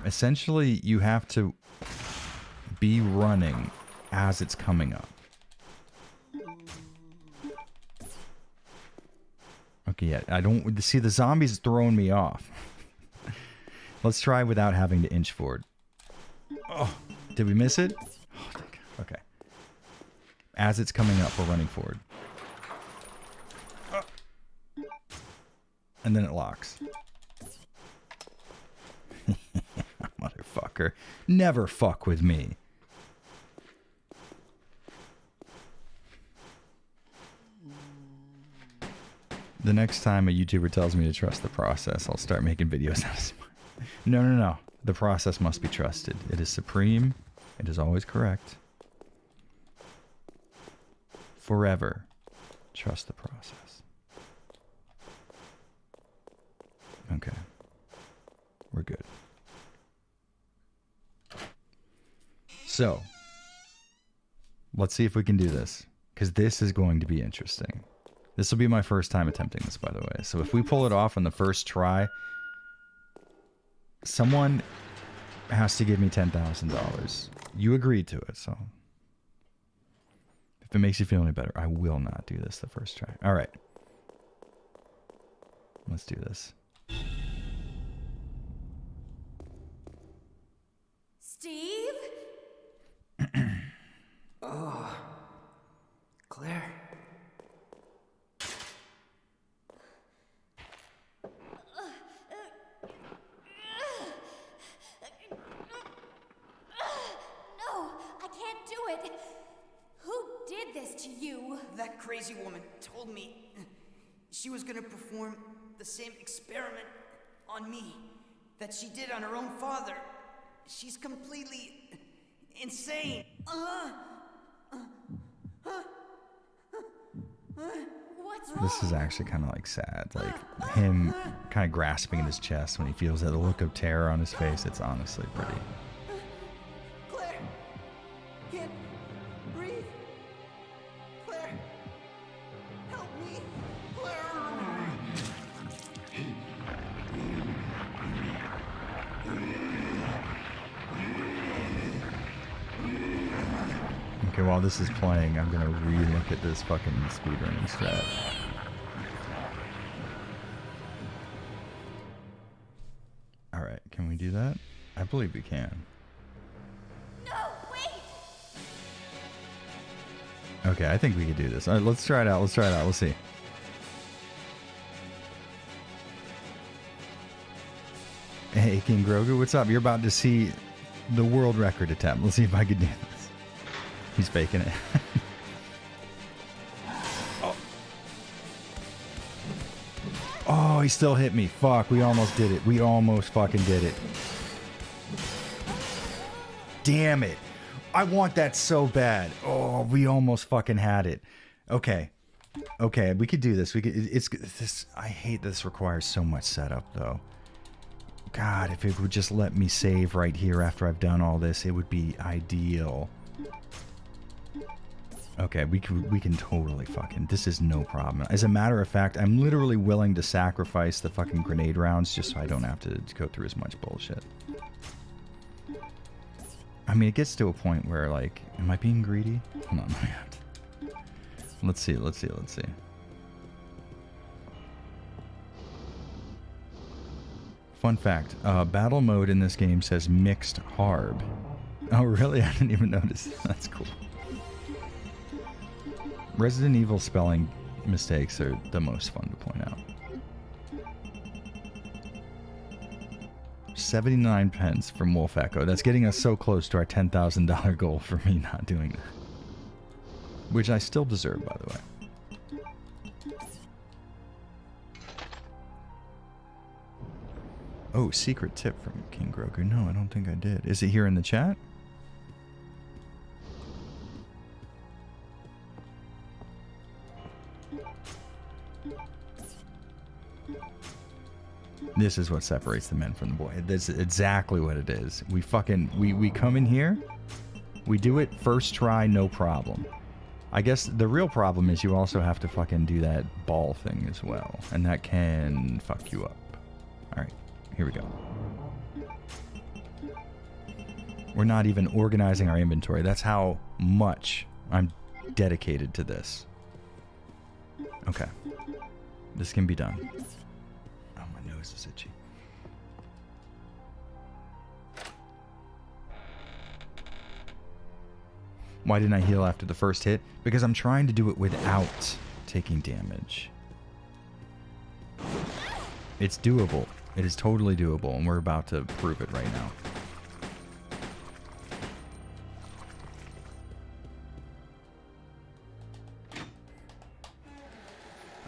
Essentially, you have to be running as it's coming up. Okay, yeah, I don't see the zombies throwing me off. Let's try without having to inch forward. Oh, did we miss it? Oh, thank God. Okay. As it's coming up, we're running forward. And then it locks. Motherfucker. Never fuck with me. The next time a YouTuber tells me to trust the process, I'll start making videos out of it. No. The process must be trusted. It is supreme. It is always correct. Forever. Trust the process. Okay. We're good. So, let's see if we can do this. Because this is going to be interesting. This will be my first time attempting this, by the way. So if we pull it off on the first try, someone has to give me $10,000. You agreed to it, so... If it makes you feel any better, I will not do this the first try. Alright. Let's do this. Steve? Oh, Claire. No, I can't do it. Who did this to you? That crazy woman told me she was gonna perform the same experiment on me that she did on her own father. She's completely insane. What's wrong? This is actually kind of like sad. Like him kind of grasping in his chest when he feels that look of terror on his face. It's honestly pretty. Claire, while this is playing, I'm gonna re-look at this fucking speedrunning strat. Alright, can we do that? I believe we can. No, wait! Okay, I think we could do this. Alright, let's try it out. Let's try it out. We'll see. Hey, King Grogu, what's up? You're about to see the world record attempt. Let's see if I can do this. He's faking it. Oh, he still hit me. Fuck, we almost did it. We almost fucking did it. Damn it. I want that so bad. Oh, we almost fucking had it. Okay. Okay, we could do this. We could. It's this. I hate this. Requires so much setup, though. God, if it would just let me save right here after I've done all this, it would be ideal. Okay, we can totally fucking... This is no problem. As a matter of fact, I'm literally willing to sacrifice the fucking grenade rounds just so I don't have to go through as much bullshit. I mean, it gets to a point where, like... Am I being greedy? Hold on, let's see, let's see, let's see. Fun fact, battle mode in this game says mixed harb. Oh, really? I didn't even notice. That's cool. Resident Evil spelling mistakes are the most fun to point out. 79 pence from Wolf Echo. That's getting us so close to our $10,000 goal for me not doing that. Which I still deserve, by the way. Oh, secret tip from King Grogu. No, I don't think I did. Is it here in the chat? This is what separates the men from the boy. This is exactly what it is. We fucking... We come in here. We do it first try, no problem. I guess the real problem is you also have to fucking do that ball thing as well. And that can fuck you up. Alright. Here we go. We're not even organizing our inventory. That's how much I'm dedicated to this. Okay. This can be done. Oh, my nose is itchy. Why didn't I heal after the first hit? Because I'm trying to do it without taking damage. It's doable. It is totally doable, and we're about to prove it right now.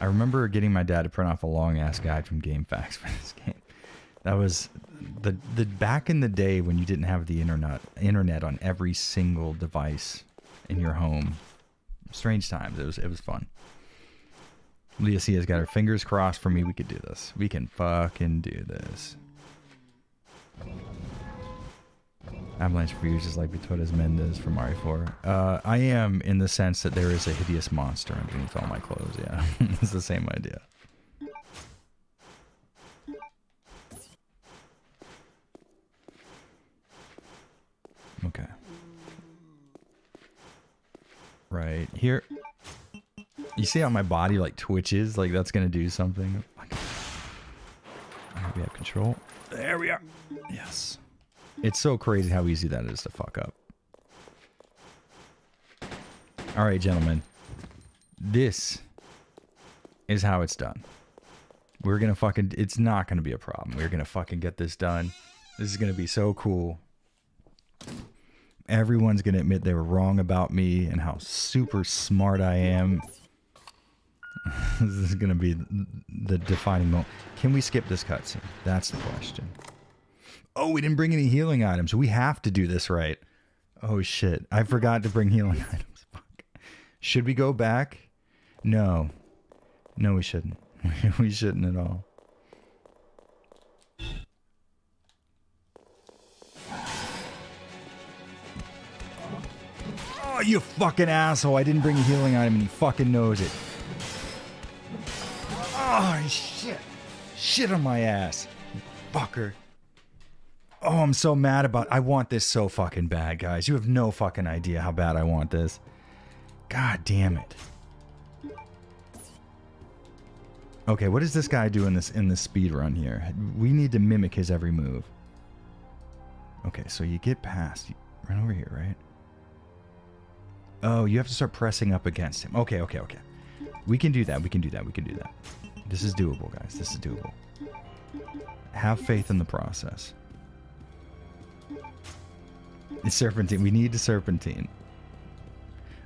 I remember getting my dad to print off a long-ass guide from GameFAQs for this game. That was the back in the day when you didn't have the internet on every single device in your home. Strange times. It was fun. Leah C has got her fingers crossed for me. We could do this. We can fucking do this. Avalanche Reviews is like Betodas Mendez from Mario 4. I am in the sense that there is a hideous monster underneath all my clothes, yeah. It's the same idea. Okay. Right here. You see how my body like twitches? Like that's gonna do something. We have control. There we are. Yes. It's so crazy how easy that is to fuck up. Alright, gentlemen. This is how it's done. We're gonna fucking... It's not gonna be a problem. We're gonna fucking get this done. This is gonna be so cool. Everyone's gonna admit they were wrong about me and how super smart I am. This is gonna be the defining moment. Can we skip this cutscene? That's the question. Oh, we didn't bring any healing items. We have to do this right. Oh, shit. I forgot to bring healing items. Fuck. Should we go back? No. No, we shouldn't. We shouldn't at all. Oh, you fucking asshole. I didn't bring a healing item and he fucking knows it. Oh, shit. Shit on my ass. Fucker. Oh, I'm so mad about... I want this so fucking bad, guys. You have no fucking idea how bad I want this. God damn it. Okay, what does this guy do in this speed run here? We need to mimic his every move. Okay, so you get past... Run over here, right? Oh, you have to start pressing up against him. Okay. We can do that. This is doable, guys. This is doable. Have faith in the process. It's serpentine. We need the serpentine.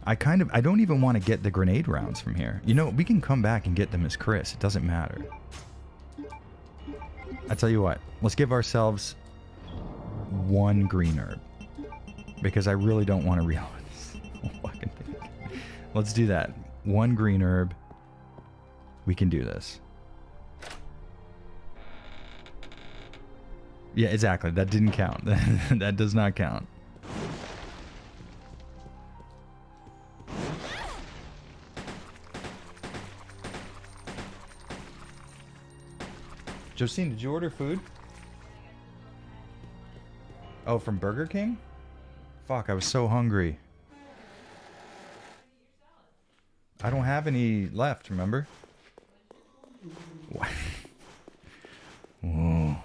I don't even want to get the grenade rounds from here. You know, we can come back and get them as Chris. It doesn't matter. I tell you what. Let's give ourselves 1 green herb. Because I really don't want to reload this whole fucking thing. Let's do that. 1 green herb. We can do this. Yeah, exactly. That didn't count. That does not count. Josine, did you order food? Oh, from Burger King? Fuck, I was so hungry. I don't have any left, remember? What? Whoa.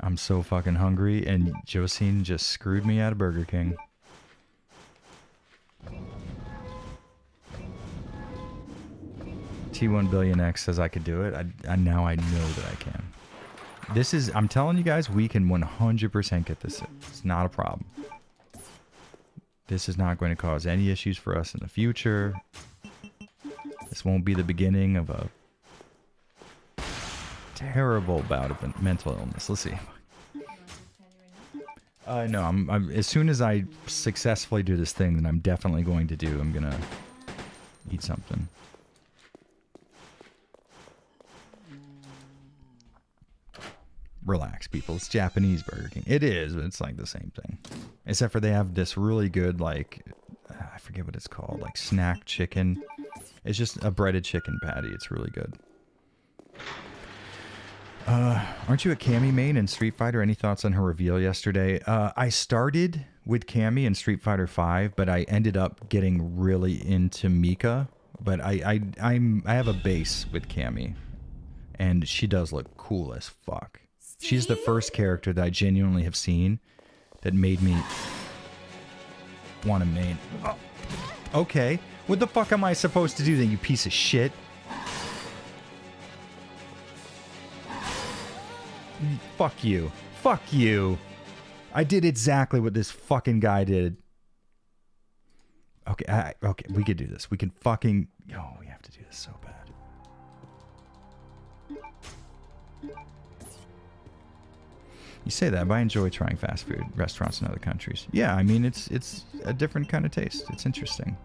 I'm so fucking hungry, and Josine just screwed me out of Burger King. T1BillionX says I could do it. Now I know that I can. This is, I'm telling you guys, we can 100% get this. It's not a problem. This is not going to cause any issues for us in the future. This won't be the beginning of a terrible bout of mental illness. Let's see. No, I'm as soon as I successfully do this thing that I'm definitely going to do, I'm gonna eat something. Relax, people. It's Japanese Burger King. It is, but it's like the same thing. Except for they have this really good, like, I forget what it's called, like snack chicken. It's just a breaded chicken patty. It's really good. Aren't you a Cammy main in Street Fighter? Any thoughts on her reveal yesterday? I started with Cammy in Street Fighter 5, but I ended up getting really into Mika. But I have a base with Cammy, and she does look cool as fuck. She's the first character that I genuinely have seen that made me want to main. Oh, okay. What the fuck am I supposed to do then, you piece of shit? Fuck you. Fuck you. I did exactly what this fucking guy did. Okay, okay, we could do this. We can fucking... Oh, we have to do this so bad. You say that, but I enjoy trying fast food restaurants in other countries. Yeah, I mean, it's a different kind of taste. It's interesting.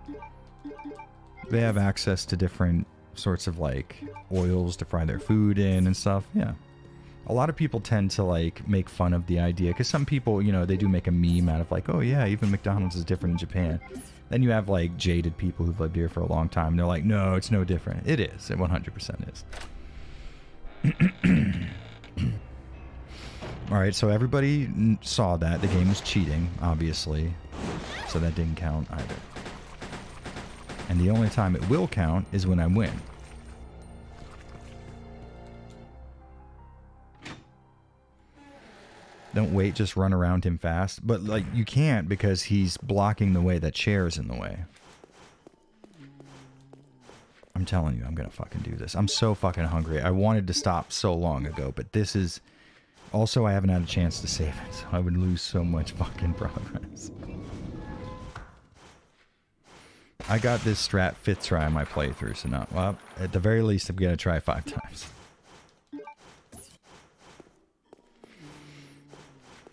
They have access to different sorts of, like, oils to fry their food in and stuff. Yeah. A lot of people tend to, like, make fun of the idea. Because some people, you know, they do make a meme out of, like, oh, yeah, even McDonald's is different in Japan. Then you have, like, jaded people who've lived here for a long time. And they're like, no, it's no different. It is. It 100% is. All right, so everybody saw that. The game was cheating, obviously. So that didn't count either. And the only time it will count is when I win. Don't wait, just run around him fast. But, like, you can't because he's blocking the way. That chair's in the way. I'm telling you, I'm gonna fucking do this. I'm so fucking hungry. I wanted to stop so long ago, but this is... Also, I haven't had a chance to save it, so I would lose so much fucking progress. I got this strat 5th try on my playthrough, so not... Well, at the very least, I'm gonna try 5 times.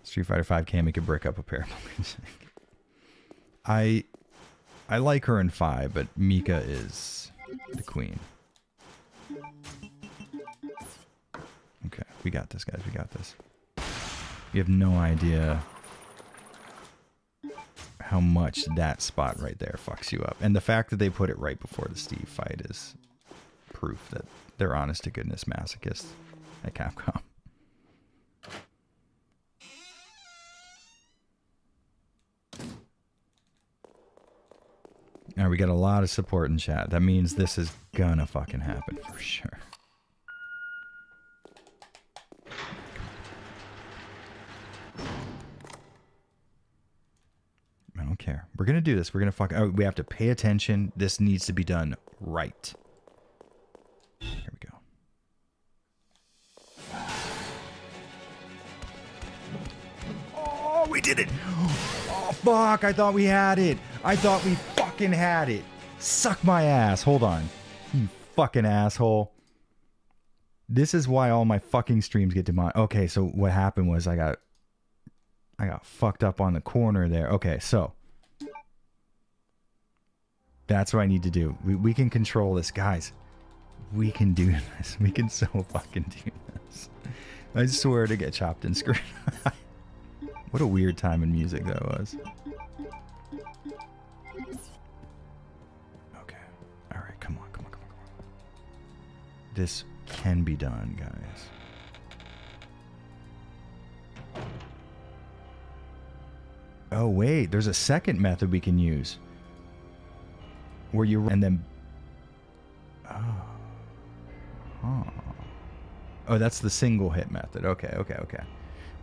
Street Fighter 5 Cammy could brick up a pair of I like her in 5, but Mika is the queen. Okay, we got this, guys. We got this. You have no idea how much that spot right there fucks you up. And the fact that they put it right before the Steve fight is proof that they're honest to goodness masochists at Capcom. All right, we got a lot of support in chat. That means this is gonna fucking happen for sure. I don't care. We're gonna do this. We're gonna fuck. Oh, we have to pay attention. This needs to be done right. Here we go. Oh, we did it! Oh, fuck! I thought we had it. I thought we fucking had it. Suck my ass. Hold on, you fucking asshole. This is why all my fucking streams get demonetized. Okay, so what happened was I got fucked up on the corner there. Okay, so that's what I need to do. We can control this, guys. We can do this. We can so fucking do this. I swear to get chopped and screwed. What a weird time in music that was. Okay. All right, come on. This can be done, guys. Oh, wait. There's a second method we can use. Where you... And then... Oh. Huh. Oh, that's the single hit method. Okay.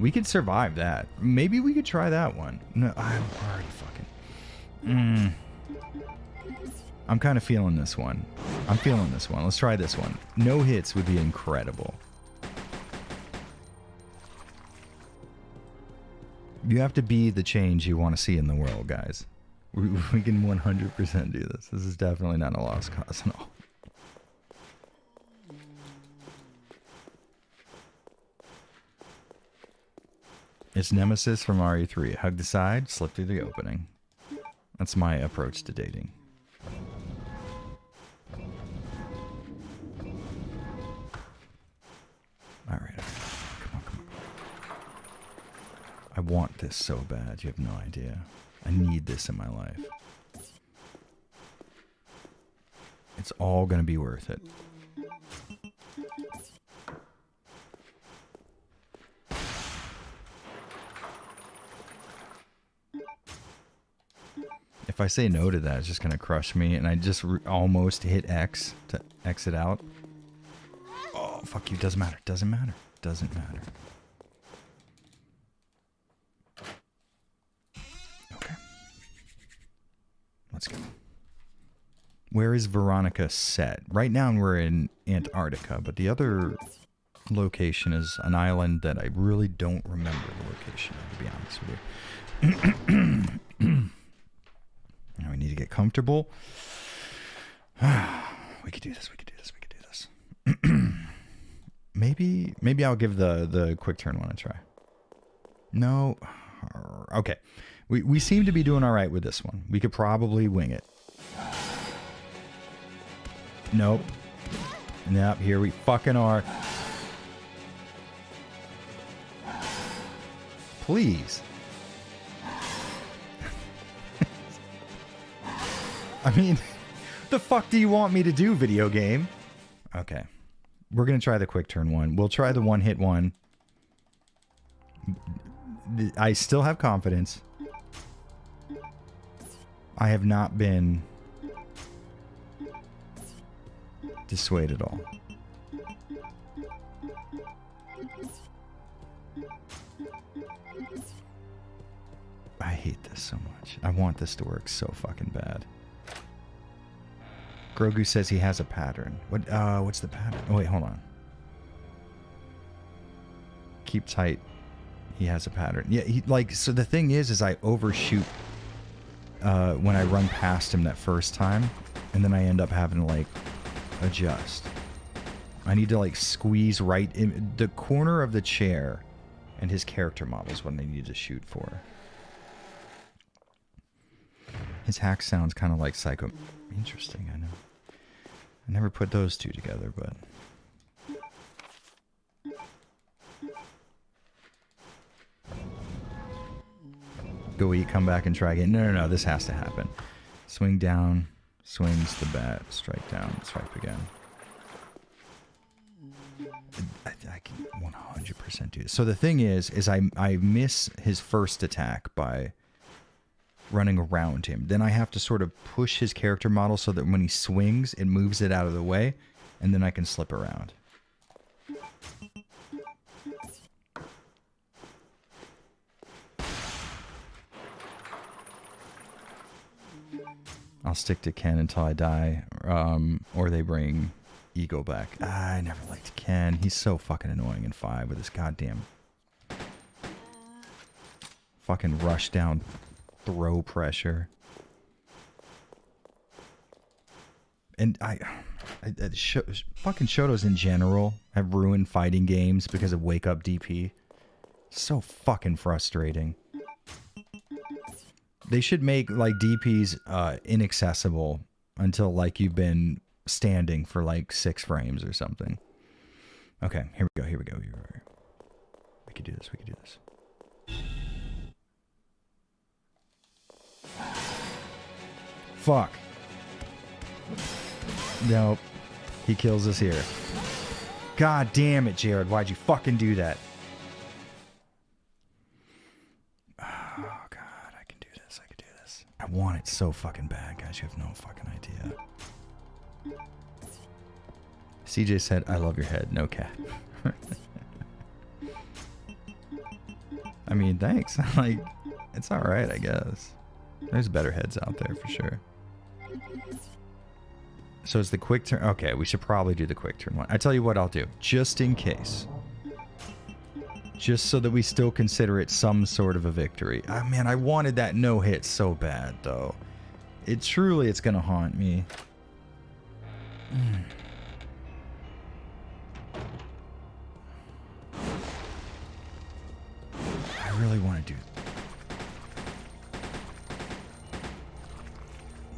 We could survive that. Maybe we could try that one. No, I'm already fucking... I'm kind of feeling this one. Let's try this one. No hits would be incredible. You have to be the change you want to see in the world, guys. We can 100% do this. This is definitely not a lost cause at all. It's Nemesis from RE3. Hug the side, slip through the opening. That's my approach to dating. Alright. Come on. I want this so bad, you have no idea. I need this in my life. It's all gonna be worth it. If I say no to that, it's just gonna crush me, and I just almost hit X to exit out. Oh, fuck you. Doesn't matter. Okay. Let's go. Where is Veronica set? Right now we're in Antarctica, but the other location is an island that I really don't remember the location of, to be honest with you. Now we need to get comfortable. We could do this. Maybe I'll give the quick turn one a try. No. Okay. We seem to be doing all right with this one. We could probably wing it. Nope. Here we fucking are. Please. I mean, the fuck do you want me to do, video game? Okay. We're going to try the quick turn one. We'll try the one hit one. I still have confidence. I have not been dissuaded at all. I hate this so much. I want this to work so fucking bad. Grogu says he has a pattern. What's the pattern? Oh, wait, hold on. Keep tight. He has a pattern. Yeah, so the thing is I overshoot when I run past him that first time, and then I end up having to, adjust. I need to, squeeze right in the corner of the chair, and his character model is what I need to shoot for. His hack sounds kind of like Psycho. Interesting, I know. I never put those two together, but... Go eat, come back and try again. No, this has to happen. Swing down, swings the bat, strike down, strike again. I can 100% do this. So the thing is I miss his first attack by running around him. Then I have to sort of push his character model so that when he swings, it moves it out of the way, and then I can slip around. I'll stick to Ken until I die, or they bring Ego back. I never liked Ken. He's so fucking annoying in 5 with his goddamn fucking rush down throw pressure. And fucking Shotos in general have ruined fighting games because of wake up DP. So fucking frustrating. They should make like DPs inaccessible until like you've been standing for like 6 frames or something. Okay, here we go. We can do this. Fuck. Nope. He kills us here. God damn it, Jared. Why'd you fucking do that? Oh, God. I can do this. I want it so fucking bad, guys. You have no fucking idea. CJ said, I love your head. No cap. I mean, thanks. Like, it's alright, I guess. There's better heads out there for sure. So it's the quick turn. Okay, we should probably do the quick turn one. I tell you what I'll do, just in case. Just so that we still consider it some sort of a victory. Ah, man, I wanted that no hit so bad, though. It's gonna haunt me. I really want to do.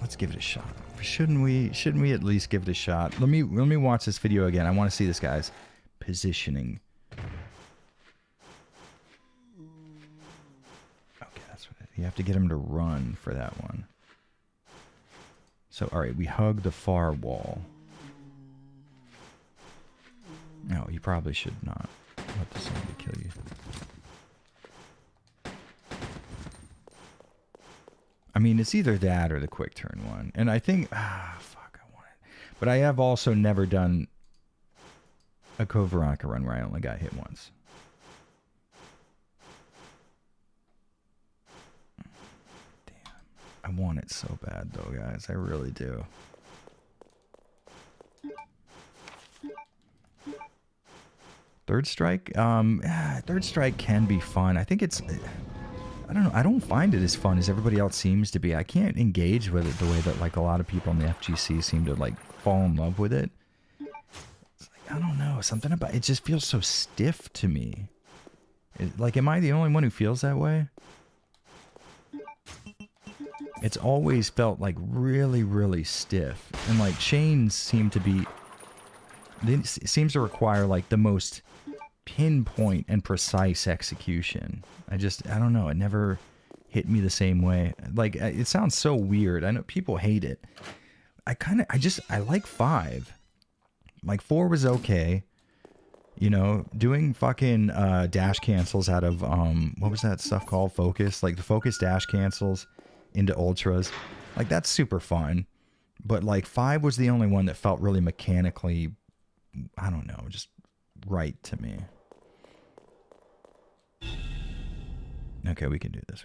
Let's give it a shot. Shouldn't we at least give it a shot? Let me watch this video again. I want to see this guy's positioning. Okay, that's what you have to get him to run for that one. So, all right, we hug the far wall. No, you probably should not let the zombie kill you. I mean, it's either that or the quick turn one. And I think... fuck, I want it. But I have also never done a Code Veronica run where I only got hit once. Damn. I want it so bad, though, guys. I really do. Third strike? Third strike can be fun. I think it's... I don't know. I don't find it as fun as everybody else seems to be. I can't engage with it the way that like a lot of people in the FGC seem to like fall in love with it. It's like, I don't know. Something about it just feels so stiff to me. Like, am I the only one who feels that way? It's always felt like really, really stiff. And like chains seem to be... It seems to require like the most pinpoint and precise execution. I don't know. It never hit me the same way. Like, it sounds so weird. I know people hate it. I like 5. Like 4 was okay. You know, doing fucking dash cancels out of, what was that stuff called? Focus. Like the focus dash cancels into ultras. Like that's super fun. But like 5 was the only one that felt really mechanically, I don't know, just right to me. Okay, we can do this.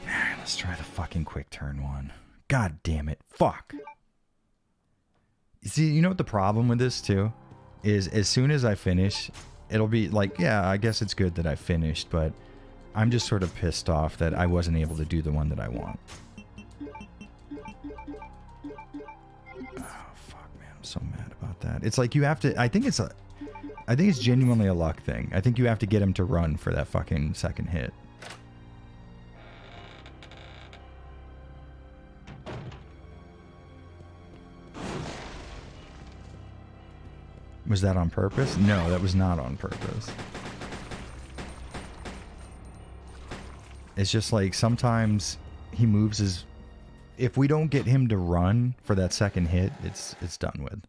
Alright, let's try the fucking quick turn one. God damn it. Fuck. See, you know what the problem with this too? Is as soon as I finish, it'll be like, yeah, I guess it's good that I finished, but I'm just sort of pissed off that I wasn't able to do the one that I want. So mad about that. It's like you have to... I think it's genuinely a luck thing. I think you have to get him to run for that fucking second hit. Was that on purpose? No, that was not on purpose. It's just like sometimes he moves his... If we don't get him to run for that second hit, it's done with.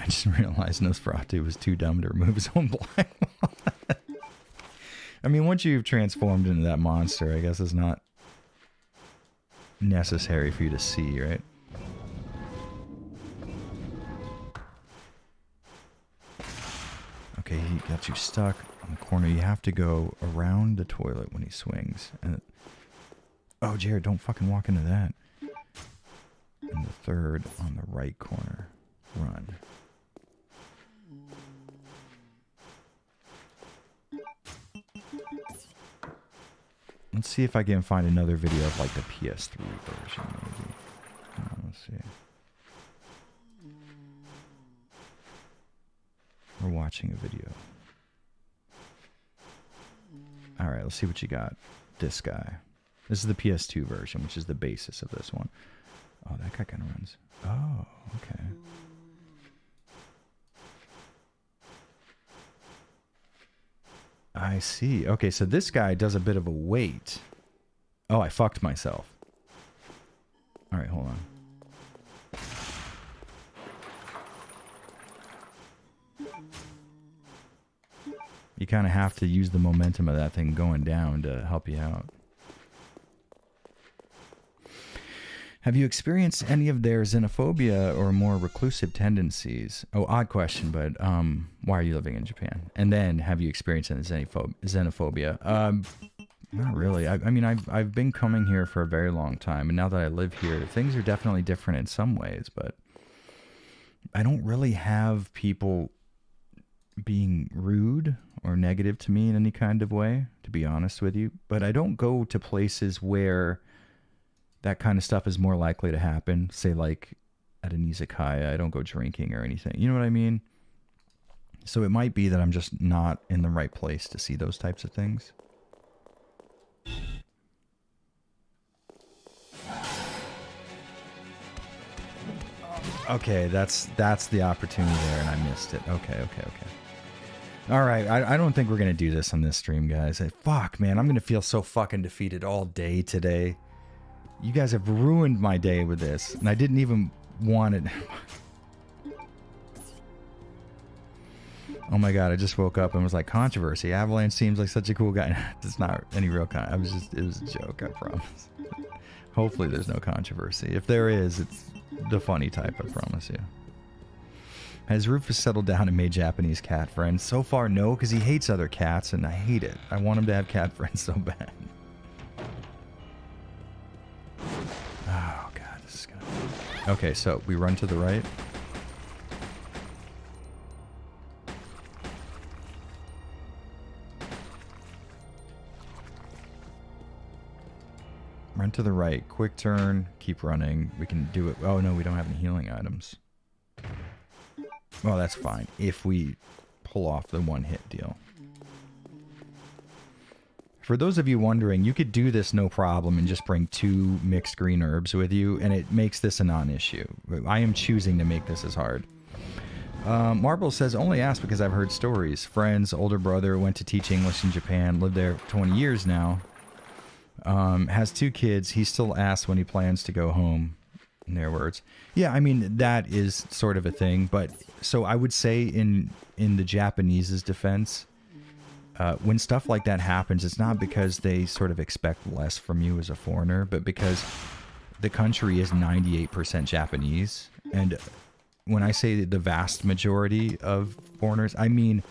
I just realized Nosferatu was too dumb to remove his own black wallet. I mean, once you've transformed into that monster, I guess it's not necessary for you to see, right? Okay, he got you stuck on the corner. You have to go around the toilet when he swings. And oh, Jared, don't fucking walk into that. And the third on the right corner. Run. Let's see if I can find another video of like the PS3 version, maybe. Come on, let's see. We're watching a video. Alright, let's see what you got. This guy. This is the PS2 version, which is the basis of this one. Oh, that guy kind of runs. Oh, okay. I see. Okay, so this guy does a bit of a wait. Oh, I fucked myself. Alright, hold on. You kind of have to use the momentum of that thing going down to help you out. Have you experienced any of their xenophobia or more reclusive tendencies? Oh, odd question, but why are you living in Japan? And then, have you experienced any xenophobia? Not really. I mean, I've been coming here for a very long time, and now that I live here, things are definitely different in some ways, but I don't really have people being rude or negative to me in any kind of way, to be honest with you. But I don't go to places where that kind of stuff is more likely to happen. Say like at an izakaya, I don't go drinking or anything. You know what I mean? So it might be that I'm just not in the right place to see those types of things. Okay, that's the opportunity there, and I missed it. Okay. All right, I don't think we're going to do this on this stream, guys. Fuck, man, I'm going to feel so fucking defeated all day today. You guys have ruined my day with this, and I didn't even want it. Oh my god, I just woke up and was like, controversy. Avalanche seems like such a cool guy. It's not any real it was a joke, I promise. Hopefully there's no controversy. If there is, it's the funny type, I promise you. Has Rufus settled down and made Japanese cat friends? So far, no, because he hates other cats, and I hate it. I want him to have cat friends so bad. Oh, God, this is gonna... Okay, so we run to the right. Run to the right. Quick turn. Keep running. We can do it. Oh, no, we don't have any healing items. Well, that's fine. If we pull off the one-hit deal. For those of you wondering, you could do this no problem and just bring 2 mixed green herbs with you, and it makes this a non-issue. I am choosing to make this as hard. Marble says, only ask because I've heard stories. Friends, older brother went to teach English in Japan, lived there 20 years now. Has 2 kids. He still asks when he plans to go home, in their words. Yeah, I mean, that is sort of a thing, but so I would say in the Japanese's defense, when stuff like that happens, it's not because they sort of expect less from you as a foreigner, but because the country is 98% Japanese. And when I say the vast majority of foreigners, I mean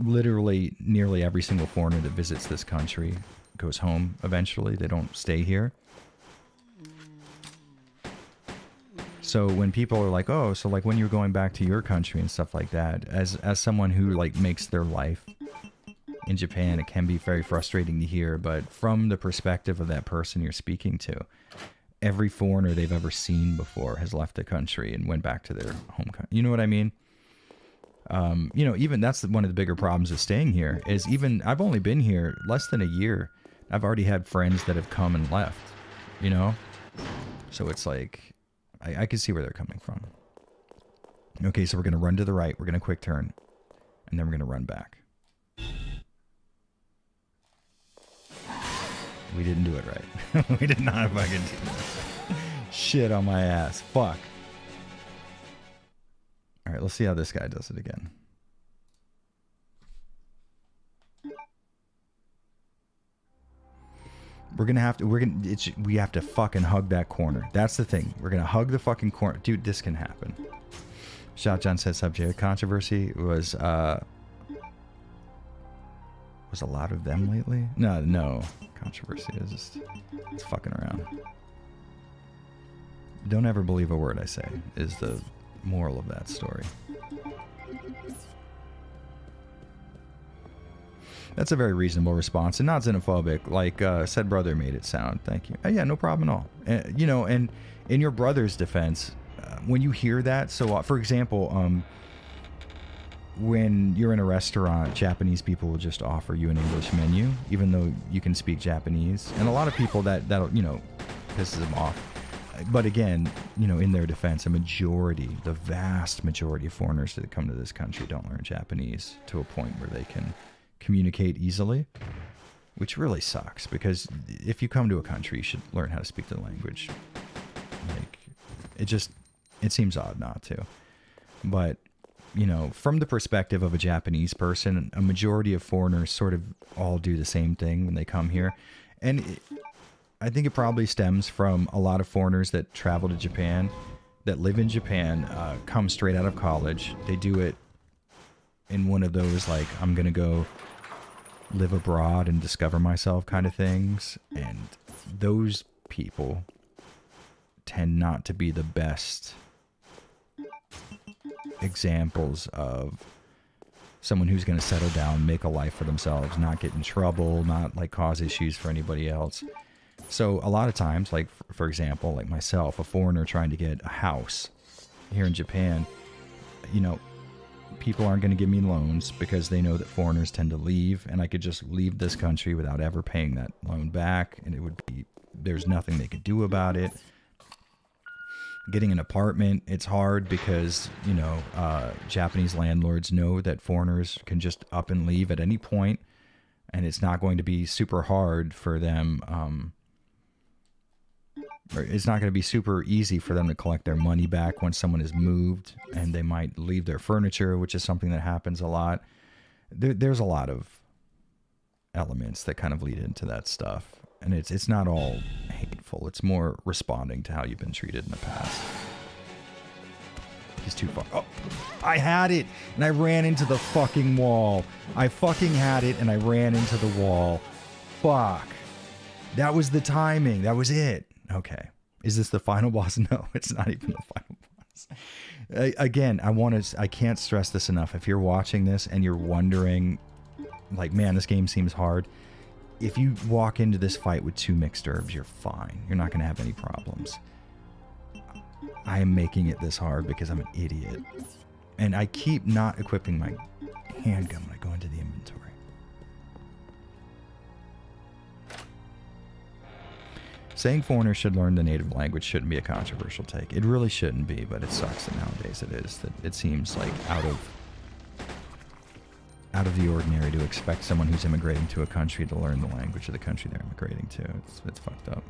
literally nearly every single foreigner that visits this country goes home eventually. They don't stay here. So when people are like, oh, so like when you're going back to your country and stuff like that, as someone who like makes their life in Japan, it can be very frustrating to hear, but from the perspective of that person you're speaking to, every foreigner they've ever seen before has left the country and went back to their home country. You know what I mean? You know, even that's one of the bigger problems with staying here is even I've only been here less than a year. I've already had friends that have come and left, you know? So it's like, I can see where they're coming from. Okay, so we're going to run to the right. We're going to quick turn. And then we're going to run back. We didn't do it right. We did not fucking do it. Shit on my ass. Fuck. All right, let's see how this guy does it again. We have to fucking hug that corner. That's the thing. We're gonna hug the fucking corner. Dude, this can happen. Shout John said subject controversy was a lot of them lately? No. Controversy is just, it's fucking around. Don't ever believe a word I say is the moral of that story. That's a very reasonable response and not xenophobic, like said brother made it sound. Thank you. Yeah, no problem at all. You know, and in your brother's defense, when you hear that, so for example, when you're in a restaurant, Japanese people will just offer you an English menu, even though you can speak Japanese. And a lot of people that'll, you know, pisses them off. But again, you know, in their defense, the vast majority of foreigners that come to this country don't learn Japanese to a point where they can communicate easily, which really sucks, because if you come to a country, you should learn how to speak the language. Like, it seems odd not to. But, you know, from the perspective of a Japanese person, a majority of foreigners sort of all do the same thing when they come here. And I think it probably stems from a lot of foreigners that travel to Japan, that live in Japan, come straight out of college. They do it in one of those, like, I'm going to go live abroad and discover myself kind of things. And those people tend not to be the best examples of someone who's going to settle down, make a life for themselves, not get in trouble, not like cause issues for anybody else. So a lot of times, like for example, like myself, a foreigner trying to get a house here in Japan, you know, people aren't going to give me loans because they know that foreigners tend to leave, and I could just leave this country without ever paying that loan back, and it would be, there's nothing they could do about it. Getting an apartment, it's hard because, you know, Japanese landlords know that foreigners can just up and leave at any point, and it's not going to be super hard for them, or it's not going to be super easy for them to collect their money back when someone has moved, and they might leave their furniture, which is something that happens a lot. There's a lot of elements that kind of lead into that stuff. And it's not all hateful. It's more responding to how you've been treated in the past. He's too far. Oh, I had it, and I ran into the fucking wall. I fucking had it, and I ran into the wall. Fuck. That was the timing. That was it. Okay. Is this the final boss? No, it's not even the final boss. Again, I can't stress this enough. If you're watching this and you're wondering, like, man, this game seems hard. If you walk into this fight with 2 mixed herbs, you're fine. You're not going to have any problems. I am making it this hard because I'm an idiot. And I keep not equipping my handgun when I go into the inventory. Saying foreigners should learn the native language shouldn't be a controversial take. It really shouldn't be, but it sucks that nowadays it is. That it seems like out of the ordinary to expect someone who's immigrating to a country to learn the language of the country they're immigrating to. It's fucked up.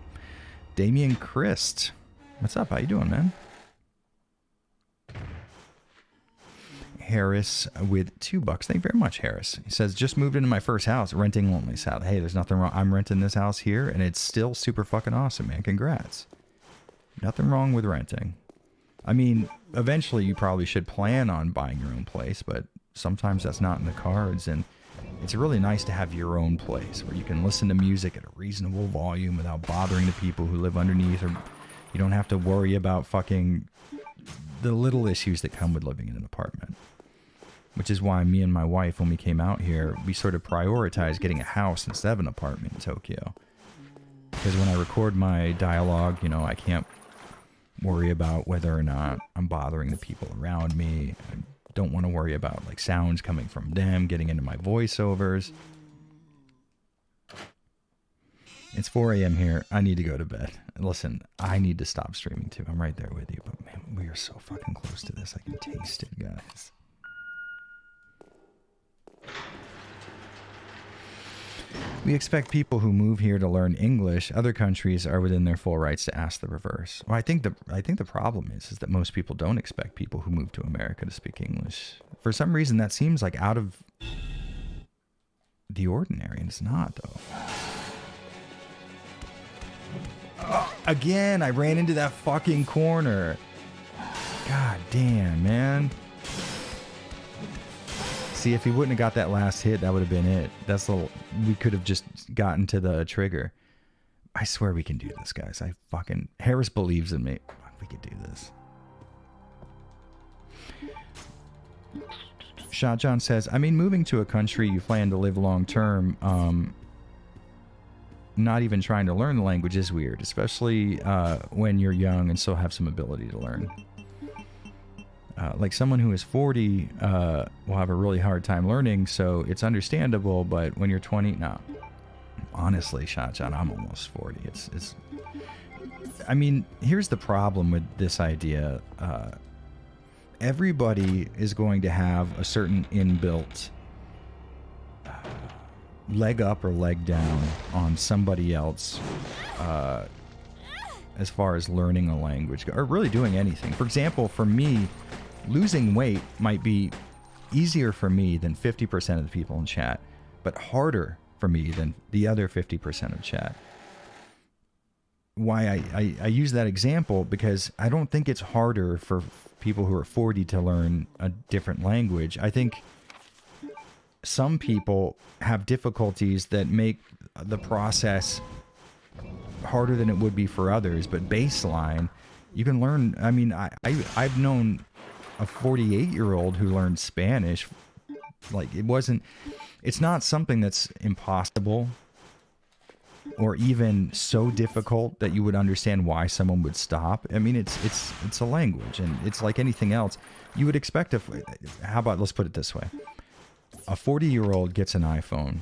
Damien Christ. What's up? How you doing, man? Harris with $2. Thank you very much, Harris. He says, just moved into my first house, renting only. South. Hey, there's nothing wrong. I'm renting this house here, and it's still super fucking awesome, man. Congrats. Nothing wrong with renting. I mean, eventually you probably should plan on buying your own place, but sometimes that's not in the cards, and it's really nice to have your own place where you can listen to music at a reasonable volume without bothering the people who live underneath, or you don't have to worry about fucking the little issues that come with living in an apartment. Which is why me and my wife, when we came out here, we sort of prioritized getting a house instead of an apartment in Tokyo. Because when I record my dialogue, you know, I can't worry about whether or not I'm bothering the people around me. I don't want to worry about like sounds coming from them, getting into my voiceovers. It's 4 a.m. here. I need to go to bed. Listen, I need to stop streaming too. I'm right there with you. But man, we are so fucking close to this. I can taste it, guys. We expect people who move here to learn English. Other countries are within their full rights to ask the reverse. Well, I think the problem is that most people don't expect people who move to America to speak English. For some reason, that seems like out of the ordinary, and it's not, though. Oh, again, I ran into that fucking corner. God damn, man. See, if he wouldn't have got that last hit, that would have been it. We could have just gotten to the trigger. I swear we can do this, guys. Harris believes in me. We could do this. Shot John says, I mean, moving to a country you plan to live long term, not even trying to learn the language is weird, especially when you're young and still have some ability to learn. Like someone who is 40 will have a really hard time learning, so it's understandable, but when you're 20, no. Honestly, Shot John, I'm almost 40. I mean, here's the problem with this idea. Everybody is going to have a certain inbuilt leg up or leg down on somebody else as far as learning a language or really doing anything. For example, for me, losing weight might be easier for me than 50% of the people in chat, but harder for me than the other 50% of chat. Why I use that example, because I don't think it's harder for people who are 40 to learn a different language. I think some people have difficulties that make the process harder than it would be for others, but baseline, you can learn. I mean, I've known a 48-year-old who learned Spanish. Like, it's not something that's impossible or even so difficult that you would understand why someone would stop. I mean, it's a language, and it's like anything else. You would expect let's put it this way. A 40-year-old gets an iPhone,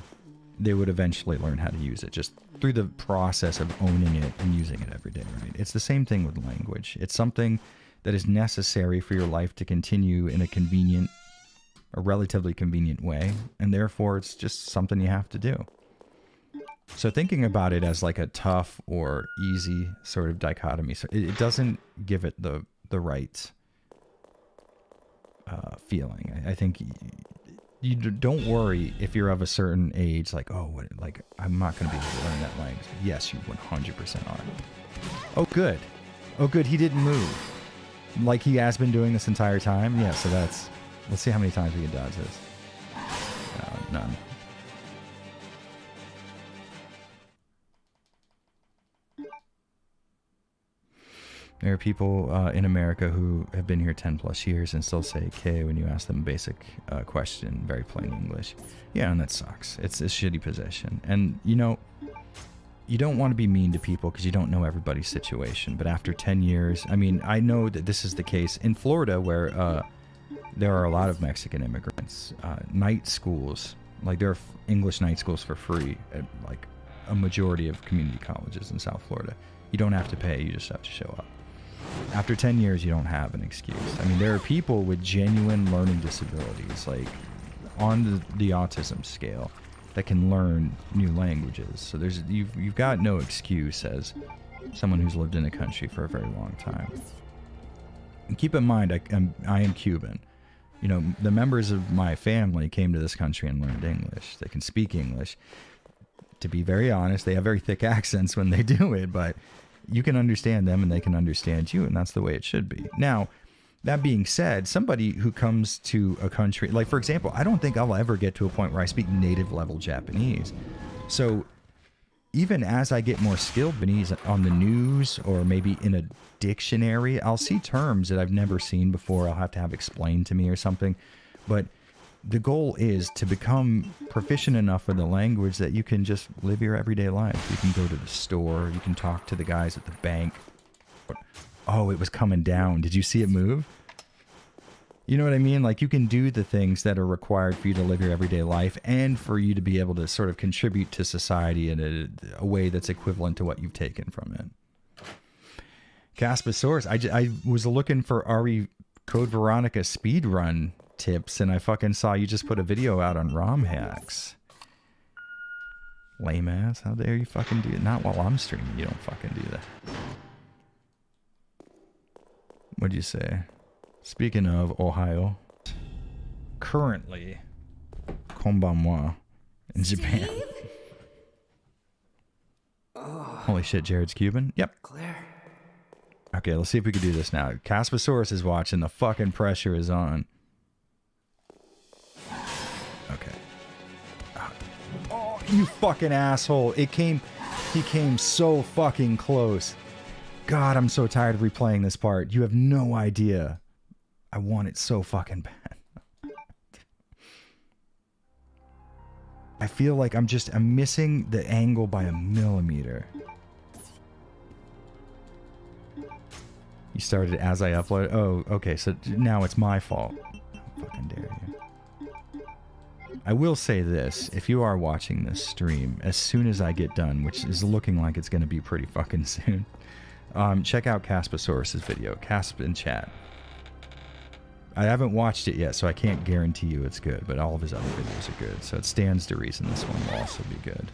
they would eventually learn how to use it just through the process of owning it and using it every day, right? It's the same thing with language. It's something that is necessary for your life to continue in a relatively convenient way, and therefore it's just something you have to do. So thinking about it as like a tough or easy sort of dichotomy, so it doesn't give it the right feeling. I think you don't worry if you're of a certain age, like, oh, like, I'm not going to be able to learn that language. Yes, you 100% are. Oh, good. Oh, good. He didn't move. Like he has been doing this entire time. Yeah, so let's see how many times we can dodge this. None. There are people in America who have been here 10 plus years and still say K when you ask them a basic question, very plain English. Yeah, and that sucks. It's a shitty position. And, you know, you don't want to be mean to people because you don't know everybody's situation. But after 10 years, I mean, I know that this is the case in Florida where there are a lot of Mexican immigrants. Night schools, like there are English night schools for free at like a majority of community colleges in South Florida. You don't have to pay, you just have to show up. After 10 years, you don't have an excuse. I mean, there are people with genuine learning disabilities, like on the autism scale, that can learn new languages. So you've got no excuse as someone who's lived in the country for a very long time. And keep in mind, I am Cuban. You know, the members of my family came to this country and learned English. They can speak English. To be very honest, they have very thick accents when they do it, but you can understand them and they can understand you, and that's the way it should be. Now, that being said, somebody who comes to a country, like for example, I don't think I'll ever get to a point where I speak native level Japanese. So even as I get more skilled Japanese on the news or maybe in a dictionary, I'll see terms that I've never seen before. I'll have to have explained to me or something. But the goal is to become proficient enough with the language that you can just live your everyday life. You can go to the store. You can talk to the guys at the bank. Oh, it was coming down. Did you see it move? You know what I mean? Like, you can do the things that are required for you to live your everyday life and for you to be able to sort of contribute to society in a way that's equivalent to what you've taken from it. Caspasaurus, I was looking for Code Veronica speedrun tips, and I fucking saw you just put a video out on ROM hacks. Lame ass. How dare you fucking do it? Not while I'm streaming. You don't fucking do that. What'd you say? Speaking of Ohio, currently, konbanwa in Japan. Steve? Holy shit, Jared's Cuban? Yep. Claire. Okay, let's see if we can do this now. Caspasaurus is watching. The fucking pressure is on. Okay. Oh, you fucking asshole. He came so fucking close. God, I'm so tired of replaying this part. You have no idea. I want it so fucking bad. I feel like I'm missing the angle by a millimeter. You started as I uploaded? Oh, okay, so now it's my fault. How fucking dare you. I will say this, if you are watching this stream, as soon as I get done, which is looking like it's going to be pretty fucking soon, check out Caspasaurus' video, Casp in chat. I haven't watched it yet, so I can't guarantee you it's good, but all of his other videos are good, so it stands to reason this one will also be good.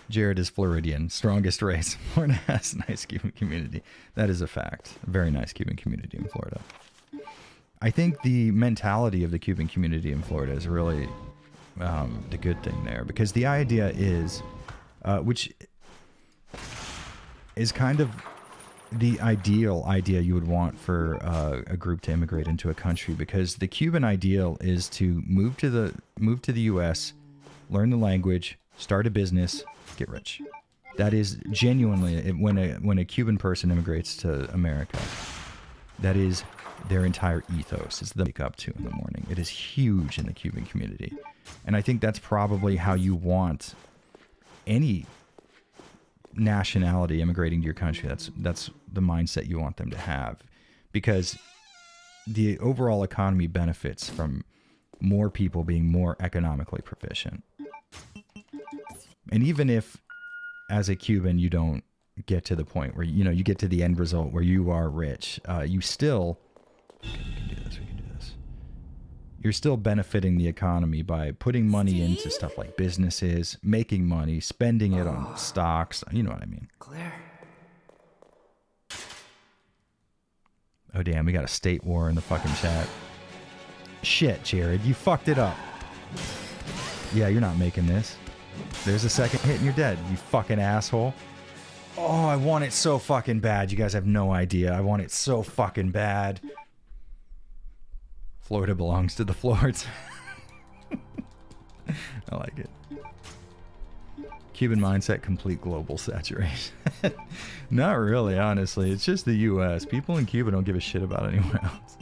Jared is Floridian, strongest race. Florida has a nice Cuban community. That is a fact. A very nice Cuban community in Florida. I think the mentality of the Cuban community in Florida is really the good thing there, because the idea is, which is kind of the ideal idea you would want for a group to immigrate into a country, because the Cuban ideal is to move to the U.S., learn the language, start a business, get rich. That is genuinely, when a Cuban person immigrates to America, that is their entire ethos. It's the wake up to in the morning. It is huge in the Cuban community. And I think that's probably how you want any nationality immigrating to your country. That's the mindset you want them to have, because the overall economy benefits from more people being more economically proficient. And even if, as a Cuban, you don't get to the point where, you get to the end result where you are rich, you still... Okay, we can do this. You're still benefiting the economy by putting money into stuff like businesses, making money, spending it on stocks. You know what I mean. Claire. Oh, damn, we got a state war in the fucking chat. Shit, Jared, you fucked it up. Yeah, you're not making this. There's a second hit and you're dead, you fucking asshole. Oh, I want it so fucking bad. You guys have no idea. I want it so fucking bad. Florida belongs to the Florids. I like it. Cuban mindset, complete global saturation. Not really, honestly. It's just the U.S. People in Cuba don't give a shit about anyone else.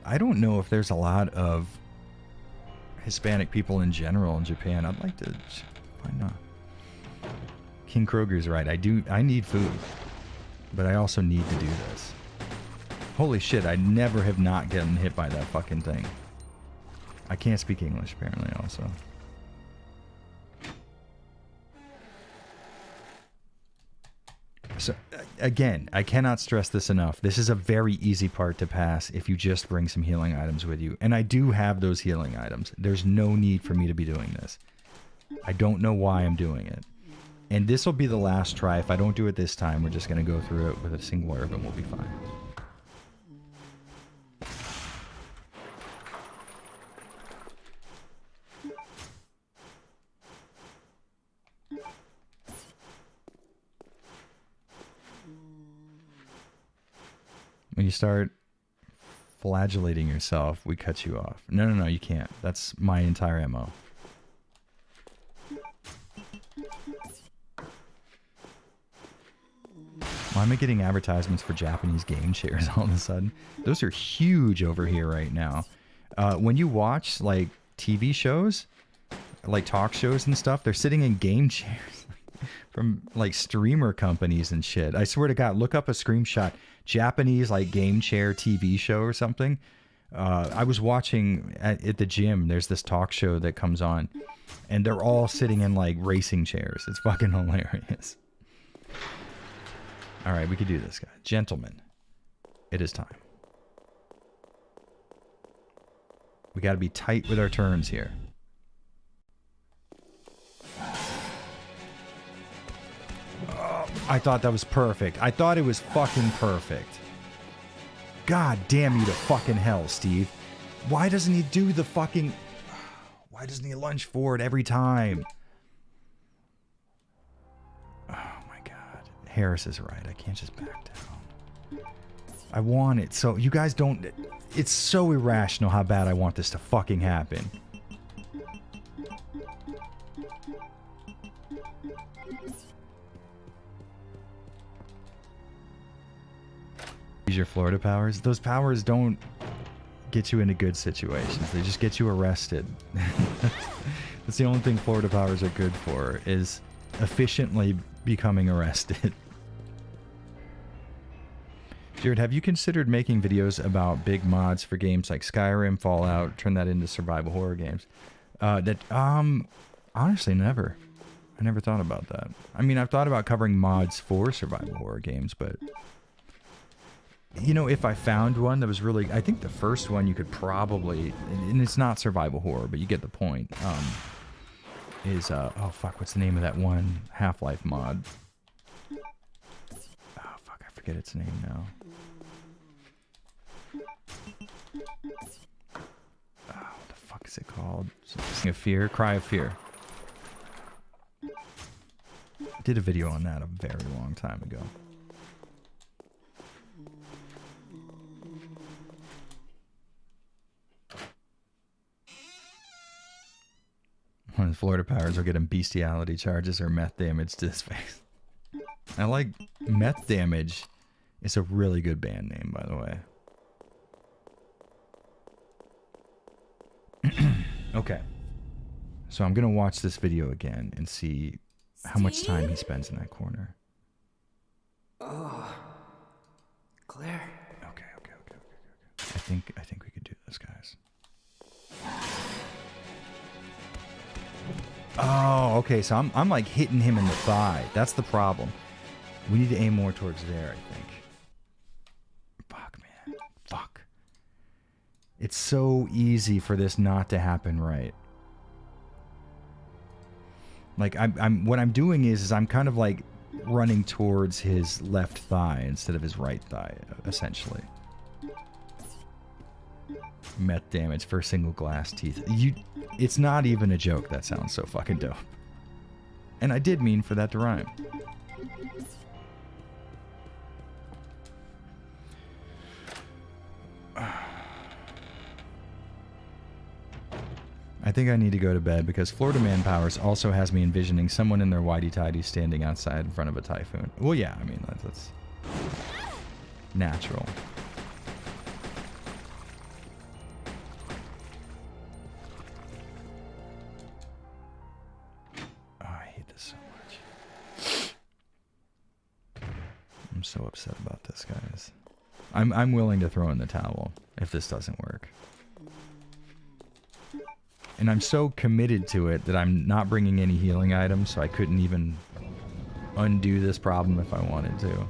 I don't know if there's a lot of Hispanic people in general in Japan. I'd like to find out. King Kroger's right. I need food, but I also need to do this. Holy shit, I never have not gotten hit by that fucking thing. I can't speak English apparently also. So, again, I cannot stress this enough. This is a very easy part to pass if you just bring some healing items with you. And I do have those healing items. There's no need for me to be doing this. I don't know why I'm doing it. And this will be the last try. If I don't do it this time, we're just going to go through it with a single herb and we'll be fine. When you start flagellating yourself, we cut you off. No, you can't. That's my entire MO. Why am I getting advertisements for Japanese game chairs all of a sudden? Those are huge over here right now. When you watch like TV shows, like talk shows and stuff, they're sitting in game chairs from like streamer companies and shit. I swear to God, look up a screenshot. Japanese like game chair TV show or something. I was watching at the gym. There's this talk show that comes on, and they're all sitting in like racing chairs. It's fucking hilarious. All right, we could do this, guys. Gentlemen, it is time. We got to be tight with our turns here. Oh, I thought that was perfect. I thought it was fucking perfect. God damn you to fucking hell, Steve. Why doesn't he do the fucking... Why doesn't he lunge forward every time? Oh my God. Harris is right. I can't just back down. I want it. So you guys don't... It's so irrational how bad I want this to fucking happen. Use your Florida powers. Those powers don't get you into good situations. They just get you arrested. That's the only thing Florida powers are good for, is efficiently becoming arrested. Jared, have you considered making videos about big mods for games like Skyrim, Fallout, turn that into survival horror games? Honestly, never. I never thought about that. I mean, I've thought about covering mods for survival horror games, but... You know, if I found one that was really... I think the first one you could probably... And it's not survival horror, but you get the point. Is, oh fuck, what's the name of that one Half-Life mod? Oh fuck, I forget its name now. Oh, what the fuck is it called? Something of Fear? Cry of Fear. Did a video on that a very long time ago. One of the Florida powers will get him bestiality charges or meth damage to his face. I like Meth Damage. It's a really good band name, by the way. Okay. So I'm going to watch this video again and see how much time he spends in that corner. Oh, Claire. Okay. I think we could do this, guys. Oh, okay. So I'm like hitting him in the thigh. That's the problem. We need to aim more towards there, I think. Fuck, man. Fuck. It's so easy for this not to happen right. Like what I'm doing is I'm kind of like running towards his left thigh instead of his right thigh, essentially. Meth damage for single glass teeth. It's not even a joke. That sounds so fucking dope. And I did mean for that to rhyme. I think I need to go to bed because Florida Man Powers also has me envisioning someone in their whitey-tighty standing outside in front of a typhoon. Well, yeah, I mean, that's natural. Oh, I hate this so much. I'm so upset about this, guys. I'm willing to throw in the towel if this doesn't work. And I'm so committed to it that I'm not bringing any healing items, so I couldn't even undo this problem if I wanted to.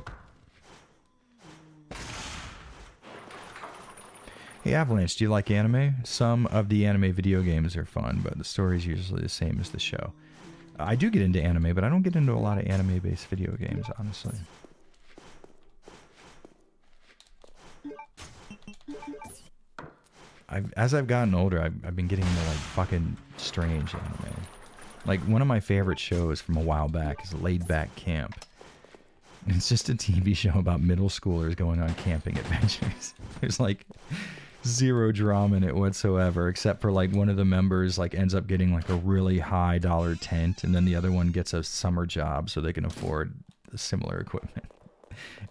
Hey Avalanche, do you like anime? Some of the anime video games are fun, but the story is usually the same as the show. I do get into anime, but I don't get into a lot of anime-based video games, honestly. As I've gotten older, I've been getting into like fucking strange anime. Like one of my favorite shows from a while back is Laid Back Camp. And it's just a TV show about middle schoolers going on camping adventures. There's like zero drama in it whatsoever, except for like one of the members like ends up getting like a really high dollar tent, and then the other one gets a summer job so they can afford similar equipment.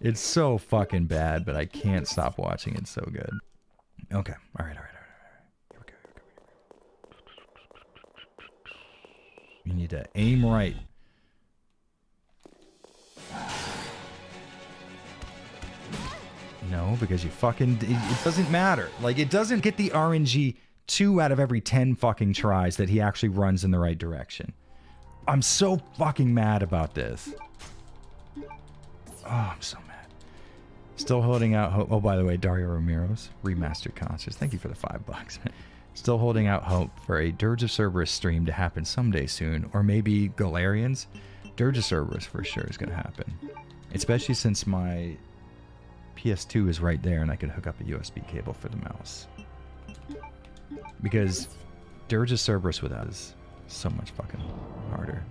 It's so fucking bad, but I can't stop watching. It's so good. Okay. All right. Here we go. You need to aim right. No, because you fucking... It doesn't matter. Like, it doesn't get the RNG 2 out of every 10 fucking tries that he actually runs in the right direction. I'm so fucking mad about this. Oh, I'm so mad. Still holding out hope. Oh, by the way, Dario Ramiro's remastered concerts. Thank you for the $5. Still holding out hope for a Dirge of Cerberus stream to happen someday soon. Or maybe Galarians. Dirge of Cerberus for sure is going to happen. Especially since my PS2 is right there and I can hook up a USB cable for the mouse. Because Dirge of Cerberus without is so much fucking harder.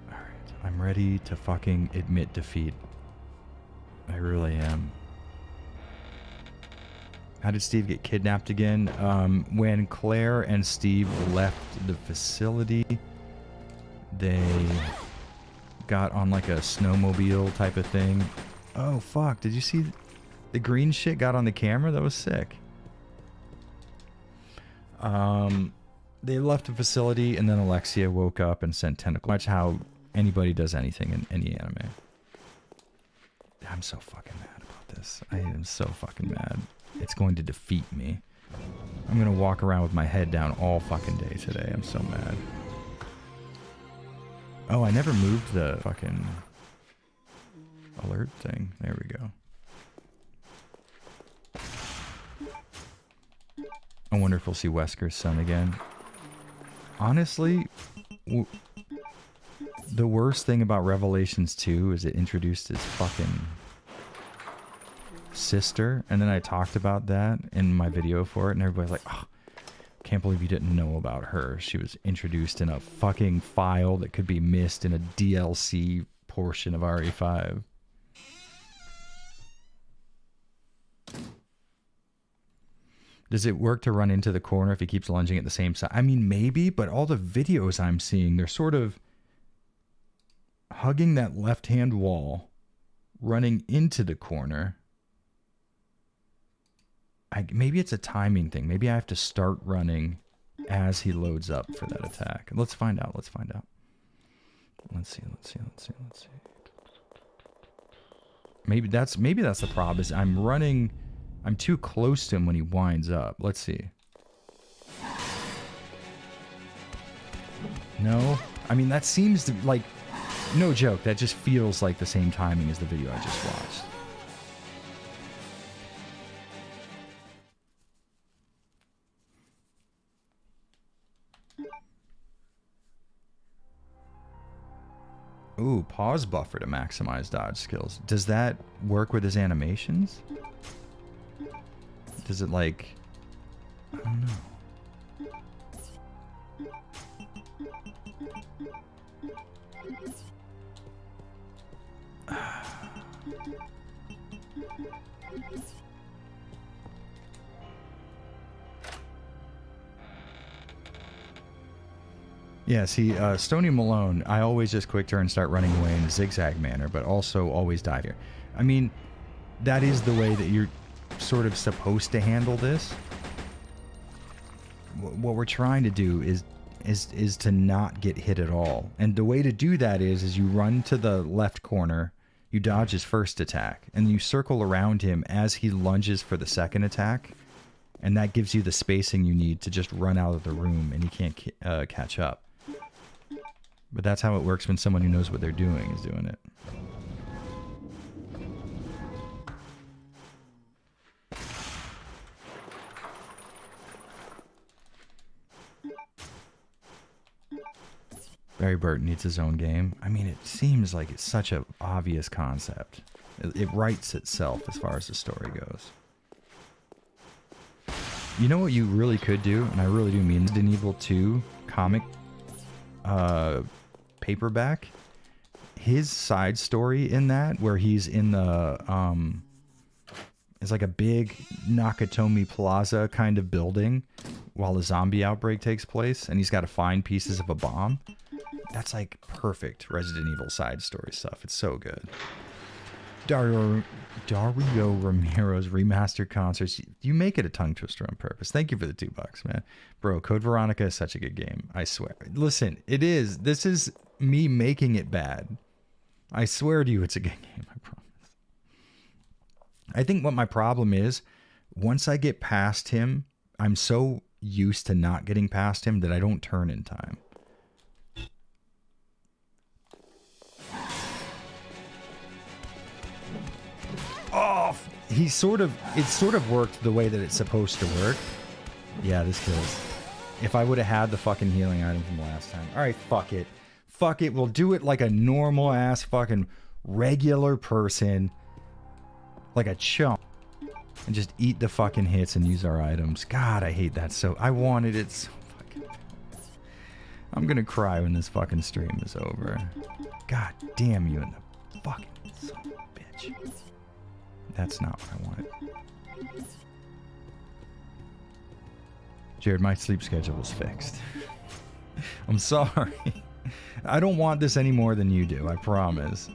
Alright, I'm ready to fucking admit defeat. I really am. How did Steve get kidnapped again? When Claire and Steve left the facility, they got on like a snowmobile type of thing. Oh fuck, did you see the green shit got on the camera? That was sick. They left the facility and then Alexia woke up and sent tentacles. Much how anybody does anything in any anime. I'm so fucking mad about this. I am so fucking mad. It's going to defeat me. I'm gonna walk around with my head down all fucking day today. I'm so mad. Oh, I never moved the fucking alert thing. There we go. I wonder if we'll see Wesker's son again. Honestly, the worst thing about Revelations 2 is it introduced his fucking sister, and then I talked about that in my video for it, and everybody's like, oh, can't believe you didn't know about her. She was introduced in a fucking file that could be missed in a DLC portion of RE5. Does it work to run into the corner if he keeps lunging at the same side? I mean, maybe, but all the videos I'm seeing, they're sort of hugging that left-hand wall, running into the corner. Maybe it's a timing thing. Maybe I have to start running as he loads up for that attack. Let's find out. Let's find out. Let's see. Maybe that's the problem. Is I'm too close to him when he winds up. Let's see. No? I mean, that seems to, like, no joke. That just feels like the same timing as the video I just watched. Ooh, pause buffer to maximize dodge skills. Does that work with his animations? Does it, like... I don't know. Yeah, see, Stony Malone, I always just quick turn start running away in a zigzag manner, but also always dive here. I mean, that is the way that you're sort of supposed to handle this. What we're trying to do is to not get hit at all. And the way to do that is you run to the left corner, you dodge his first attack, and then you circle around him as he lunges for the second attack. And that gives you the spacing you need to just run out of the room and he can't catch up. But that's how it works when someone who knows what they're doing is doing it. Barry Burton needs his own game. I mean, it seems like it's such an obvious concept. It writes itself as far as the story goes. You know what you really could do, and I really do mean Resident Evil 2 comic paperback? His side story in that, where he's in the, it's like a big Nakatomi Plaza kind of building while a zombie outbreak takes place, and he's got to find pieces of a bomb. That's like perfect Resident Evil side story stuff. It's so good. Dario Ramiro's remastered concerts. You make it a tongue twister on purpose. Thank you for the $2, man. Bro, Code Veronica is such a good game. I swear. Listen, it is. This is me making it bad. I swear to you it's a good game. I promise. I think what my problem is, once I get past him, I'm so used to not getting past him that I don't turn in time. Oh, it sort of worked the way that it's supposed to work. Yeah, this kills. If I would have had the fucking healing item from last time. All right, fuck it. Fuck it. We'll do it like a normal ass fucking regular person. Like a chump. And just eat the fucking hits and use our items. God, I hate that so. I wanted it so fucking bad. I'm gonna cry when this fucking stream is over. God damn you in the fucking son of a bitch. That's not what I wanted. Jared, my sleep schedule was fixed. I'm sorry. I don't want this any more than you do, I promise.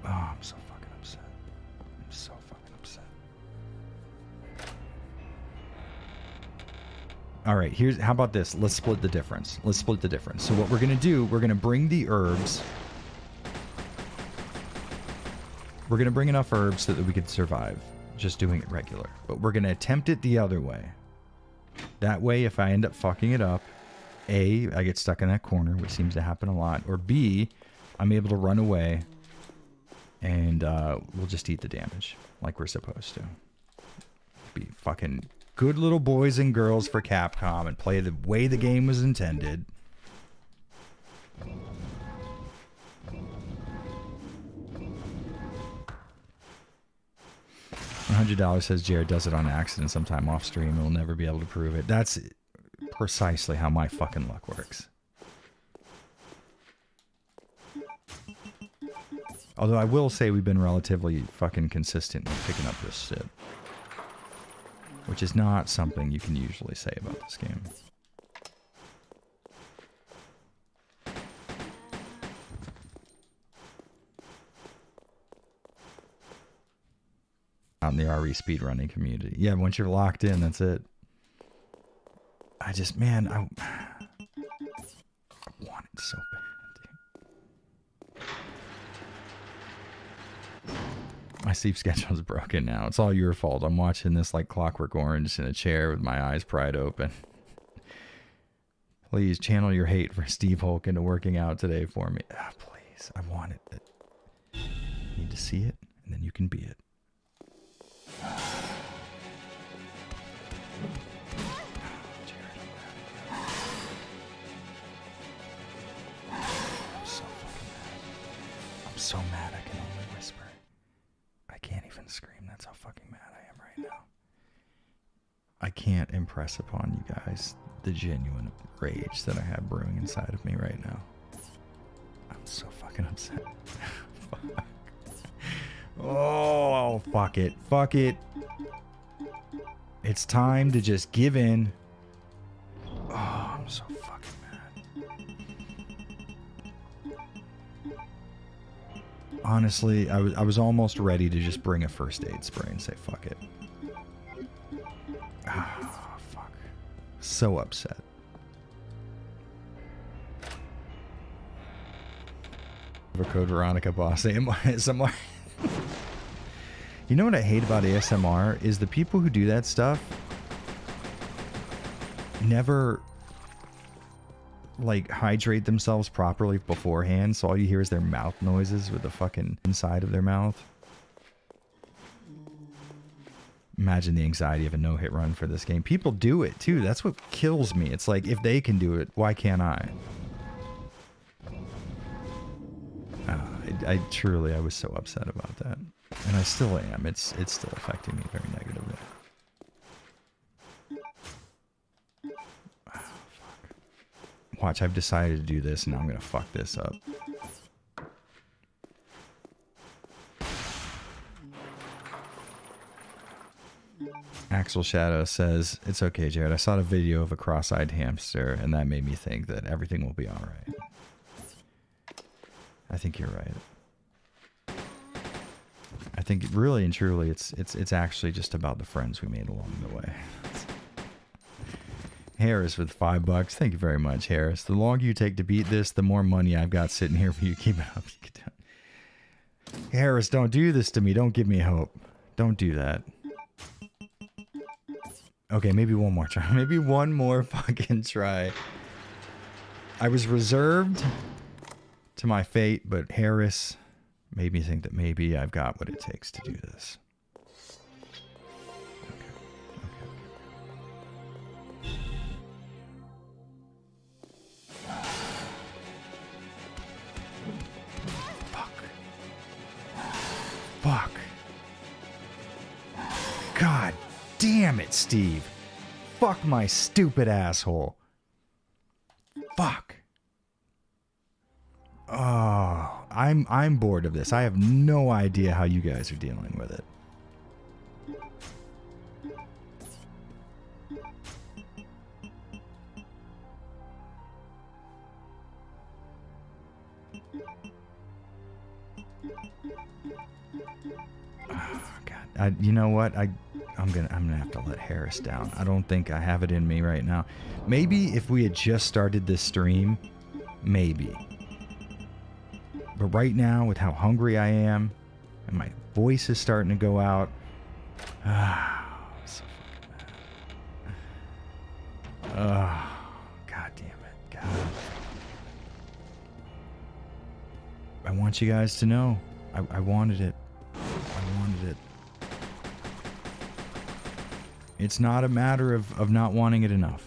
Oh, I'm so fucking upset. I'm so fucking upset. All right, how about this? Let's split the difference. So what we're going to do, we're going to bring the herbs. We're going to bring enough herbs so that we could survive just doing it regular. But we're going to attempt it the other way. That way, if I end up fucking it up, A, I get stuck in that corner, which seems to happen a lot. Or B, I'm able to run away and we'll just eat the damage like we're supposed to. Be fucking good little boys and girls for Capcom and play the way the game was intended. $100 says Jared does it on accident sometime off stream and will never be able to prove it. That's precisely how my fucking luck works. Although I will say we've been relatively fucking consistent with picking up this shit. Which is not something you can usually say about this game. Out in the RE speedrunning community. Yeah, once you're locked in, that's it. I just, man, I want it so bad, dude. My sleep schedule's broken now. It's all your fault. I'm watching this like Clockwork Orange in a chair with my eyes pried open. Please channel your hate for Steve Hulk into working out today for me. Ah, please. I want it. You need to see it, and then you can be it. I'm so mad I can only whisper. I can't even scream. That's how fucking mad I am right now. I can't impress upon you guys the genuine rage that I have brewing inside of me right now. I'm so fucking upset. Fuck. Oh, fuck it. Fuck it. It's time to just give in. Oh, I'm so fucking mad. Honestly, I was almost ready to just bring a first aid spray and say fuck it. Ah, fuck. So upset. A Code Veronica boss ASMR. You know what I hate about ASMR is the people who do that stuff never like hydrate themselves properly beforehand, so all you hear is their mouth noises with the fucking inside of their mouth. Imagine the anxiety of a no-hit run for this game. People do it too. That's what kills me. It's like, if they can do it, why can't I? I truly, I was so upset about that. And I still am. It's still affecting me very negatively. Oh, fuck. Watch, I've decided to do this, and now I'm going to fuck this up. Axel Shadow says, it's okay, Jared. I saw a video of a cross-eyed hamster, and that made me think that everything will be alright. I think you're right. I think really and truly it's actually just about the friends we made along the way. Harris with $5. Thank you very much, Harris. The longer you take to beat this, the more money I've got sitting here for you. Keep it up. Harris, don't do this to me. Don't give me hope. Don't do that. Okay, maybe one more try. Maybe one more fucking try. I was reserved to my fate, but Harris made me think that maybe I've got what it takes to do this. Fuck. God damn it, Steve. Fuck my stupid asshole. Fuck. Oh, I'm bored of this. I have no idea how you guys are dealing with it. You know what? I'm gonna have to let Harris down. I don't think I have it in me right now. Maybe if we had just started this stream, maybe. But right now, with how hungry I am, and my voice is starting to go out, so fucking mad. God damn it, God. I want you guys to know, I wanted it. I wanted it. It's not a matter of not wanting it enough.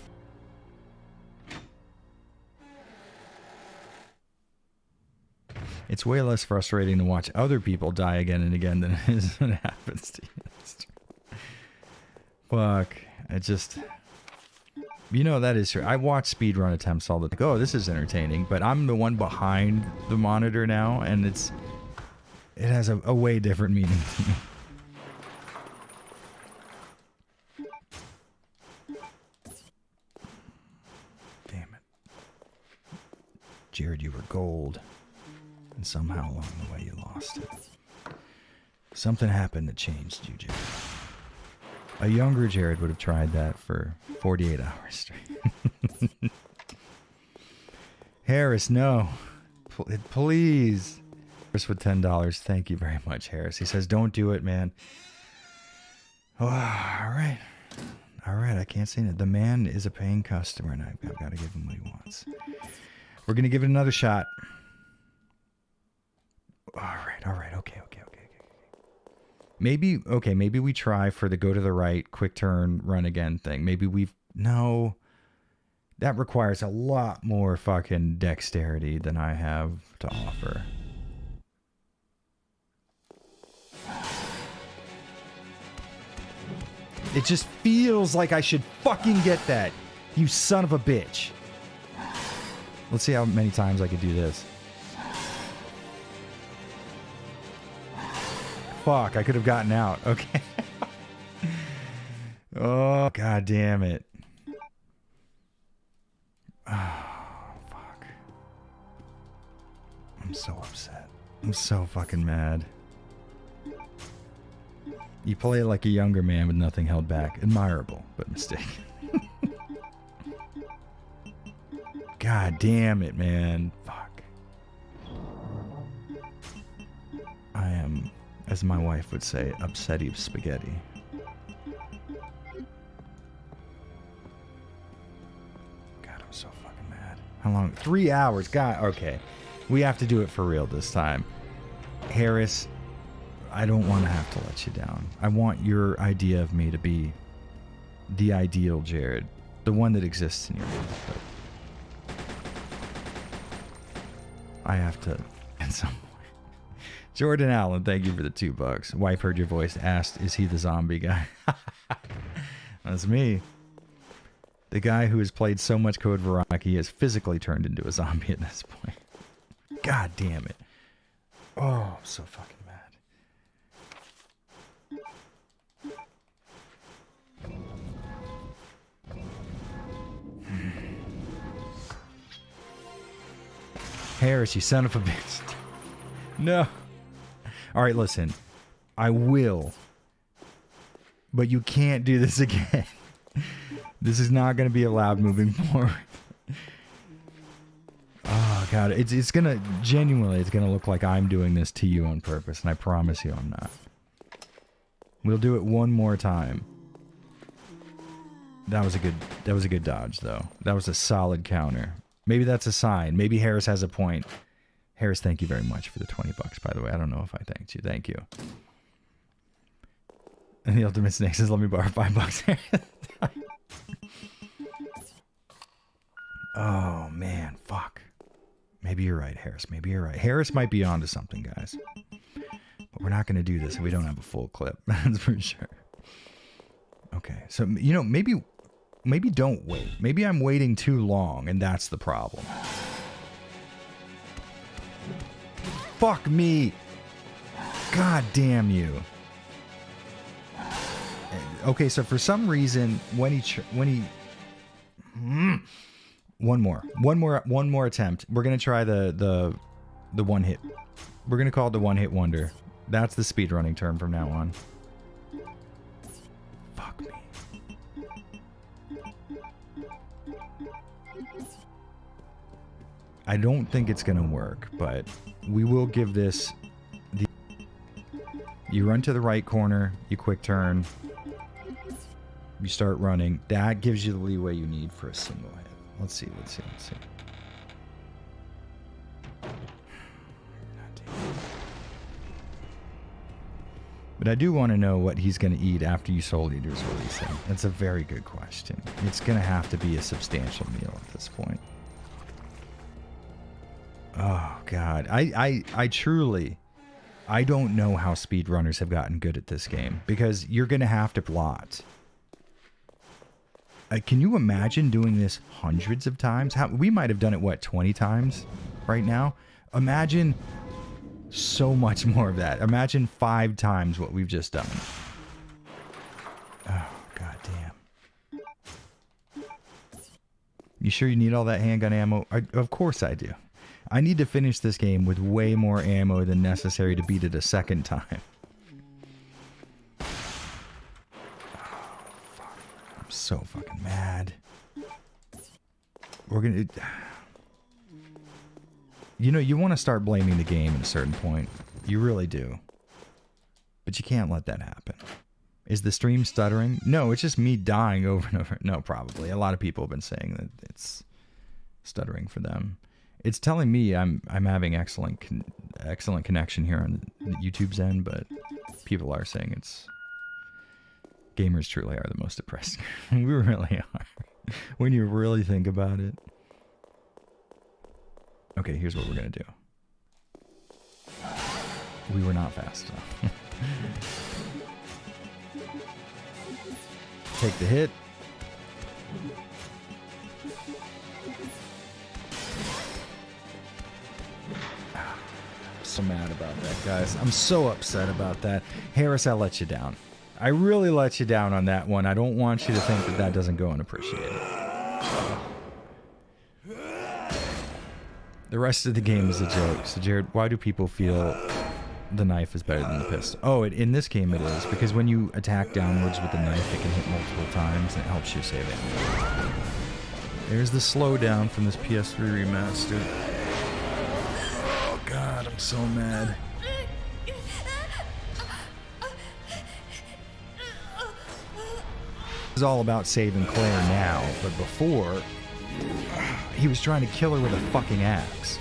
It's way less frustrating to watch other people die again and again than it is when it happens to you. Fuck. It just... You know, that is true. I watch speedrun attempts all the time. Oh, this is entertaining. But I'm the one behind the monitor now, and it has a way different meaning to me. Jared, you were gold, and somehow along the way you lost it. Something happened that changed you, Jared. A younger Jared would have tried that for 48 hours straight. Harris, no. Please. Harris with $10. Thank you very much, Harris. He says, don't do it, man. Oh, all right. All right, I can't say that. The man is a paying customer, and I've got to give him what he wants. We're going to give it another shot. All right. Okay. Maybe we try for the go to the right, quick turn, run again thing. No. That requires a lot more fucking dexterity than I have to offer. It just feels like I should fucking get that. You son of a bitch. Let's see how many times I could do this. Fuck, I could have gotten out. Okay. Oh, god damn it. Oh, fuck. I'm so upset. I'm so fucking mad. You play like a younger man with nothing held back. Admirable, but mistaken. God damn it, man. Fuck. I am, as my wife would say, upsetty spaghetti. God, I'm so fucking mad. How long? 3 hours. God, okay. We have to do it for real this time. Harris, I don't want to have to let you down. I want your idea of me to be the ideal Jared. The one that exists in your head. But I have to, in some way. Jordan Allen, thank you for the $2. Wife heard your voice, asked, is he the zombie guy? That's me. The guy who has played so much Code Veronica, he has physically turned into a zombie at this point. God damn it. Oh, I'm so fucking mad. Harris, you son of a bitch. No. All right, listen. I will. But you can't do this again. This is not going to be allowed moving forward. Oh, God, it's gonna genuinely, it's gonna look like I'm doing this to you on purpose, and I promise you I'm not. We'll do it one more time. That was a good dodge, though. That was a solid counter. Maybe that's a sign. Maybe Harris has a point. Harris, thank you very much for the $20, by the way. I don't know if I thanked you. Thank you. And the ultimate snake says, let me borrow $5. Oh, man. Fuck. Maybe you're right, Harris. Maybe you're right. Harris might be onto something, guys. But we're not going to do this if we don't have a full clip. That's for sure. Okay. So, you know, maybe don't wait. Maybe I'm waiting too long, and that's the problem. Fuck me. God damn you. Okay, so for some reason, when he one more attempt. We're gonna try the one hit. We're gonna call it the one hit wonder. That's the speedrunning term from now on. Fuck me. I don't think it's gonna work, but we will give this the. You run to the right corner. You quick turn. You start running. That gives you the leeway you need for a single hit. Let's see. But I do want to know what he's going to eat after you Soul Eaters release him. That's a very good question. It's going to have to be a substantial meal at this point. Oh, God. I truly... I don't know how speedrunners have gotten good at this game. Because you're going to have to plot. Can you imagine doing this hundreds of times? We might have done it, what, 20 times right now? Imagine so much more of that. Imagine 5 times what we've just done. Oh, god damn. You sure you need all that handgun ammo? Of course I do. I need to finish this game with way more ammo than necessary to beat it a second time. So fucking mad. We're gonna... You know, you want to start blaming the game at a certain point. You really do. But you can't let that happen. Is the stream stuttering? No, it's just me dying over and over. No, probably. A lot of people have been saying that it's stuttering for them. It's telling me I'm having excellent connection here on YouTube's end, but people are saying it's... Gamers truly are the most depressed. We really are. When you really think about it. Okay, here's what we're going to do. We were not fast enough. Take the hit. I'm so mad about that, guys. I'm so upset about that. Harris, I let you down. I really let you down on that one. I don't want you to think that that doesn't go unappreciated. The rest of the game is a joke. So, Jared, why do people feel the knife is better than the pistol? Oh, in this game it is. Because when you attack downwards with the knife, it can hit multiple times, and it helps you save ammo. There's the slowdown from this PS3 remaster. Oh, God, I'm so mad. It's all about saving Claire now, but before, he was trying to kill her with a fucking axe.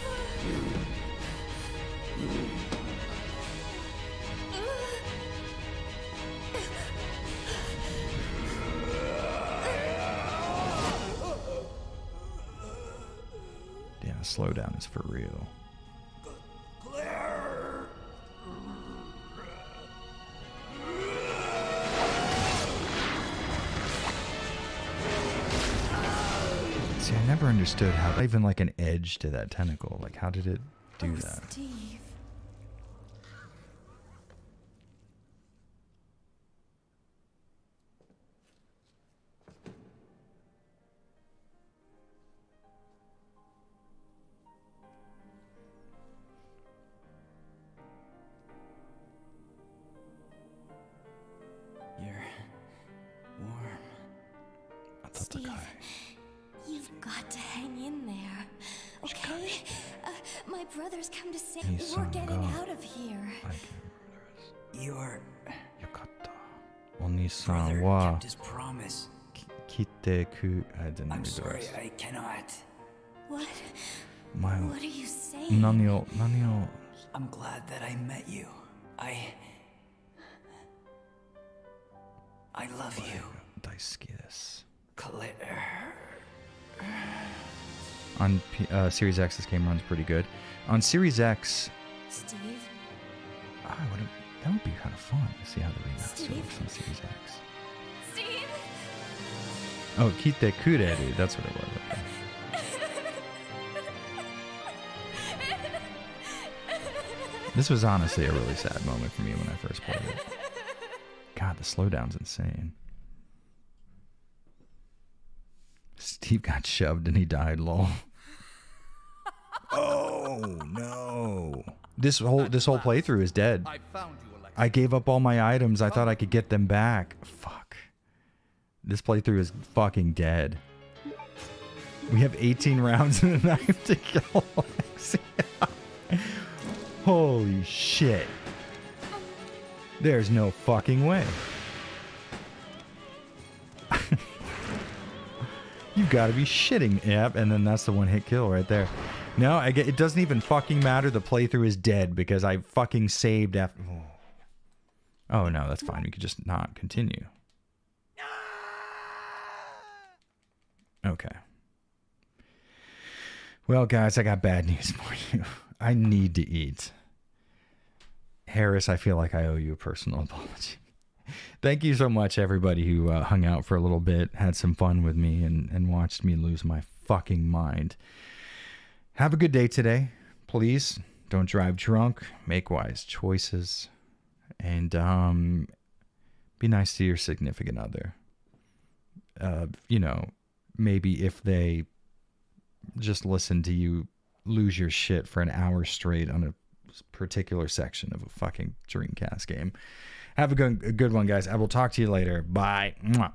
Yeah, slowdown is for real. See, I never understood how even like an edge to that tentacle. Like, how did it do that? Steve. You're warm. I thought the Steve, guy. you've got to hang in there, okay? brothers come to say He's we're getting gone. out of here. I can't remember the rest. Your よかった。お兄さ brother んは kept his promise. 来てく、I didn't I'm read the sorry, rest. I cannot. What? 前を What are you saying? 何を I'm glad that I met you. I love you, 大好きです。 Claire. On Series X, this game runs pretty good. On Series X, Steve? that would be kind of fun to see how the remaster Steve? looks on Series X. Steve? Oh, Kite Kureru, that's what it was. Okay. This was honestly a really sad moment for me when I first played it. God, the slowdown's insane. Steve got shoved and he died, lol. Oh no. This whole playthrough is dead. I found you, Alexis. I gave up all my items. I thought I could get them back. Fuck. This playthrough is fucking dead. We have 18 rounds and a knife to kill Alexia. Holy shit. There's no fucking way. You gotta be shitting. Yep, and then that's the one hit kill right there. No, it doesn't even fucking matter. The playthrough is dead because I fucking saved after. Oh no, that's fine. We could just not continue. Okay. Well, guys, I got bad news for you. I need to eat. Harris, I feel like I owe you a personal apology. Thank you so much, everybody who hung out for a little bit, had some fun with me, and watched me lose my fucking mind. Have a good day today. Please don't drive drunk. Make wise choices. And be nice to your significant other. You know, maybe if they just listen to you lose your shit for an hour straight on a particular section of a fucking Dreamcast game. Have a good one, guys. I will talk to you later. Bye. Mwah.